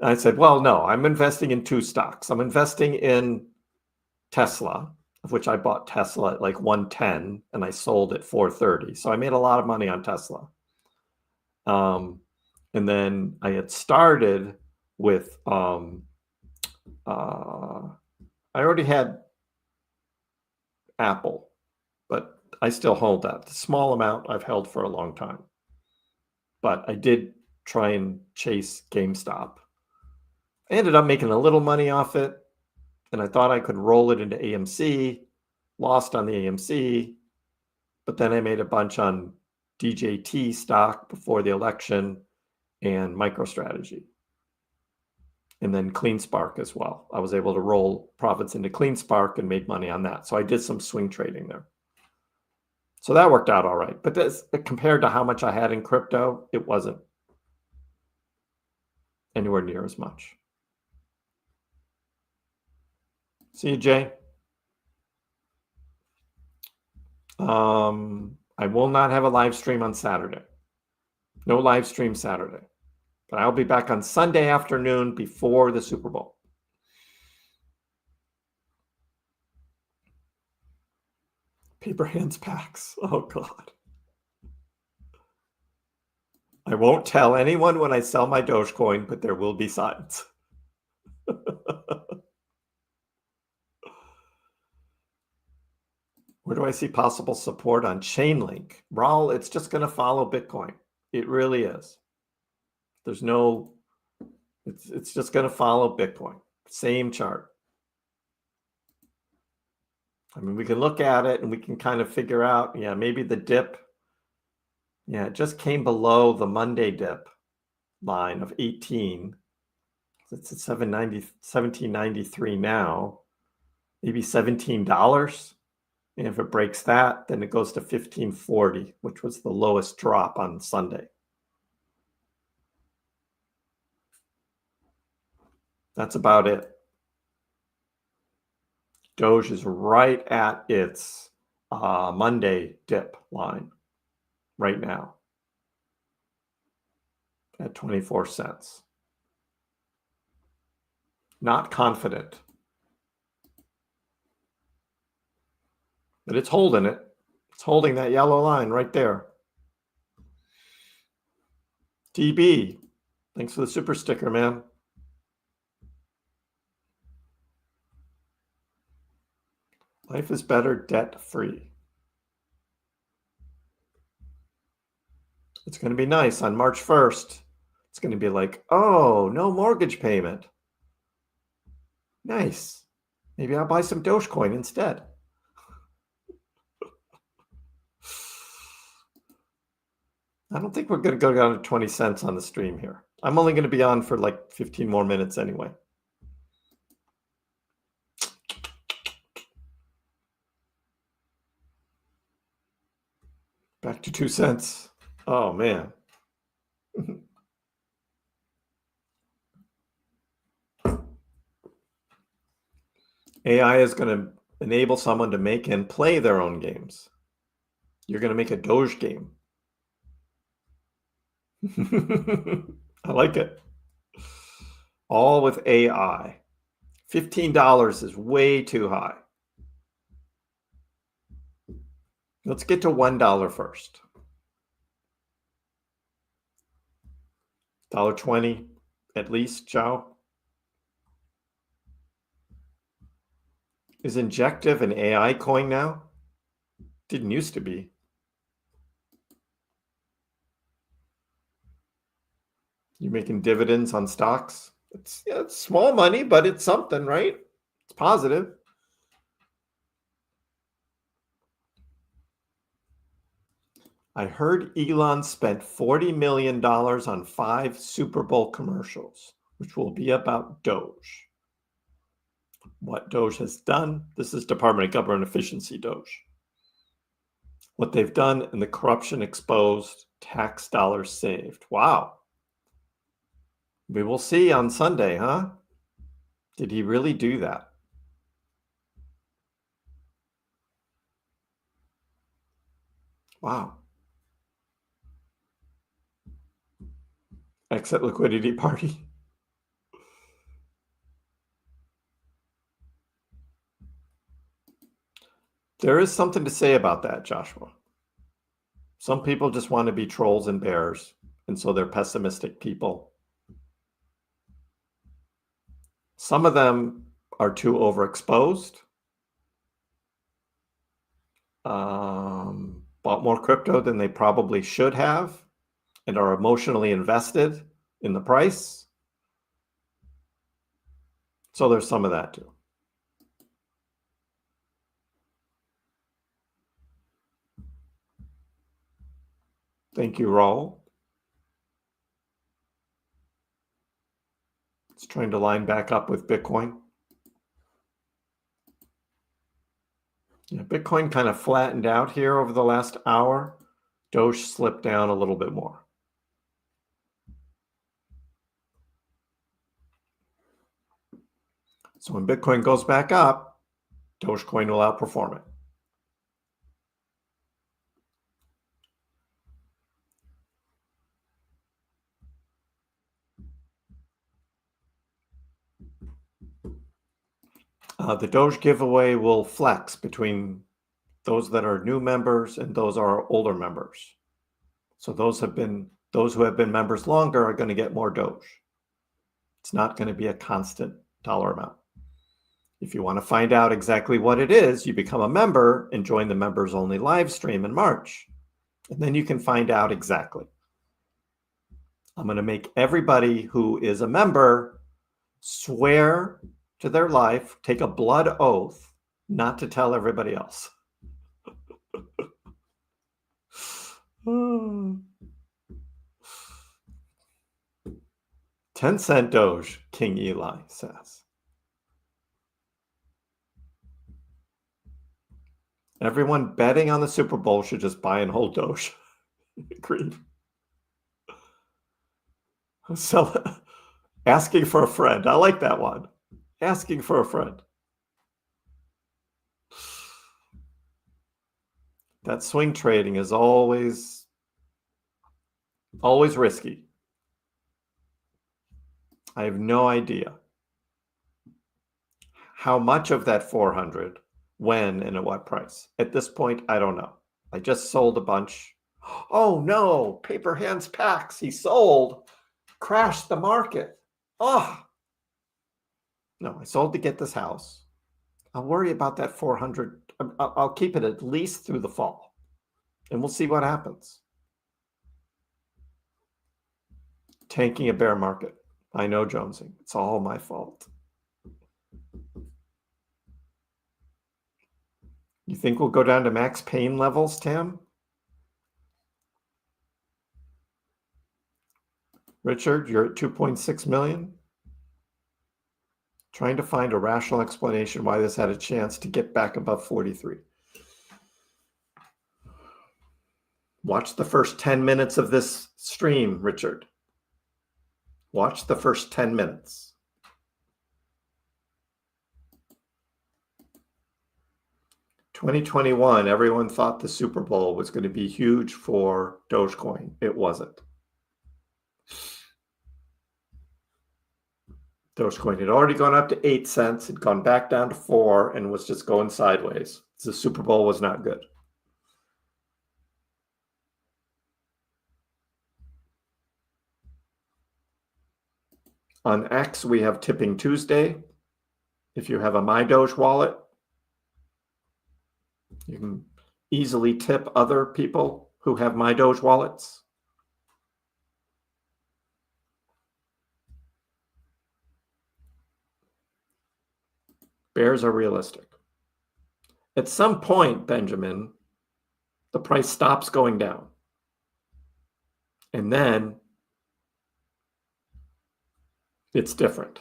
I said, well, no, I'm investing in two stocks. I'm investing in Tesla, of which I bought Tesla at like 110 and I sold at 430. So I made a lot of money on Tesla. And then I had started with, I already had Apple, but I still hold that. The small amount I've held for a long time. But I did try and chase GameStop. I ended up making a little money off it, and I thought I could roll it into AMC, lost on the AMC, but then I made a bunch on DJT stock before the election and MicroStrategy. And then CleanSpark as well. I was able to roll profits into CleanSpark and make money on that. So I did some swing trading there. So that worked out all right. But this, compared to how much I had in crypto, it wasn't anywhere near as much. See you, Jay. I will not have a live stream on Saturday. No live stream Saturday. But I'll be back on Sunday afternoon before the Super Bowl. Paper hands packs. Oh, God. I won't tell anyone when I sell my Dogecoin, but there will be signs. Where do I see possible support on Chainlink? Raul, it's just going to follow Bitcoin. It really is. There's no, it's just going to follow Bitcoin. Same chart. I mean, we can look at it and we can kind of figure out, yeah, maybe the dip. Yeah, it just came below the Monday dip line of 18. It's at 1793 now, maybe $17. And if it breaks that, then it goes to 1540, which was the lowest drop on Sunday. That's about it. Doge is right at its Monday dip line right now at 24 cents. Not confident. But it's holding it. It's holding that yellow line right there. TB, thanks for the super sticker, man. Life is better debt-free. It's going to be nice on March 1st. It's going to be like, oh, no mortgage payment. Nice. Maybe I'll buy some Dogecoin instead. I don't think we're going to go down to 20 cents on the stream here. I'm only going to be on for like 15 more minutes anyway. Back to 2 cents. Oh, man. AI is going to enable someone to make and play their own games. You're going to make a Doge game. I like it. All with AI. $15 is way too high. Let's get to $1 first. $1.20 at least, Joe. Is Injective an AI coin now? Didn't used to be. You're making dividends on stocks? It's small money, but it's something, right? It's positive. I heard Elon spent $40 million on 5 Super Bowl commercials, which will be about Doge. What Doge has done, this is Department of Government Efficiency Doge. What they've done and the corruption exposed, tax dollars saved. Wow. We will see on Sunday, huh? Did he really do that? Wow. Exit liquidity party. There is something to say about that, Joshua. Some people just want to be trolls and bears, and so they're pessimistic people. Some of them are too overexposed, bought more crypto than they probably should have, and are emotionally invested in the price. So there's some of that too. Thank you, Raul. It's trying to line back up with Bitcoin. Yeah, Bitcoin kind of flattened out here over the last hour. Doge slipped down a little bit more. So when Bitcoin goes back up, Dogecoin will outperform it. The Doge giveaway will flex between those that are new members and those are older members. So those who have been members longer are going to get more Doge. It's not going to be a constant dollar amount. If you want to find out exactly what it is, you become a member and join the members only live stream in March. And then you can find out exactly. I'm going to make everybody who is a member swear to their life, take a blood oath, not to tell everybody else. 10-cent Doge, King Eli says. Everyone betting on the Super Bowl should just buy and hold Doge. Agreed. So, asking for a friend. I like that one. Asking for a friend. That swing trading is always risky. I have no idea how much of that 400, when, and at what price. At this point, I don't know. I just sold a bunch. Oh no, paper hands packs. He sold, crashed the market. Oh, no, I sold to get this house. I'll worry about that 400. I'll keep it at least through the fall, and we'll see what happens. Tanking a bear market. I know, Jonesing. It's all my fault. You think we'll go down to max pain levels, Tam? Richard, you're at 2.6 million. Trying to find a rational explanation why this had a chance to get back above 43. Watch the first 10 minutes of this stream, Richard. Watch the first 10 minutes. In 2021, everyone thought the Super Bowl was going to be huge for Dogecoin. It wasn't. Dogecoin had already gone up to 8 cents, had gone back down to 4, and was just going sideways. The Super Bowl was not good. On X, we have Tipping Tuesday. If you have a MyDoge wallet, you can easily tip other people who have MyDoge wallets. Bears are realistic. At some point, Benjamin, the price stops going down. And then it's different.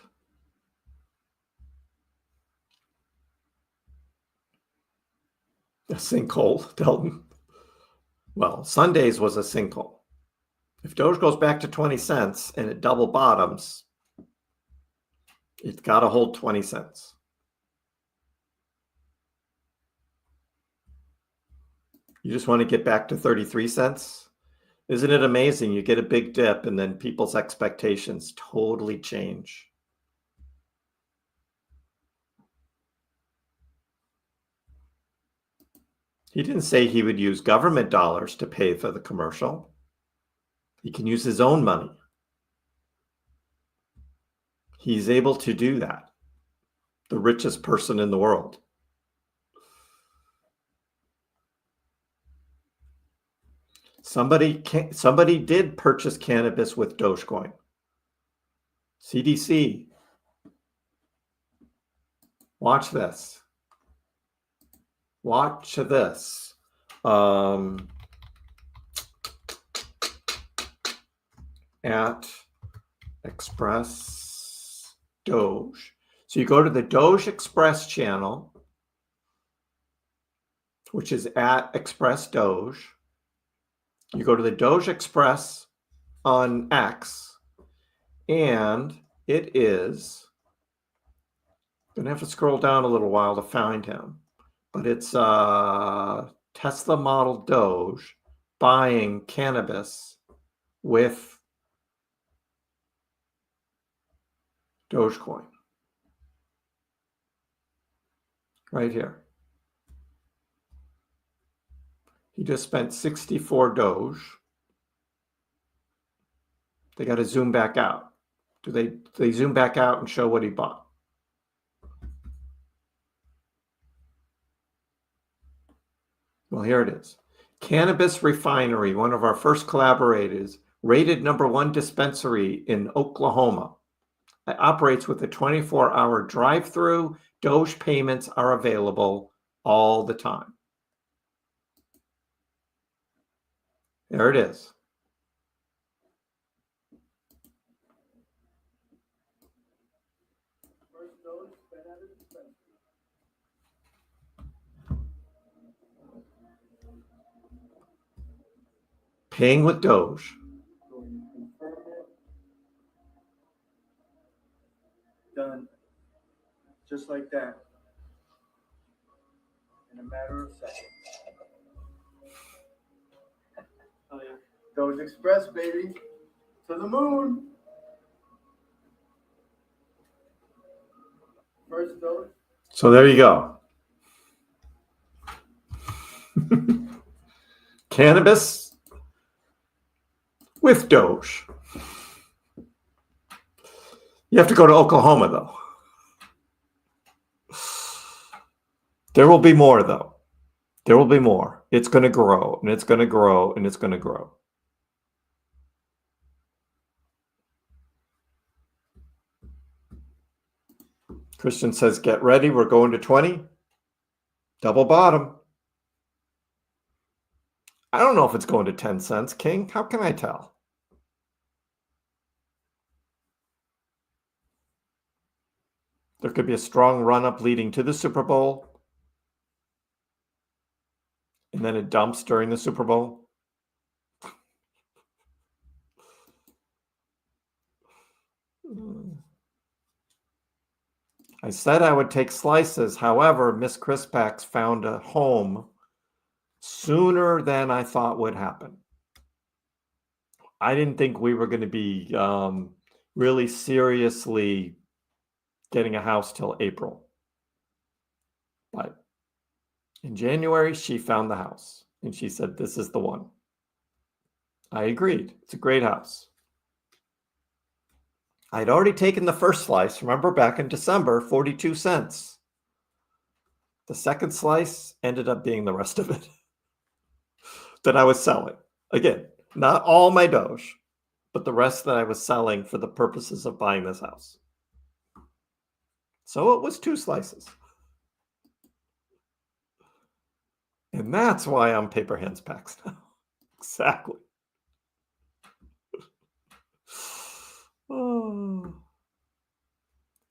A sinkhole, Delton. Well, Sundays was a sinkhole. If Doge goes back to 20 cents and it double bottoms, it's got to hold 20 cents. You just want to get back to 33 cents? Isn't it amazing? You get a big dip and then people's expectations totally change. He didn't say he would use government dollars to pay for the commercial. He can use his own money. He's able to do that. The richest person in the world. Somebody did purchase cannabis with Dogecoin. CDC. Watch this. Watch this. At Express Doge. So you go to the Doge Express channel, which is at Express Doge. You go to the Doge Express on X, and it is, going to have to scroll down a little while to find him, but it's Tesla Model Doge buying cannabis with Dogecoin. right here. He just spent 64 Doge. They got to zoom back out. Do they zoom back out and show what he bought? Well, here it is. Cannabis Refinery, one of our first collaborators, rated #1 dispensary in Oklahoma. It operates with a 24-hour drive-through. Doge payments are available all the time. There it is. Paying with Doge. Done. Just like that. In a matter of seconds. Oh yeah. Doge Express, baby. To the moon. First Doge. So there you go. Cannabis with Doge. You have to go to Oklahoma, though. There will be more, though. There will be more. It's going to grow, and it's going to grow, and it's going to grow. Christian says, get ready. We're going to 20. Double bottom. I don't know if it's going to 10 cents, King. How can I tell? There could be a strong run-up leading to the Super Bowl. And then it dumps during the Super Bowl. I said I would take slices. However, Miss KrissPax found a home sooner than I thought would happen. I didn't think we were going to be really seriously getting a house till April. But in January, she found the house and she said, this is the one. I agreed. It's a great house. I'd already taken the first slice, remember, back in December, 42 cents. The second slice ended up being the rest of it that I was selling. Again, not all my Doge, but the rest that I was selling for the purposes of buying this house. So it was 2 slices. And that's why I'm paper hands packs now. Exactly. Oh.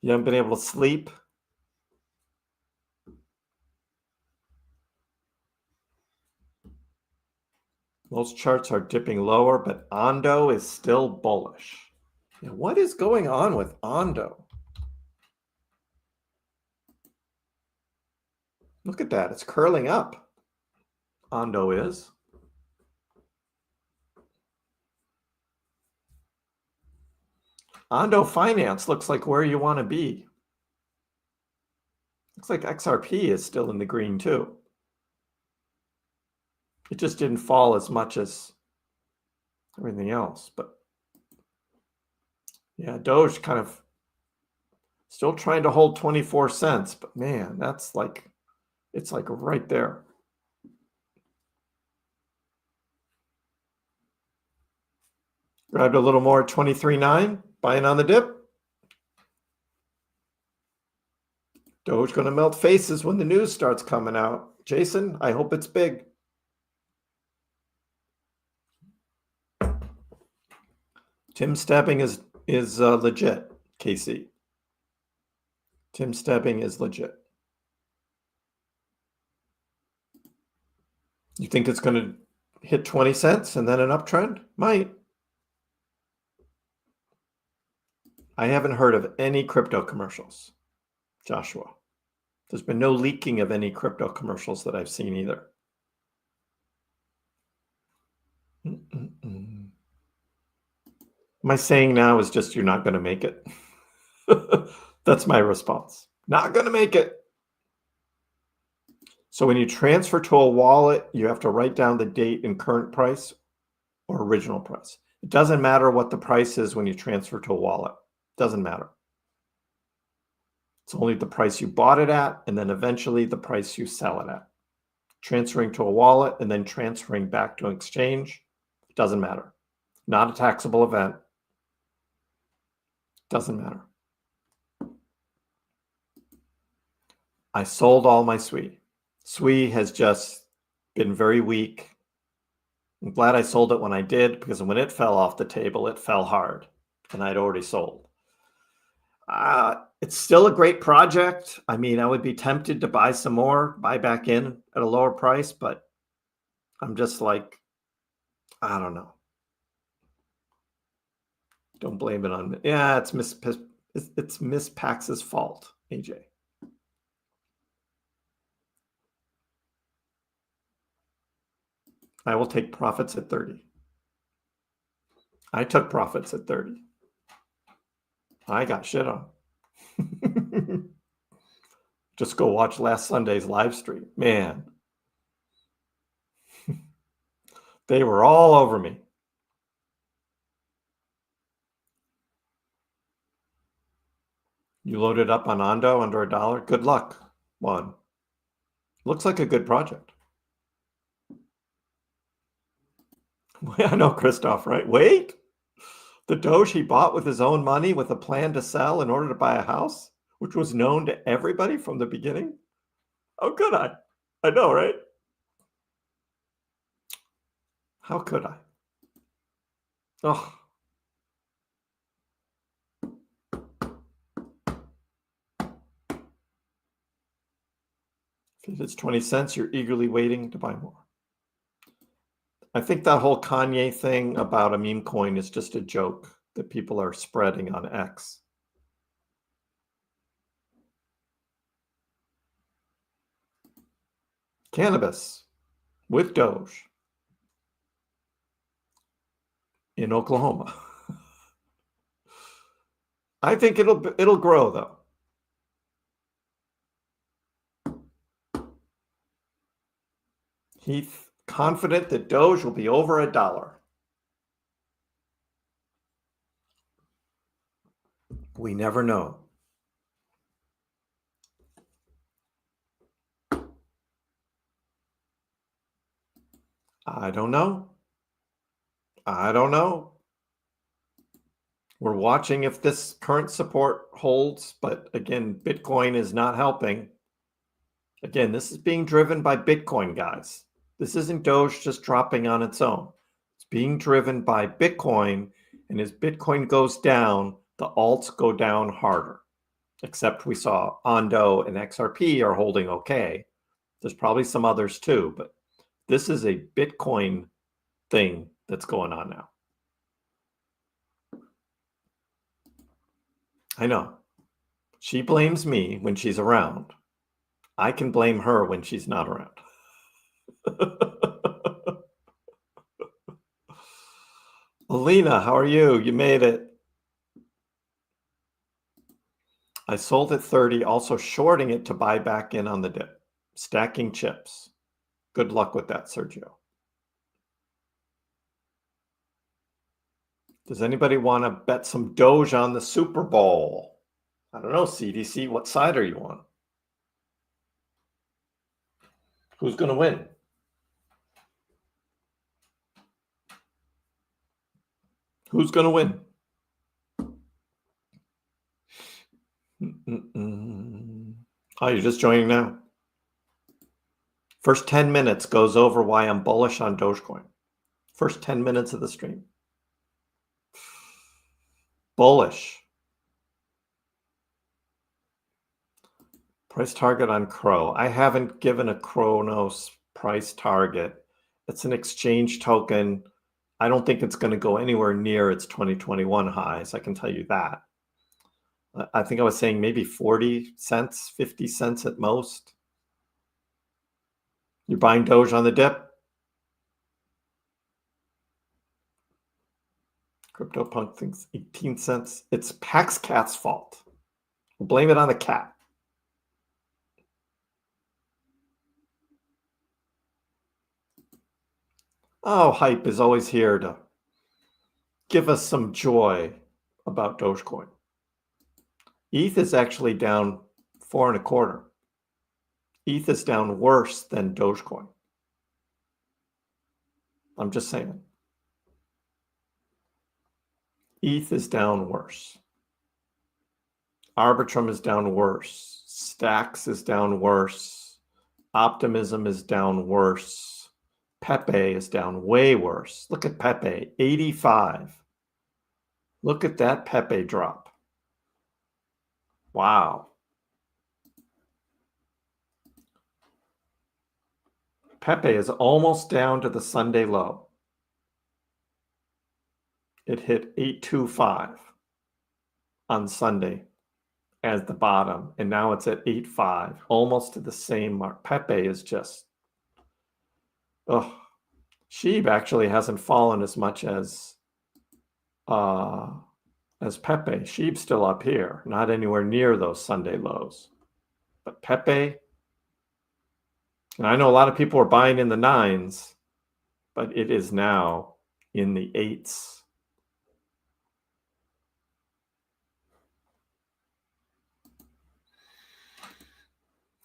You haven't been able to sleep? Most charts are dipping lower, but Ondo is still bullish. Now, what is going on with Ondo? Look at that. It's curling up. Ondo is. Ondo Finance looks like where you want to be. Looks like XRP is still in the green too. It just didn't fall as much as everything else. But yeah, Doge kind of still trying to hold 24 cents. But man, that's like, it's like right there. Grabbed a little more at 23.9, buying on the dip. Doge going to melt faces when the news starts coming out. Jason, I hope it's big. Tim Stebbing is legit, KC. Tim Stebbing is legit. You think it's going to hit 20 cents and then an uptrend? Might. I haven't heard of any crypto commercials, Joshua. There's been no leaking of any crypto commercials that I've seen either. My saying now is just you're not going to make it. That's my response. Not going to make it. So when you transfer to a wallet, you have to write down the date and current price or original price. It doesn't matter what the price is when you transfer to a wallet. It doesn't matter. It's only the price you bought it at, and then eventually the price you sell it at. Transferring to a wallet and then transferring back to an exchange, doesn't matter. Not a taxable event. Doesn't matter. I sold all my SWI. SWI has just been very weak. I'm glad I sold it when I did, because when it fell off the table, it fell hard, and I'd already sold. It's still a great project. I mean, I would be tempted to buy some more, buy back in at a lower price, but I'm just like, I don't know. Don't blame it on me. Yeah, it's Miss Pax's fault, AJ. I will take profits at 30. I took profits at 30. I got shit on. Just go watch last Sunday's live stream. Man, they were all over me. You loaded up on Ondo under $1. Good luck. One. Looks like a good project. I know, Christoph, right? Wait. The Doge he bought with his own money with a plan to sell in order to buy a house, which was known to everybody from the beginning? How could I? I know, right? How could I? Oh. If it's 20 cents, you're eagerly waiting to buy more. I think that whole Kanye thing about a meme coin is just a joke that people are spreading on X. Cannabis with Doge in Oklahoma. I think it'll grow though. Heath, confident that Doge will be over $1. We never know. I don't know. I don't know. We're watching if this current support holds, but again, Bitcoin is not helping. Again, this is being driven by Bitcoin, guys. This isn't Doge just dropping on its own. It's being driven by Bitcoin, and as Bitcoin goes down, the alts go down harder. Except we saw Ondo and XRP are holding okay. There's probably some others too, but this is a Bitcoin thing that's going on now. I know. She blames me when she's around. I can blame her when she's not around. Alina, how are you? You made it. I sold at 30, also shorting it to buy back in on the dip. Stacking chips. Good luck with that, Sergio. Does anybody want to bet some Doge on the Super Bowl? I don't know, CDC, what side are you on? Who's going to win? Who's going to win? Oh, you're just joining now? First 10 minutes goes over why I'm bullish on Dogecoin. First 10 minutes of the stream. Bullish. Price target on Crow. I haven't given a Kronos price target. It's an exchange token. I don't think it's going to go anywhere near its 2021 highs. I can tell you that. I think I was saying maybe 40 cents, 50 cents at most. You're buying Doge on the dip? CryptoPunk thinks 18 cents. It's Pax Cat's fault. We'll blame it on the cat. Oh, hype is always here to give us some joy about Dogecoin. ETH is actually down 4.25. ETH is down worse than Dogecoin. I'm just saying. ETH is down worse. Arbitrum is down worse. Stacks is down worse. Optimism is down worse. Pepe is down way worse. Look at Pepe, 85. Look at that Pepe drop. Wow. Pepe is almost down to the Sunday low. It hit 825 on Sunday as the bottom, and now it's at 8.5, almost to the same mark. Pepe is just, oh, Sheeb actually hasn't fallen as much as Pepe. Sheeb's still up here, not anywhere near those Sunday lows. But Pepe, and I know a lot of people are buying in the 9s, but it is now in the 8s.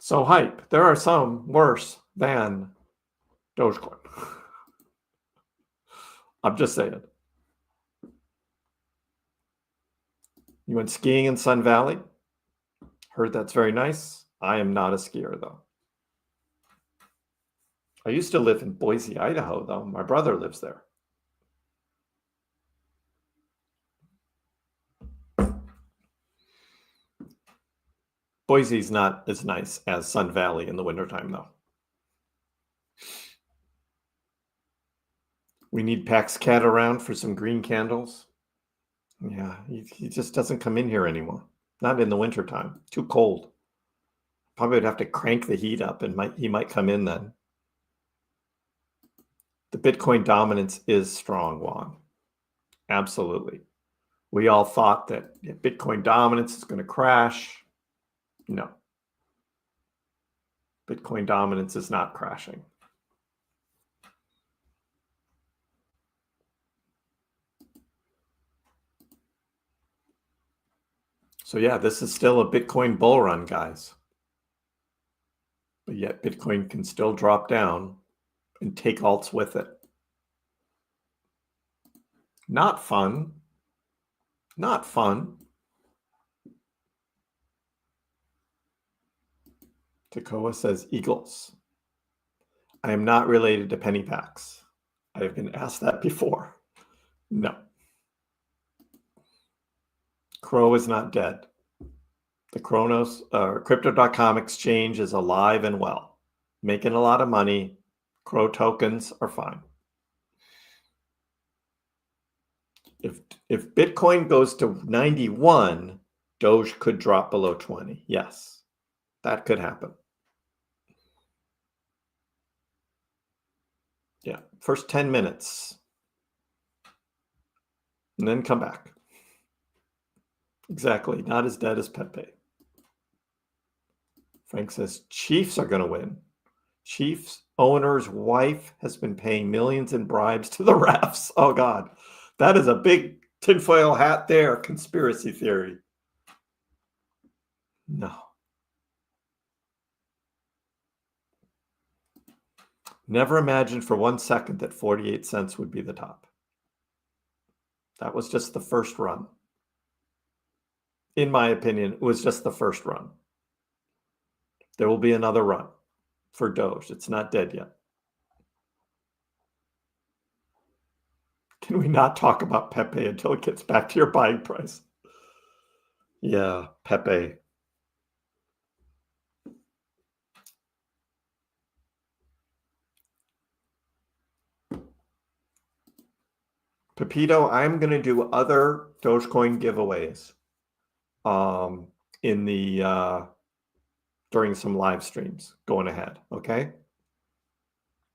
So hype, there are some worse than Dogecoin. I'm just saying. You went skiing in Sun Valley? Heard that's very nice. I am not a skier, though. I used to live in Boise, Idaho, though. My brother lives there. Boise's not as nice as Sun Valley in the wintertime, though. We need Pax Cat around for some green candles. Yeah, he just doesn't come in here anymore. Not in the wintertime. Too cold. Probably would have to crank the heat up and he might come in then. The Bitcoin dominance is strong, Juan. Absolutely. We all thought that Bitcoin dominance is going to crash. No. Bitcoin dominance is not crashing. So yeah, this is still a Bitcoin bull run, guys. But yet Bitcoin can still drop down and take alts with it. Not fun. Not fun. Takoa says Eagles. I am not related to pennypacks. I have been asked that before. No. Crow is not dead. The Kronos Crypto.com exchange is alive and well, making a lot of money. Crow tokens are fine. If Bitcoin goes to 91, Doge could drop below 20. Yes, that could happen. Yeah, first 10 minutes. And then come back. Exactly, not as dead as Pepe. Frank says, Chiefs are going to win. Chiefs owner's wife has been paying millions in bribes to the refs. Oh, God. That is a big tinfoil hat there, conspiracy theory. No. Never imagined for 1 second that 48 cents would be the top. That was just the first run. In my opinion, it was just the first run. There will be another run for Doge. It's not dead yet. Can we not talk about Pepe until it gets back to your buying price? Yeah, Pepe. Pepito, I'm going to do other Dogecoin giveaways in the during some live streams going ahead, okay?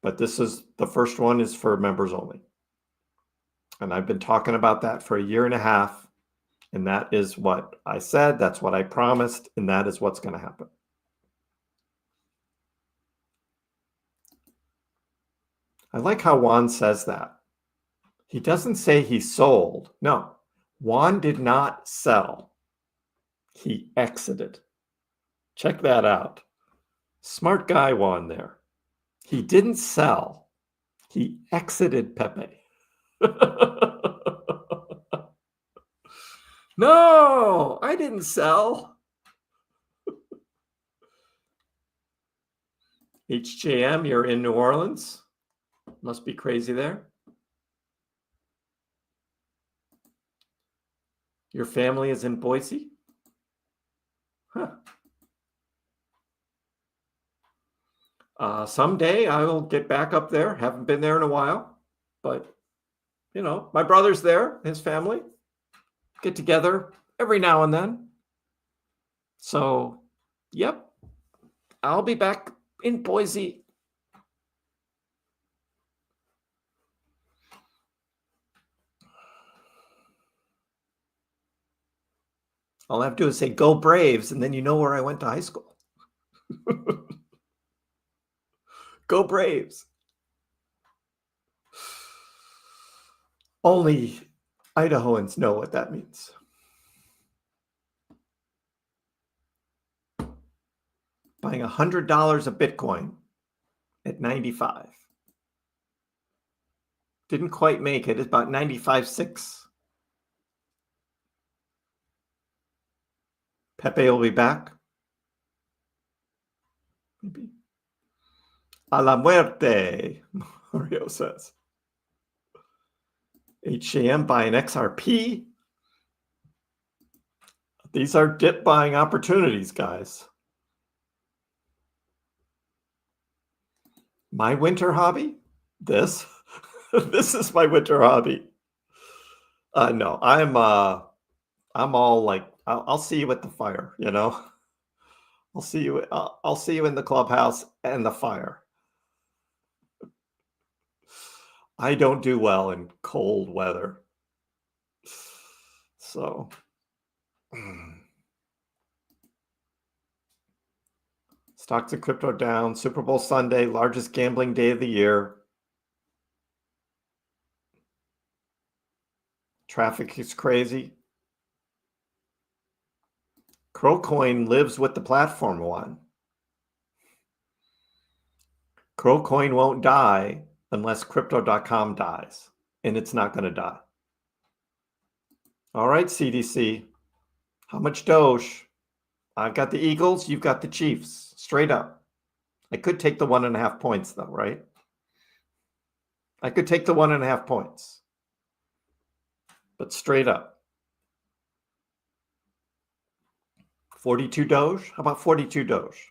But this is the first one is for members only. And I've been talking about that for 1.5 years, and that is what I said, that's what I promised, and that is what's going to happen. I like how Juan says that. He doesn't say he sold. No, Juan did not sell. He exited. Check that out. Smart guy Juan there. He didn't sell. He exited Pepe. No, I didn't sell. HJM, you're in New Orleans. Must be crazy there. Your family is in Boise? Huh. Someday I will get back up there. Haven't been there in a while, but you know, my brother's there, his family get together every now and then. So, yep, I'll be back in Boise. All I have to do is say, go Braves, and then you know where I went to high school. Go Braves. Only Idahoans know what that means. Buying $100 of Bitcoin at 95. Didn't quite make it. It's about 95.6. Pepe will be back. Maybe. A la muerte, Mario says. HAM buying XRP. These are dip buying opportunities, guys. My winter hobby? This? This is my winter hobby. No, I'm all like, I'll see you at the fire, you know? I'll see you in the clubhouse and the fire. I don't do well in cold weather. So stocks and crypto down. Super Bowl Sunday, largest gambling day of the year. Traffic is crazy. Crowcoin lives with the platform one. Crowcoin won't die unless crypto.com dies, and it's not going to die. All right, CDC. How much Doge? I've got the Eagles, you've got the Chiefs. Straight up. I could take the 1.5 points, though, right? I could take the 1.5 points. But straight up. 42 Doge? How about 42 Doge?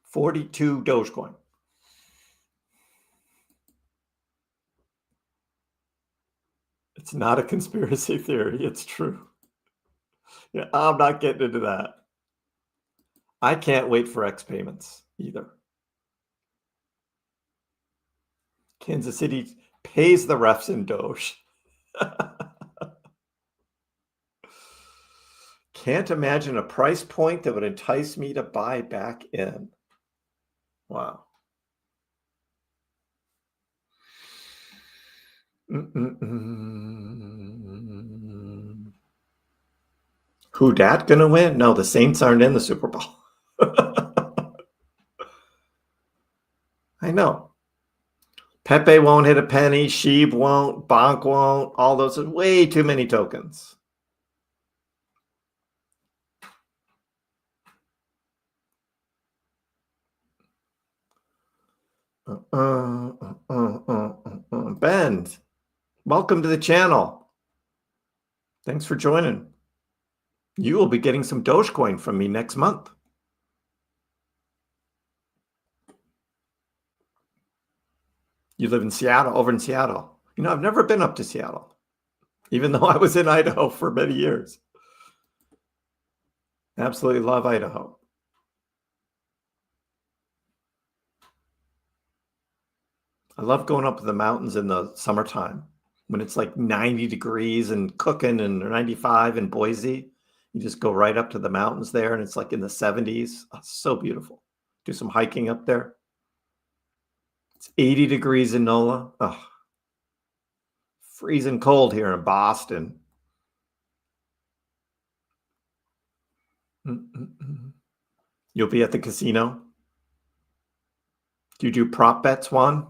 42 Dogecoin. It's not a conspiracy theory. It's true. Yeah, I'm not getting into that. I can't wait for X payments either. Kansas City pays the refs in Doge. Can't imagine a price point that would entice me to buy back in. Wow. Who dat gonna win? No, the Saints aren't in the Super Bowl. I know. Pepe won't hit a penny. Sheeb won't. Bonk won't. All those are way too many tokens. Ben, welcome to the channel. Thanks for joining. You will be getting some Dogecoin from me next month. You live in Seattle, over in Seattle. You know, I've never been up to Seattle, even though I was in Idaho for many years. Absolutely love Idaho. I love going up to the mountains in the summertime when it's like 90 degrees and cooking, and 95 in Boise. You just go right up to the mountains there and it's like in the 70s. Oh, so beautiful. Do some hiking up there. It's 80 degrees in NOLA. Oh, freezing cold here in Boston. You'll be at the casino? Do you do prop bets, Juan?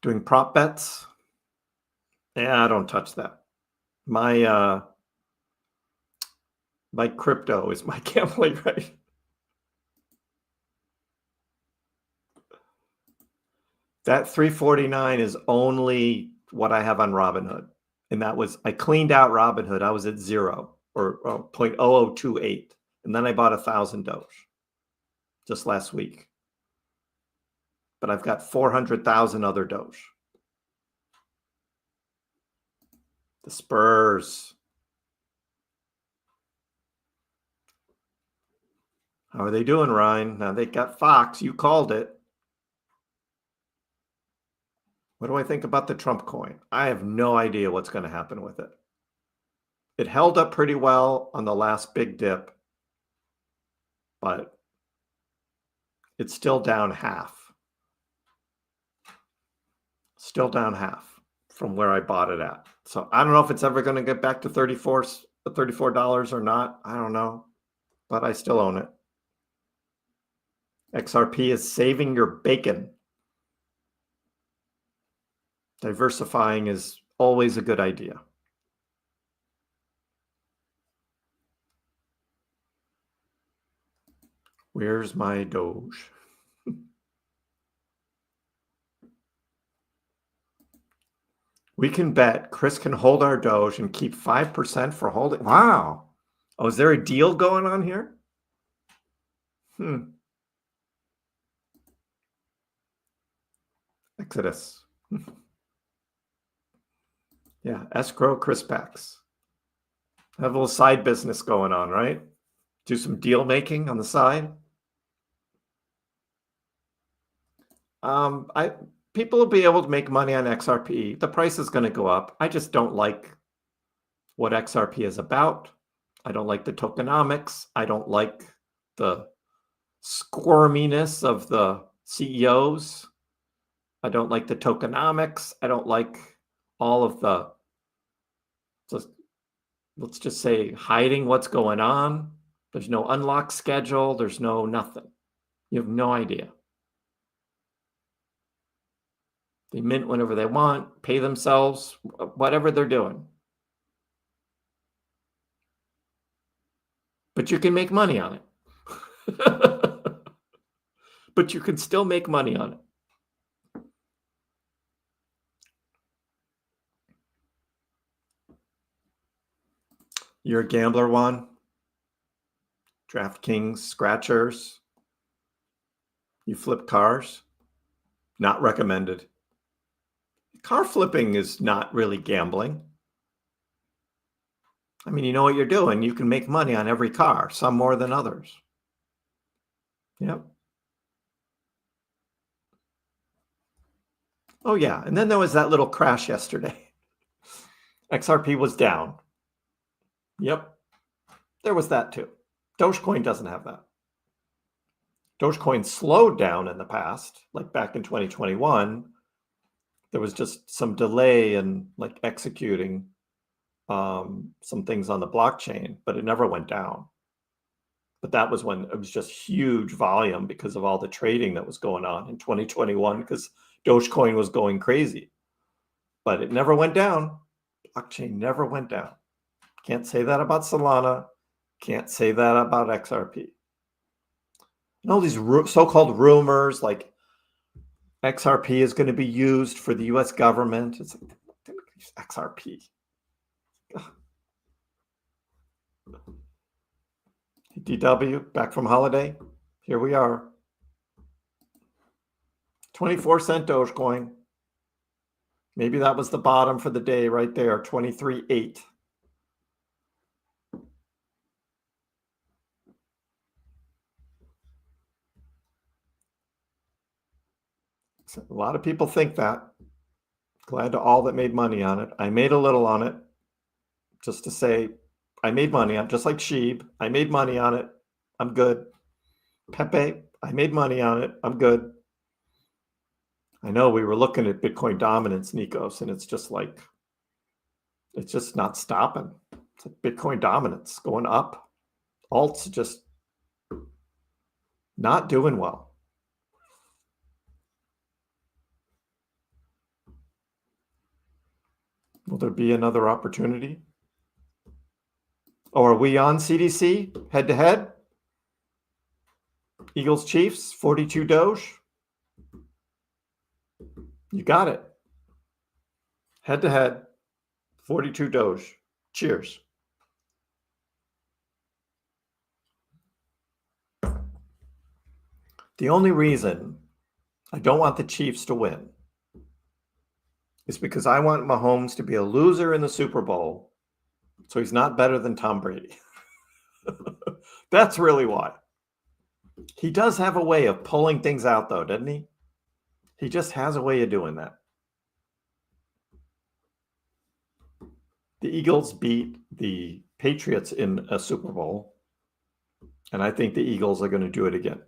Doing prop bets? Yeah, I don't touch that. My crypto is my gambling, right? That 349 is only what I have on Robinhood. And that was, I cleaned out Robinhood. I was at 0 or 0.0028. And then I bought 1,000 Doge just last week. But I've got 400,000 other Doge. The Spurs. How are they doing, Ryan? Now they got Fox. You called it. What do I think about the Trump coin? I have no idea what's going to happen with it. It held up pretty well on the last big dip, but it's still down half. Still down half from where I bought it at. So I don't know if it's ever going to get back to $34 or not. I don't know, but I still own it. XRP is saving your bacon. Diversifying is always a good idea. Where's my Doge? We can bet Kriss can hold our Doge and keep 5% for holding. Wow. Oh, is there a deal going on here? Exodus. Yeah, escrow KrissPax. Have a little side business going on, right? Do some deal making on the side. People will be able to make money on XRP. The price is going to go up. I just don't like what XRP is about. I don't like the tokenomics. I don't like the squirminess of the CEOs. I don't like the tokenomics. I don't like all of the, let's just say, hiding what's going on. There's no unlock schedule. There's no nothing. You have no idea. They mint whenever they want, pay themselves, whatever they're doing. But you can make money on it. But you can still make money on it. You're a gambler, Juan? DraftKings, scratchers. You flip cars? Not recommended. Car flipping is not really gambling. I mean, you know what you're doing. You can make money on every car, some more than others. Yep. Oh, yeah. And then there was that little crash yesterday. XRP was down. Yep. There was that too. Dogecoin doesn't have that. Dogecoin slowed down in the past, like back in 2021. There was just some delay in like executing some things on the blockchain, but it never went down. But that was when it was just huge volume because of all the trading that was going on in 2021 because Dogecoin was going crazy. But it never went down. Blockchain never went down. Can't say that about Solana. Can't say that about XRP. And all these so-called rumors like XRP is going to be used for the US government. It's like, XRP. DW, back from holiday. Here we are. 24-cent Dogecoin. Maybe that was the bottom for the day right there, 23.8. So a lot of people think that. Glad to all that made money on it. I made a little on it just to say I made money on it, just like Sheeb. I made money on it. I'm good. Pepe, I made money on it. I'm good. I know we were looking at Bitcoin dominance, Nikos, and it's just like, it's just not stopping. It's like Bitcoin dominance going up. Alts just not doing well. Will there be another opportunity? Oh, are we on CDC head to head? Eagles Chiefs, 42 Doge. You got it. Head to head, 42 Doge. Cheers. The only reason I don't want the Chiefs to win is because I want Mahomes to be a loser in the Super Bowl so he's not better than Tom Brady. That's really why. He does have a way of pulling things out, though, doesn't he? He just has a way of doing that. The Eagles beat the Patriots in a Super Bowl, and I think the Eagles are going to do it again.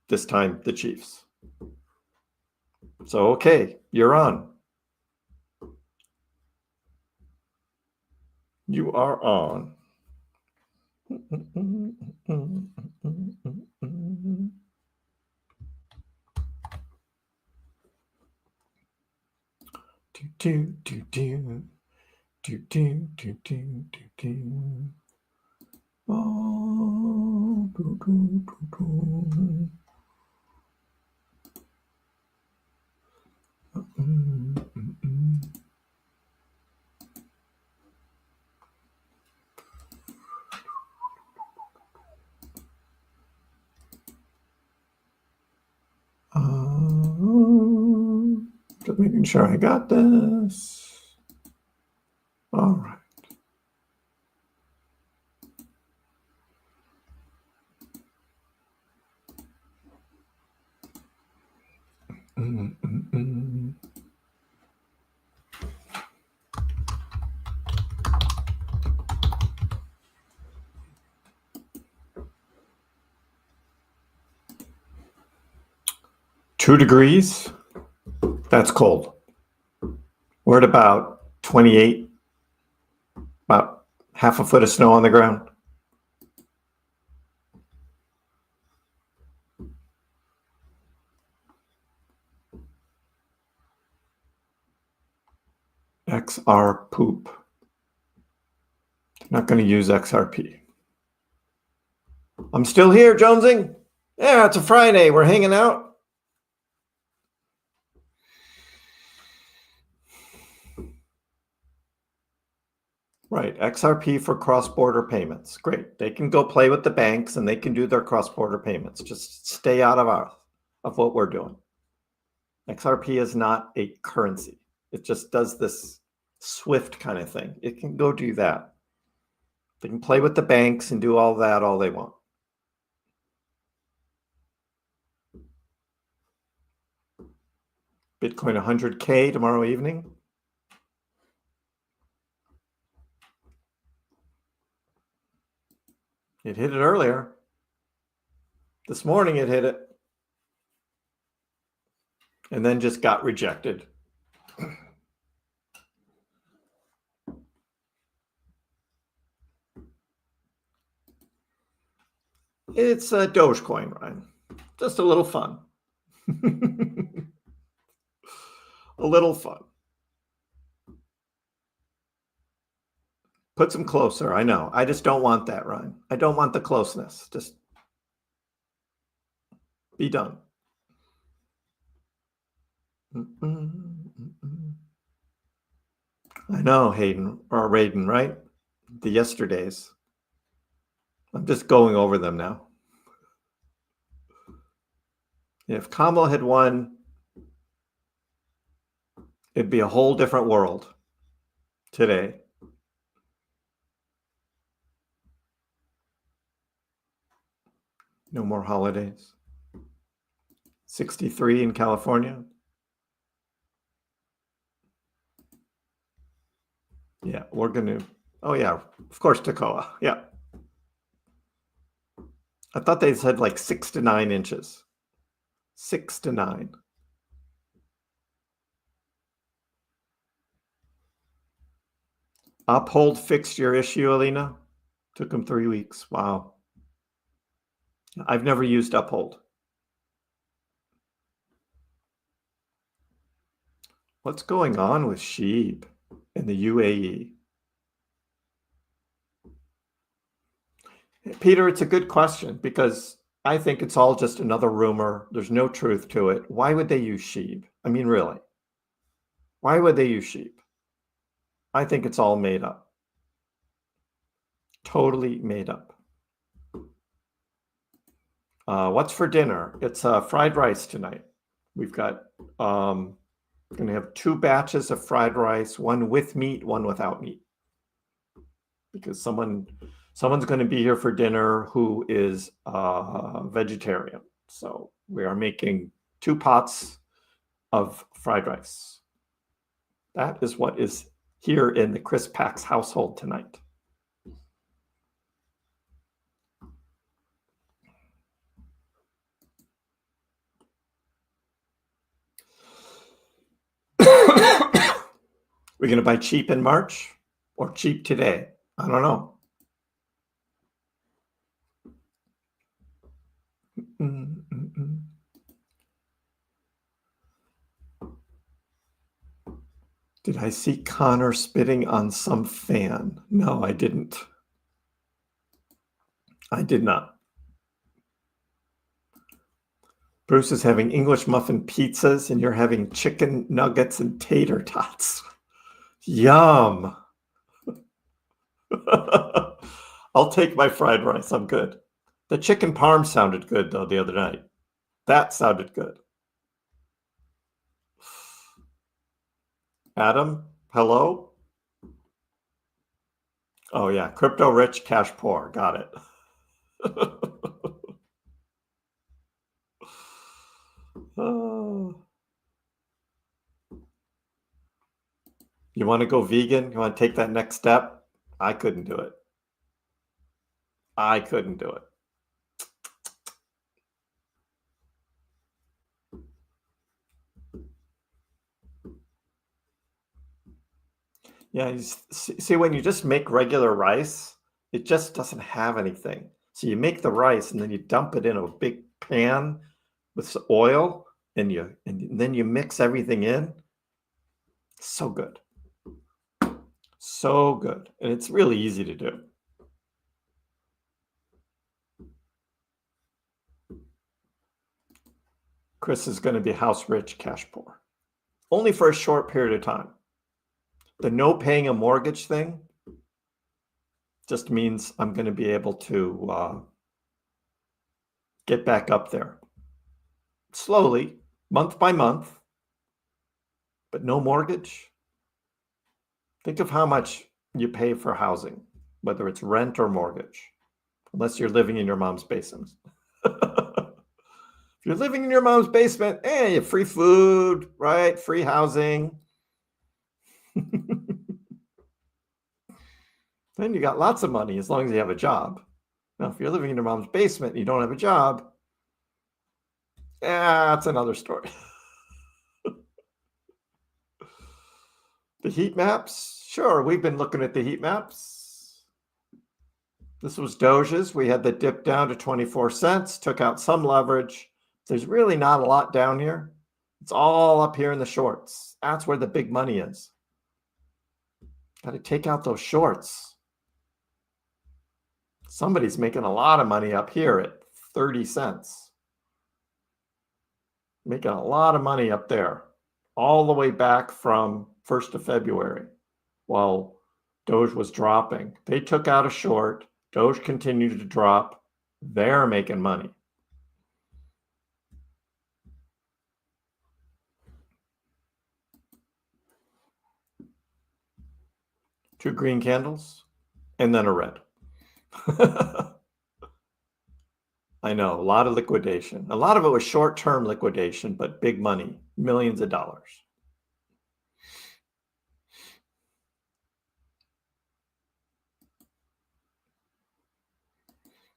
This time, the Chiefs. So, okay, you're on. You are on. Just making sure I got this. All right. Two degrees. That's cold. We're at about 28, about half a foot of snow on the ground. XR poop. Not going to use XRP. I'm still here, jonesing. Yeah, it's a Friday. We're hanging out. Right, XRP for cross-border payments. Great. They can go play with the banks and they can do their cross-border payments. Just stay out of what we're doing. XRP is not a currency. It just does this Swift kind of thing. It can go do that. They can play with the banks and do all that all they want. Bitcoin 100K tomorrow evening. It hit it earlier. This morning it hit it. And then just got rejected. It's a Dogecoin, right? Just a little fun. A little fun. Puts them closer. I know. I just don't want that, Ryan. I don't want the closeness. Just be done. I know, Hayden or Raiden, right? The yesterdays. I'm just going over them now. If Kamala had won, it'd be a whole different world today. No more holidays. 63 in California. Yeah, we're going to, oh yeah, of course, Toccoa. Yeah. I thought they said like 6 to 9 inches. 6 to 9. Uphold fixed your issue, Alina. Took them 3 weeks. Wow. I've never used Uphold. What's going on with SHIB in the UAE? Peter, it's a good question because I think it's all just another rumor. There's no truth to it. Why would they use SHIB? I mean, really? Why would they use SHIB? I think it's all made up. Totally made up. What's for dinner? It's fried rice tonight. We've got going to have 2 batches of fried rice, one with meat, one without meat. Because someone's going to be here for dinner who is vegetarian. So we are making 2 pots of fried rice. That is what is here in the KrissPax household tonight. We're going to buy cheap in March or cheap today? I don't know. Did I see Connor spitting on some fan? No, I didn't. I did not. Bruce is having English muffin pizzas and you're having chicken nuggets and tater tots. Yum. I'll take my fried rice. I'm good. The chicken parm sounded good, though, the other night. That sounded good. Adam, hello? Oh, yeah. Crypto rich, cash poor. Got it. Oh. You want to go vegan? You want to take that next step? I couldn't do it. I couldn't do it. Yeah, you see, when you just make regular rice, it just doesn't have anything. So you make the rice and then you dump it in a big pan with some oil and then you mix everything in. So good. So good. And it's really easy to do. Kriss is going to be house rich, cash poor. Only for a short period of time. The no paying a mortgage thing just means I'm going to be able to get back up there. Slowly, month by month, but no mortgage. Think of how much you pay for housing, whether it's rent or mortgage, unless you're living in your mom's basement. If you're living in your mom's basement, you have free food, right? Free housing. Then you got lots of money as long as you have a job. Now, if you're living in your mom's basement and you don't have a job, that's another story. The heat maps, sure, we've been looking at the heat maps. This was Doge's. We had the dip down to 24 cents, took out some leverage. There's really not a lot down here. It's all up here in the shorts. That's where the big money is. Got to take out those shorts. Somebody's making a lot of money up here at 30 cents. Making a lot of money up there, all the way back from 1st of February while Doge was dropping. They took out a short. Doge continued to drop. They're making money. Two green candles and then a red. I know, a lot of liquidation. A lot of it was short-term liquidation, but big money, millions of dollars.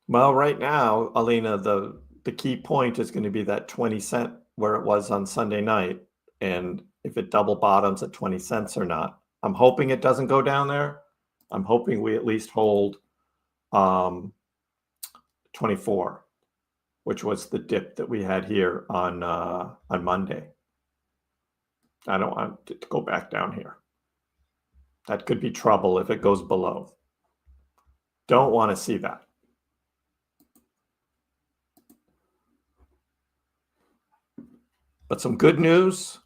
Well, right now, Alina, the key point is going to be that 20 cent where it was on Sunday night, and if it double bottoms at 20 cents or not. I'm hoping it doesn't go down there. I'm hoping we at least hold 24, which was the dip that we had here on Monday. I don't want it to go back down here. That could be trouble if it goes below. Don't want to see that. But some good news.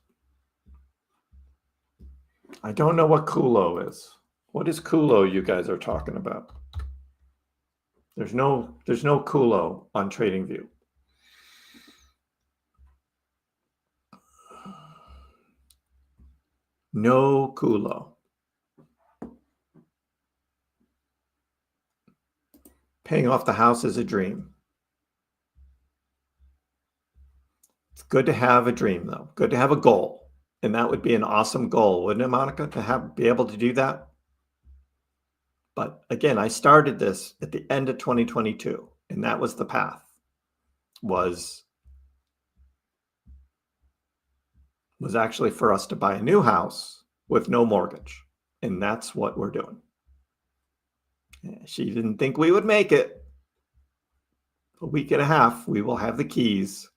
I don't know what Kulo is. What is Kulo you guys are talking about? There's no Kulo on TradingView. No Kulo. Paying off the house is a dream. It's good to have a dream, though. Good to have a goal. And that would be an awesome goal, wouldn't it, Monica, to be able to do that? But again, I started this at the end of 2022, and that was the path, was actually for us to buy a new house with no mortgage. And that's what we're doing. She didn't think we would make it. A week and a half, we will have the keys.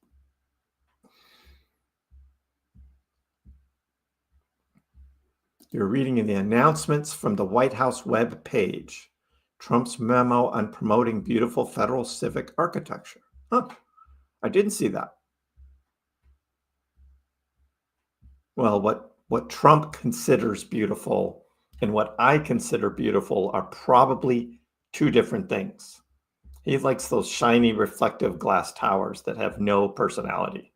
You're reading in the announcements from the White House web page. Trump's memo on promoting beautiful federal civic architecture. Huh. I didn't see that. Well, what Trump considers beautiful and what I consider beautiful are probably two different things. He likes those shiny reflective glass towers that have no personality.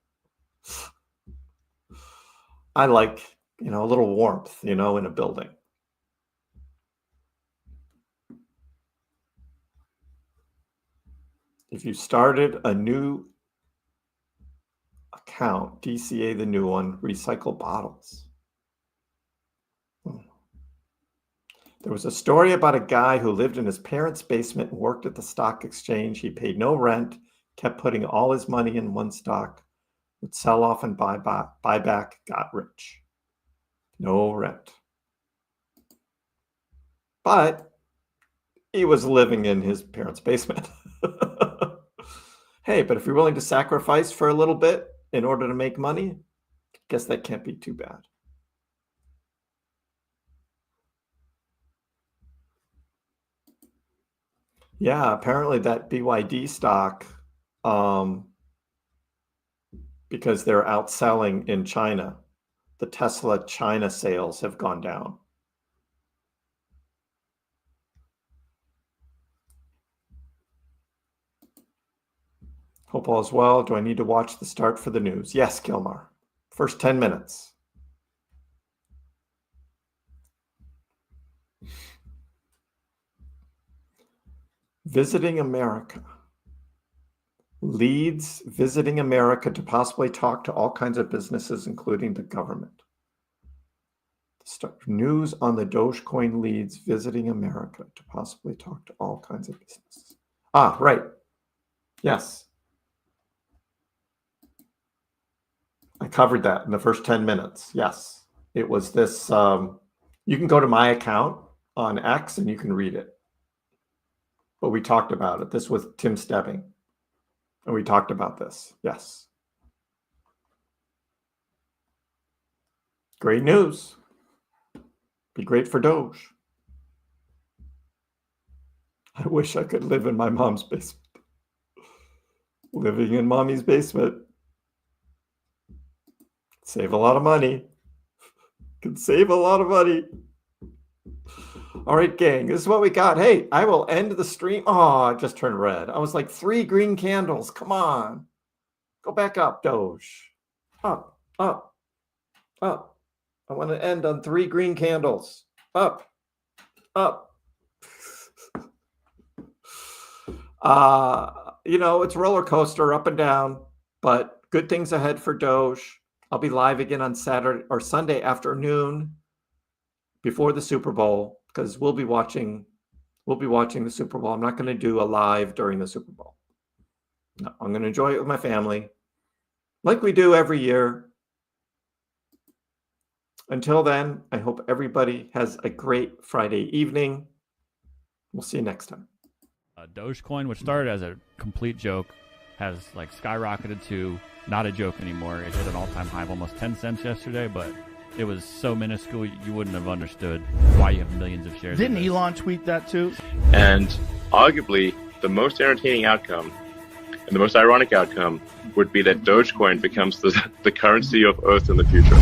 I like, a little warmth, in a building. If you started a new account, DCA the new one, recycle bottles. There was a story about a guy who lived in his parents' basement and worked at the stock exchange. He paid no rent, kept putting all his money in one stock, would sell off and buy back, got rich. No rent. But he was living in his parents' basement. Hey, but if you're willing to sacrifice for a little bit in order to make money, I guess that can't be too bad. Yeah, apparently that BYD stock, because they're outselling in China, the Tesla China sales have gone down. Hope all is well. Do I need to watch the start for the news? Yes, Gilmar. First 10 minutes. Visiting America. Leads visiting America to possibly talk to all kinds of businesses, including the government. News on the Dogecoin leads visiting America to possibly talk to all kinds of businesses. Ah, right. Yes. I covered that in the first 10 minutes. Yes. It was this. You can go to my account on X and you can read it. But we talked about it. This was Tim Stebbing. And we talked about this. Yes. Great news. Be great for Doge. I wish I could live in my mom's basement. Living in mommy's basement. Save a lot of money. Can save a lot of money. All right, gang, this is what we got. Hey, I will end the stream. Oh, it just turned red. I was like 3 green candles. Come on. Go back up, Doge. Up, up, up. I want to end on 3 green candles. Up, up. It's roller coaster up and down, but good things ahead for Doge. I'll be live again on Saturday or Sunday afternoon before the Super Bowl, because we'll be watching We'll be watching the Super Bowl. I'm not going to do a live during the Super Bowl. No, I'm going to enjoy it with my family like we do every year. Until then, I hope everybody has a great Friday evening. We'll see you next time. Dogecoin, which started as a complete joke, has like skyrocketed to not a joke anymore. It hit an all-time high of almost 10 cents yesterday, but it was so minuscule you wouldn't have understood why you have millions of shares. Didn't Elon tweet that too? And arguably, the most entertaining outcome and the most ironic outcome would be that Dogecoin becomes the currency of Earth in the future.